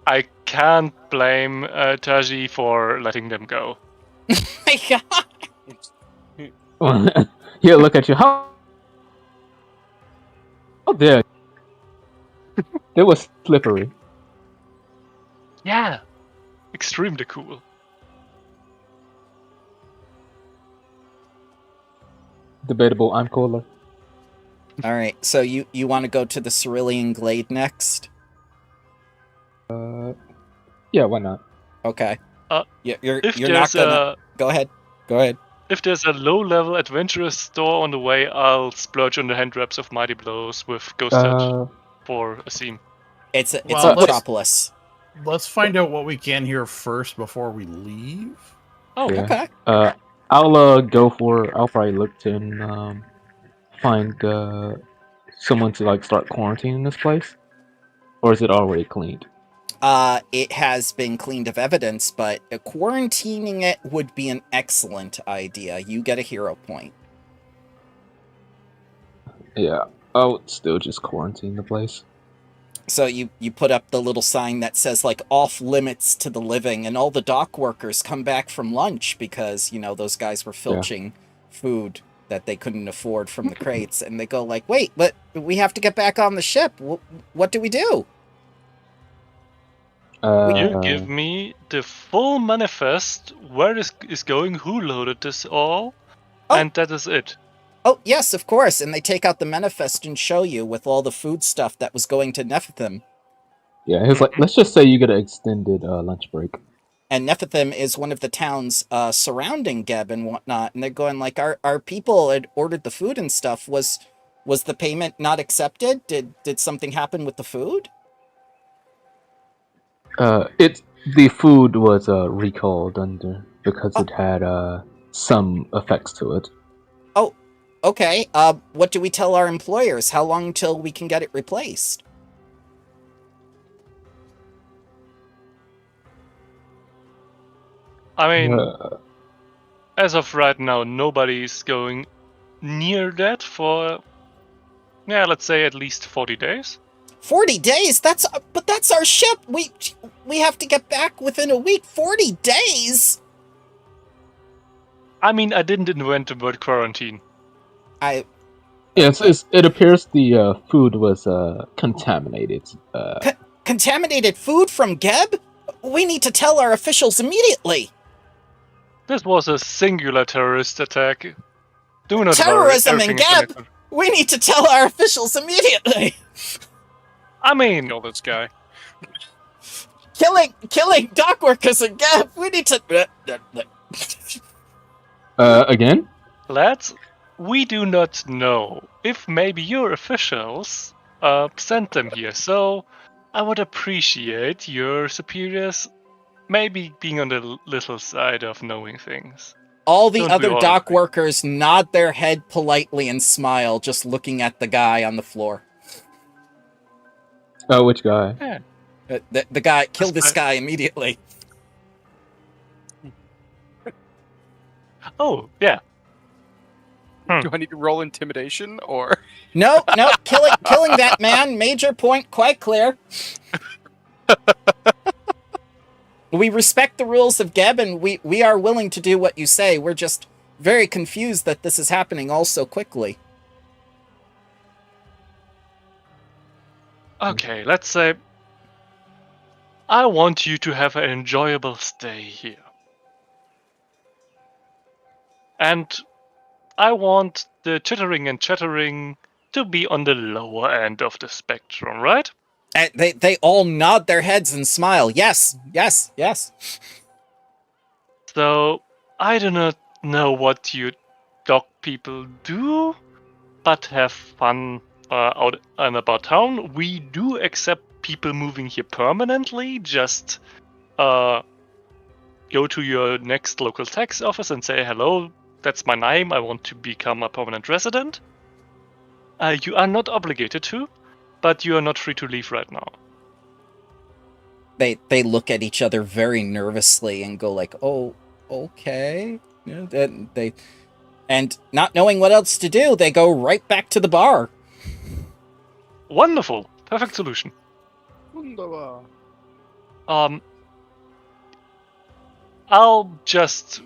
I can't blame Taji for letting them go. My God. He'll look at you. How dare you? It was slippery. Yeah, extremely cool. Debatable. I'm cooler. All right. So you want to go to the Cerulean Glade next? Yeah, why not? Okay. You're If not there's gonna. Go ahead. If there's a low-level adventurous store on the way, I'll splurge on the hand wraps of mighty blows with ghost touch for Asim. It's a Well, metropolis. Let's find out what we can here first before we leave. Oh, Yeah. Okay. I'll probably look to find someone to like start quarantining this place, or is it already cleaned? It has been cleaned of evidence, but quarantining it would be an excellent idea. You get a hero point. Yeah, I would still just quarantine the place. So you put up the little sign that says like off limits to the living, and all the dock workers come back from lunch because, those guys were filching food that they couldn't afford from the crates, and they go like, wait, but we have to get back on the ship. What do we do? You give me the full manifest, where is going, who loaded this all, and that is it. Oh, yes, of course. And they take out the manifest and show you with all the food stuff that was going to Nephthim. Yeah, it's like, let's just say you get an extended lunch break. And Nephthim is one of the towns surrounding Geb and whatnot. And they're going like, our people had ordered the food and stuff. Was the payment not accepted? Did something happen with the food? The food was recalled because it had some effects to it. Oh, okay. What do we tell our employers? How long till we can get it replaced? I mean, as of right now, nobody's going near that for, let's say at least 40 days. 40 days? That's our ship. we have to get back within a week. 40 days? I mean, I didn't invent the word quarantine. Yes, it appears the food was contaminated. Contaminated food from Geb? We need to tell our officials immediately. This was a singular terrorist attack. Do not Terrorism worry. in everything is Geb? connected. We need to tell our officials immediately. I mean, Kill this guy. Killing dock workers in Geb. We need to. Again? lads, we do not know if maybe your officials sent them here. So I would appreciate your superiors maybe being on the little side of knowing things. All the Don't we other all dock agree? workers nod their head politely and smile, just looking at the guy on the floor. Oh, which guy? Yeah. The guy, kill this guy immediately. Oh, yeah. Do I need to roll intimidation or? No, killing that man, major point, quite clear. We respect the rules of Geb, and we are willing to do what you say. We're just very confused that this is happening all so quickly. Okay, let's say I want you to have an enjoyable stay here. And I want the chittering and chattering to be on the lower end of the spectrum, right? And they all nod their heads and smile. Yes, yes, yes. So, I do not know what you dog people do, but have fun out and about town. We do accept people moving here permanently. Just go to your next local tax office and say, hello, that's my name, I want to become a permanent resident. You are not obligated to, but you are not free to leave right now. They look at each other very nervously and go like, "Oh, okay." Yeah, and not knowing what else to do, they go right back to the bar. Wonderful. Perfect solution. Wunderbar. I'll just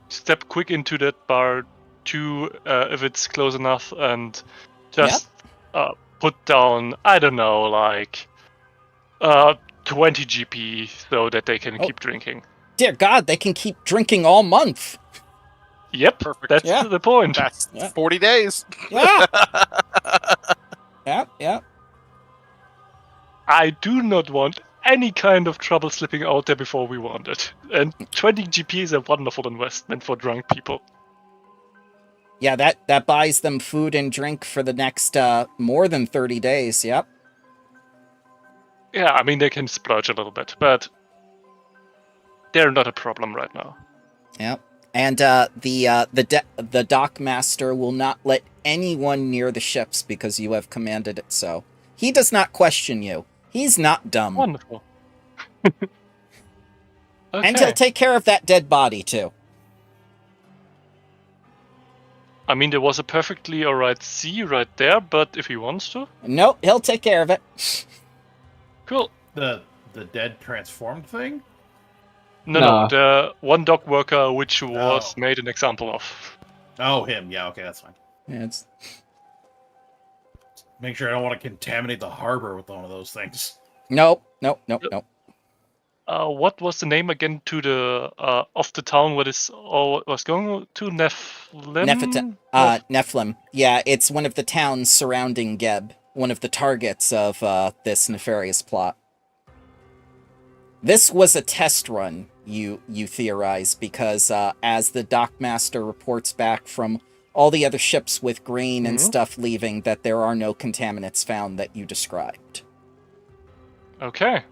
step quick into that bar too, if it's close enough, and just put down, I don't know, like 20 GP so that they can keep drinking. Dear God, they can keep drinking all month. Yep, Perfect. that's the point. That's 40 days. Yeah. Yeah. I do not want any kind of trouble slipping out there before we want it. And 20 GP is a wonderful investment for drunk people. Yeah, that buys them food and drink for the next more than 30 days. Yep. Yeah, I mean, they can splurge a little bit, but they're not a problem right now. Yep. And the dock master will not let anyone near the ships because you have commanded it so. He does not question you. He's not dumb. Wonderful. Okay. And he'll take care of that dead body too. I mean, there was a perfectly alright sea right there, but if he wants to. Nope, he'll take care of it. Cool. The dead transformed thing? No, the one dock worker which was made an example of. Oh, him. Yeah, okay, that's fine. Yeah, it's... Make sure I don't want to contaminate the harbor with one of those things. Nope. What was the name again to the of the town where this all was going to? Nephilim? Nephilim. Yeah, it's one of the towns surrounding Geb. One of the targets of this nefarious plot. This was a test run, you theorize, because as the dockmaster reports back from all the other ships with grain and stuff leaving, that there are no contaminants found that you described. Okay.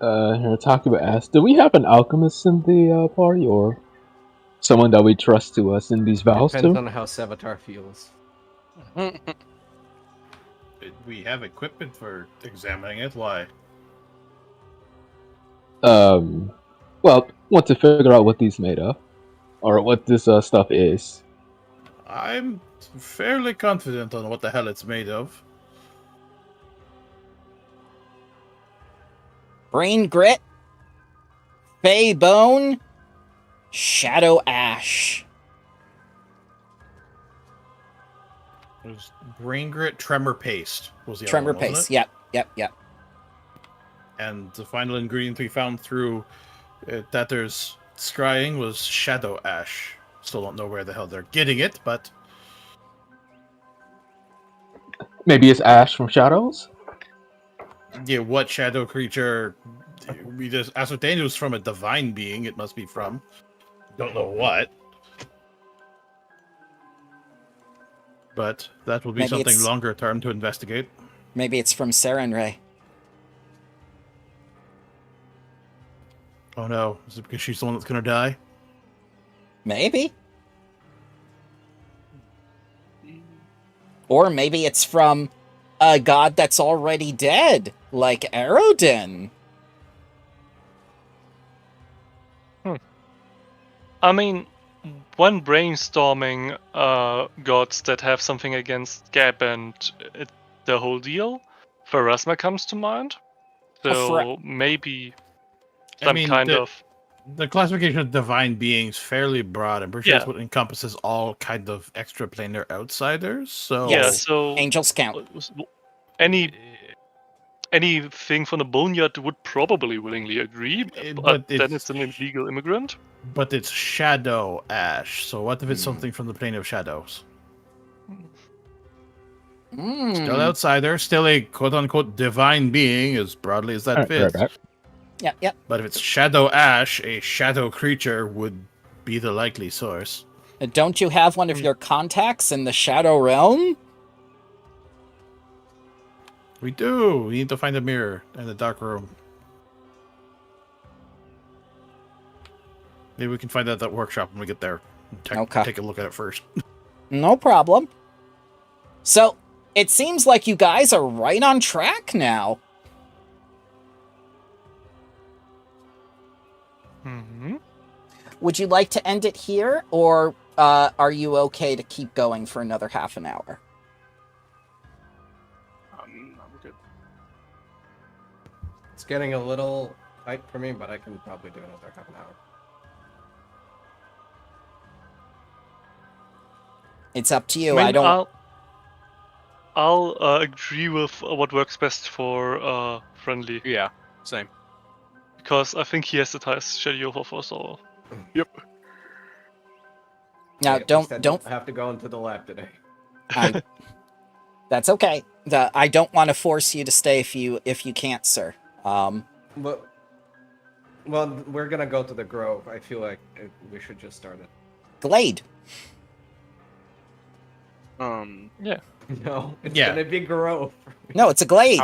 Takuba asked, do we have an alchemist in the party, or someone that we trust to send these vows to? Depends on how Savitar feels. We have equipment for examining it. Why? Well, want to figure out what these made of, or what this stuff is. I'm fairly confident on what the hell it's made of. Brain Grit, Fey Bone, Shadow Ash. It was Brain Grit, Tremor Paste was the Tremor other one, wasn't Paste. it? Yep. And the final ingredient we found through that there's scrying was Shadow Ash. Still don't know where the hell they're getting it, but Maybe it's Ash from Shadows? yeah, what shadow creature we just ascertained it was from a divine being, it must be from. Don't know what. But that will be Maybe something it's- longer term to investigate. Maybe it's from Sarenrae. Oh no, is it because she's the one that's gonna die? Maybe. Or maybe it's from a god that's already dead, like Arodin. I mean, when brainstorming gods that have something against Gab and the whole deal, Pharasma comes to mind. So maybe some kind of... The classification of divine beings fairly broad. I'm pretty sure Yeah. that's what encompasses all kind of extraplanar outsiders. So Yeah, Yes. so Angels count. anything from the Boneyard would probably willingly agree, but then it's an illegal immigrant. But it's Shadow Ash. So what if it's something from the plane of shadows? Still outsider, still a quote-unquote divine being, as broadly as that fits. Yep. But if it's Shadow Ash, a shadow creature would be the likely source. Don't you have one of your contacts in the Shadow Realm? We do. We need to find a mirror in the dark room. Maybe we can find that at that workshop when we get there. Okay. Take a look at it first. No problem. So, it seems like you guys are right on track now. Mm-hmm. Would you like to end it here, or are you okay to keep going for another half an hour? I'm good. It's getting a little tight for me, but I can probably do another half an hour. It's up to you. I I mean, don't... I'll agree with what works best for Friendly, Yeah, same. because I think he has the tightest schedule for so. Yep. Now, Hey, at least I don't have to go into the lab today. That's okay. I don't want to force you to stay if you can't, sir. But, well, we're gonna go to the Grove. I feel like we should just start it. Glade. Yeah. No, it's Yeah. gonna be Grove. No, it's a glade.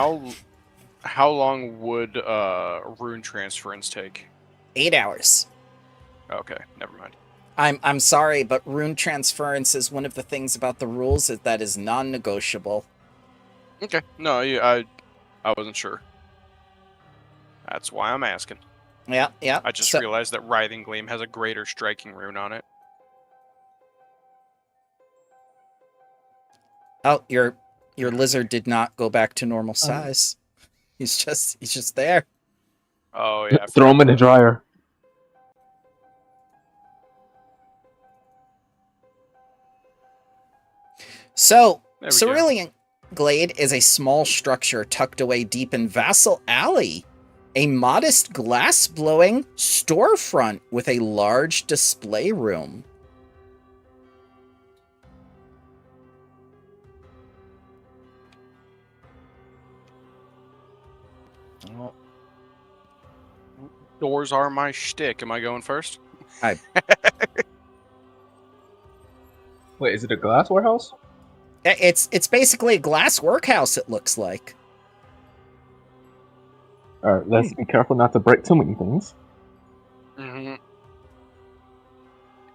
How long would rune transference take? 8 hours. Okay, never mind. I'm sorry, but rune transference is one of the things about the rules that is non-negotiable. Okay, no, I wasn't sure. That's why I'm asking. Yeah. I just realized that Writhing Gleam has a greater striking rune on it. Oh, your lizard did not go back to normal size. He's just there. Oh yeah. Throw him in the dryer. So, There we go. Cerulean Glade is a small structure tucked away deep in Vassal Alley. A modest glass-blowing storefront with a large display room. Well, doors are my shtick. Am I going first? Wait, is it a glass warehouse? It's basically a glass workhouse, it looks like. Alright, let's be careful not to break too many things. Mm-hmm.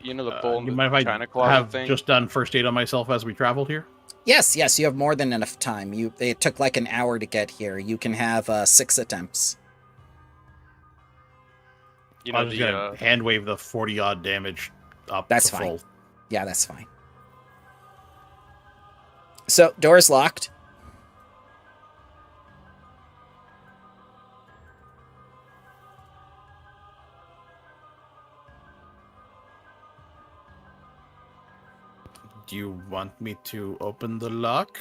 You know the bull You in mind the if China I closet have thing? just done first aid on myself as we traveled here? Yes, you have more than enough time. It took like an hour to get here. You can have 6 attempts. You I know was the gonna hand wave the 40-odd damage up That's to fine. full. Yeah, that's fine. So, door's locked. Do you want me to open the lock?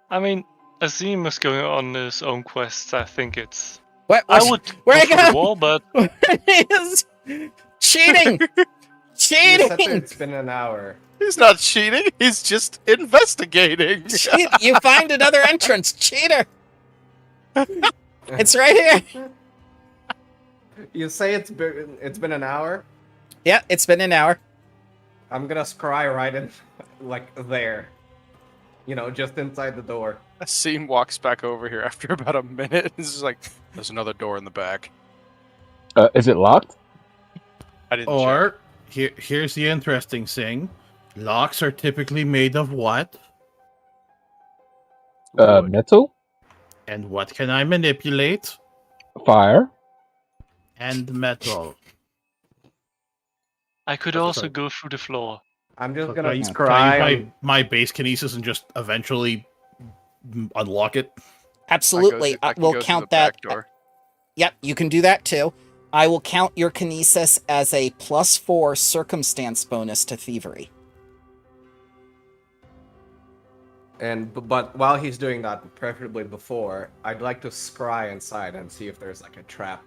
I mean, Azim is going on his own quest. I think it's. What? I would Where go I through the go? wall, but Is cheating. You said that Cheating. it's been an hour. He's not cheating. He's just investigating. You find another entrance, cheater. It's right here. You say it's been an hour? Yeah, it's been an hour. I'm gonna scry right in, like, there. You know, just inside the door. Asim walks back over here after about a minute. This is like, there's another door in the back. Is it locked? I didn't check. Or, here's the interesting thing. Locks are typically made of what? Wood. Metal? And what can I manipulate? Fire? And metal. I could also go through the floor. I'm just So gonna can I scry. use my base kinesis and just eventually unlock it? Absolutely. I can We'll go through count the that. back door. Yep, you can do that too. I will count your kinesis as a +4 circumstance bonus to thievery. But while he's doing that, preferably before, I'd like to scry inside and see if there's like a trap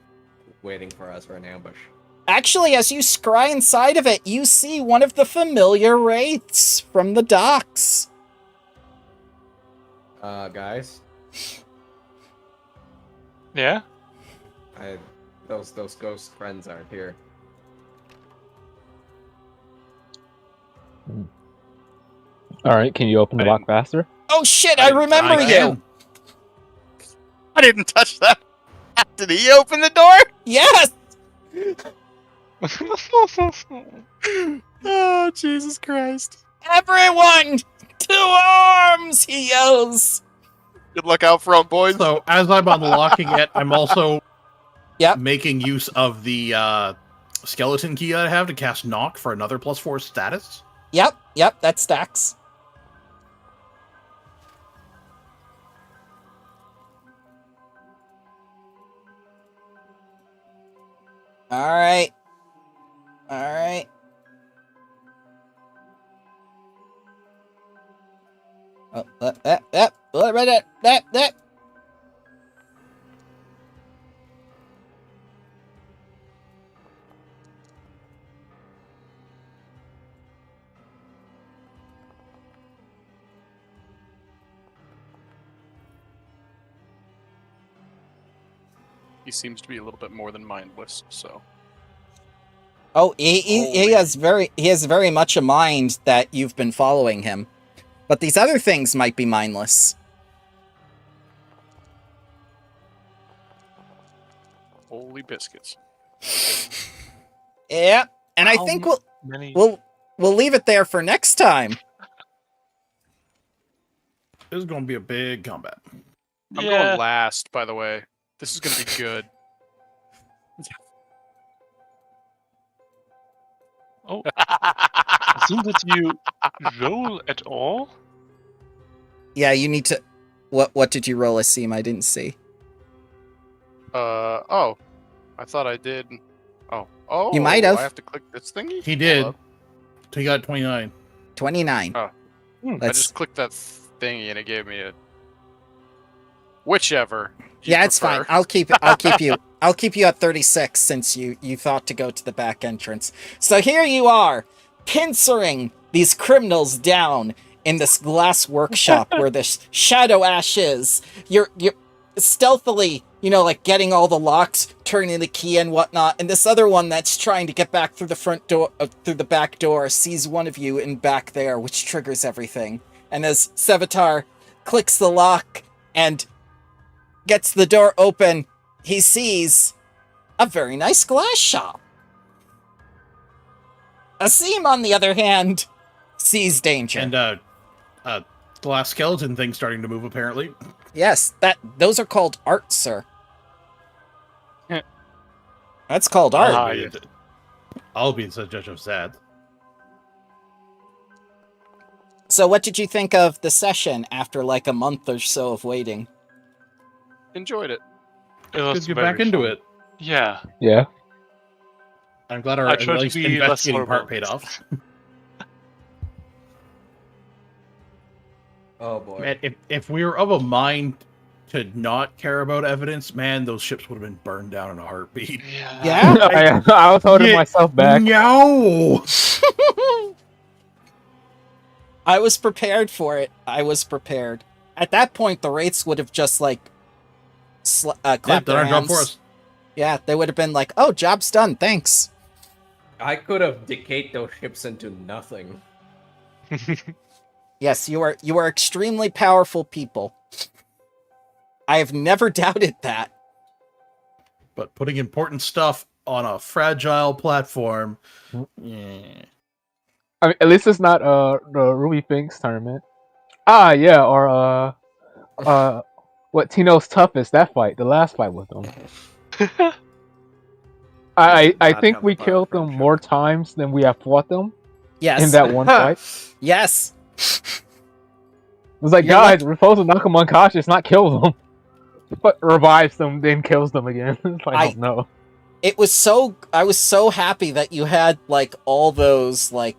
waiting for us or an ambush. Actually, as you scry inside of it, you see one of the familiar wraiths from the docks. Guys, Yeah? those ghost friends aren't here. Alright, can you open the lock faster? Oh shit, I remember you! I didn't touch that. Did he open the door? Yes! Oh, Jesus Christ. Everyone! To arms! He yells. Good luck out front, boys. So, as I'm unlocking it, I'm also Yep. making use of the skeleton key I have to cast Knock for another +4 status. Yep, that stacks. Alright. Alright. Oh, that. He seems to be a little bit more than mindless, so. Oh, he has very much a mind that you've been following him. But these other things might be mindless. Holy biscuits. Yeah, and I think we'll leave it there for next time. This is going to be a big combat. I'm going last, by the way. This is going to be good. Oh. Azim, did you roll at all? Yeah, you need to... What did you roll, Asim? I didn't see. Oh. I thought I did. Oh. You might have. I have to click this thingy? He did. Hold up. He got 29. 29. Oh. I Let's... just clicked that thingy and it gave me a... Whichever. Yeah, it's fine. I'll keep you. I'll keep you at 36 since you thought to go to the back entrance. So here you are, pincering these criminals down in this glass workshop where this Shadow Ash is. You're stealthily, like getting all the locks, turning the key and whatnot. And this other one that's trying to get back through the front door, through the back door, sees one of you in back there, which triggers everything. And as Sevatar clicks the lock and gets the door open, he sees a very nice glass shop. Asim, on the other hand, sees danger. And glass skeleton thing starting to move, apparently. Yes, those are called art, sir. That's called art. I'll be the judge of that. So what did you think of the session after like a month or so of waiting? Enjoyed it. It was Let's get very back into fun. it. Yeah. Yeah. I'm glad our I at try to least be less investigating part horrible. paid off. Oh boy. Man, if we were of a mind to not care about evidence, man, those ships would have been burned down in a heartbeat. Yeah? I was holding Yeah, myself back. No. I was prepared for it. I was prepared. At that point, the Wraiths would have just, like, clapped Done their our job hands. for us. Yeah, they would have been like, oh, job's done, thanks. I could have decayed those ships into nothing. Yes, you are extremely powerful people. I have never doubted that. But putting important stuff on a fragile platform. Yeah. I mean, at least it's not the Ruby Finks tournament. Ah, yeah, or what Tino's toughest, that fight, the last fight with them. I Not think have we the power killed of them friendship. more times than we have fought them Yes. in that one fight. Yes. It was like, You're guys, we're supposed to knock them unconscious, not kill them. But revives them, then kills them again. It's like, oh no. I was so happy that you had, like, all those, like,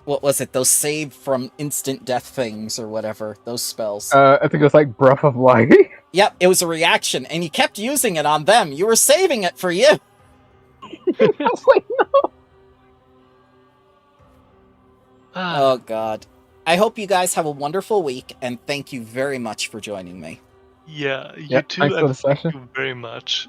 what was it? Those save from instant death things or whatever. Those spells. I think it was like Breath of Life. Yep, it was a reaction, and you kept using it on them. You were saving it for you. I was like, no. Oh, God. I hope you guys have a wonderful week, and thank you very much for joining me. Yeah, you Yeah, too, thanks for and the thank session. you very much.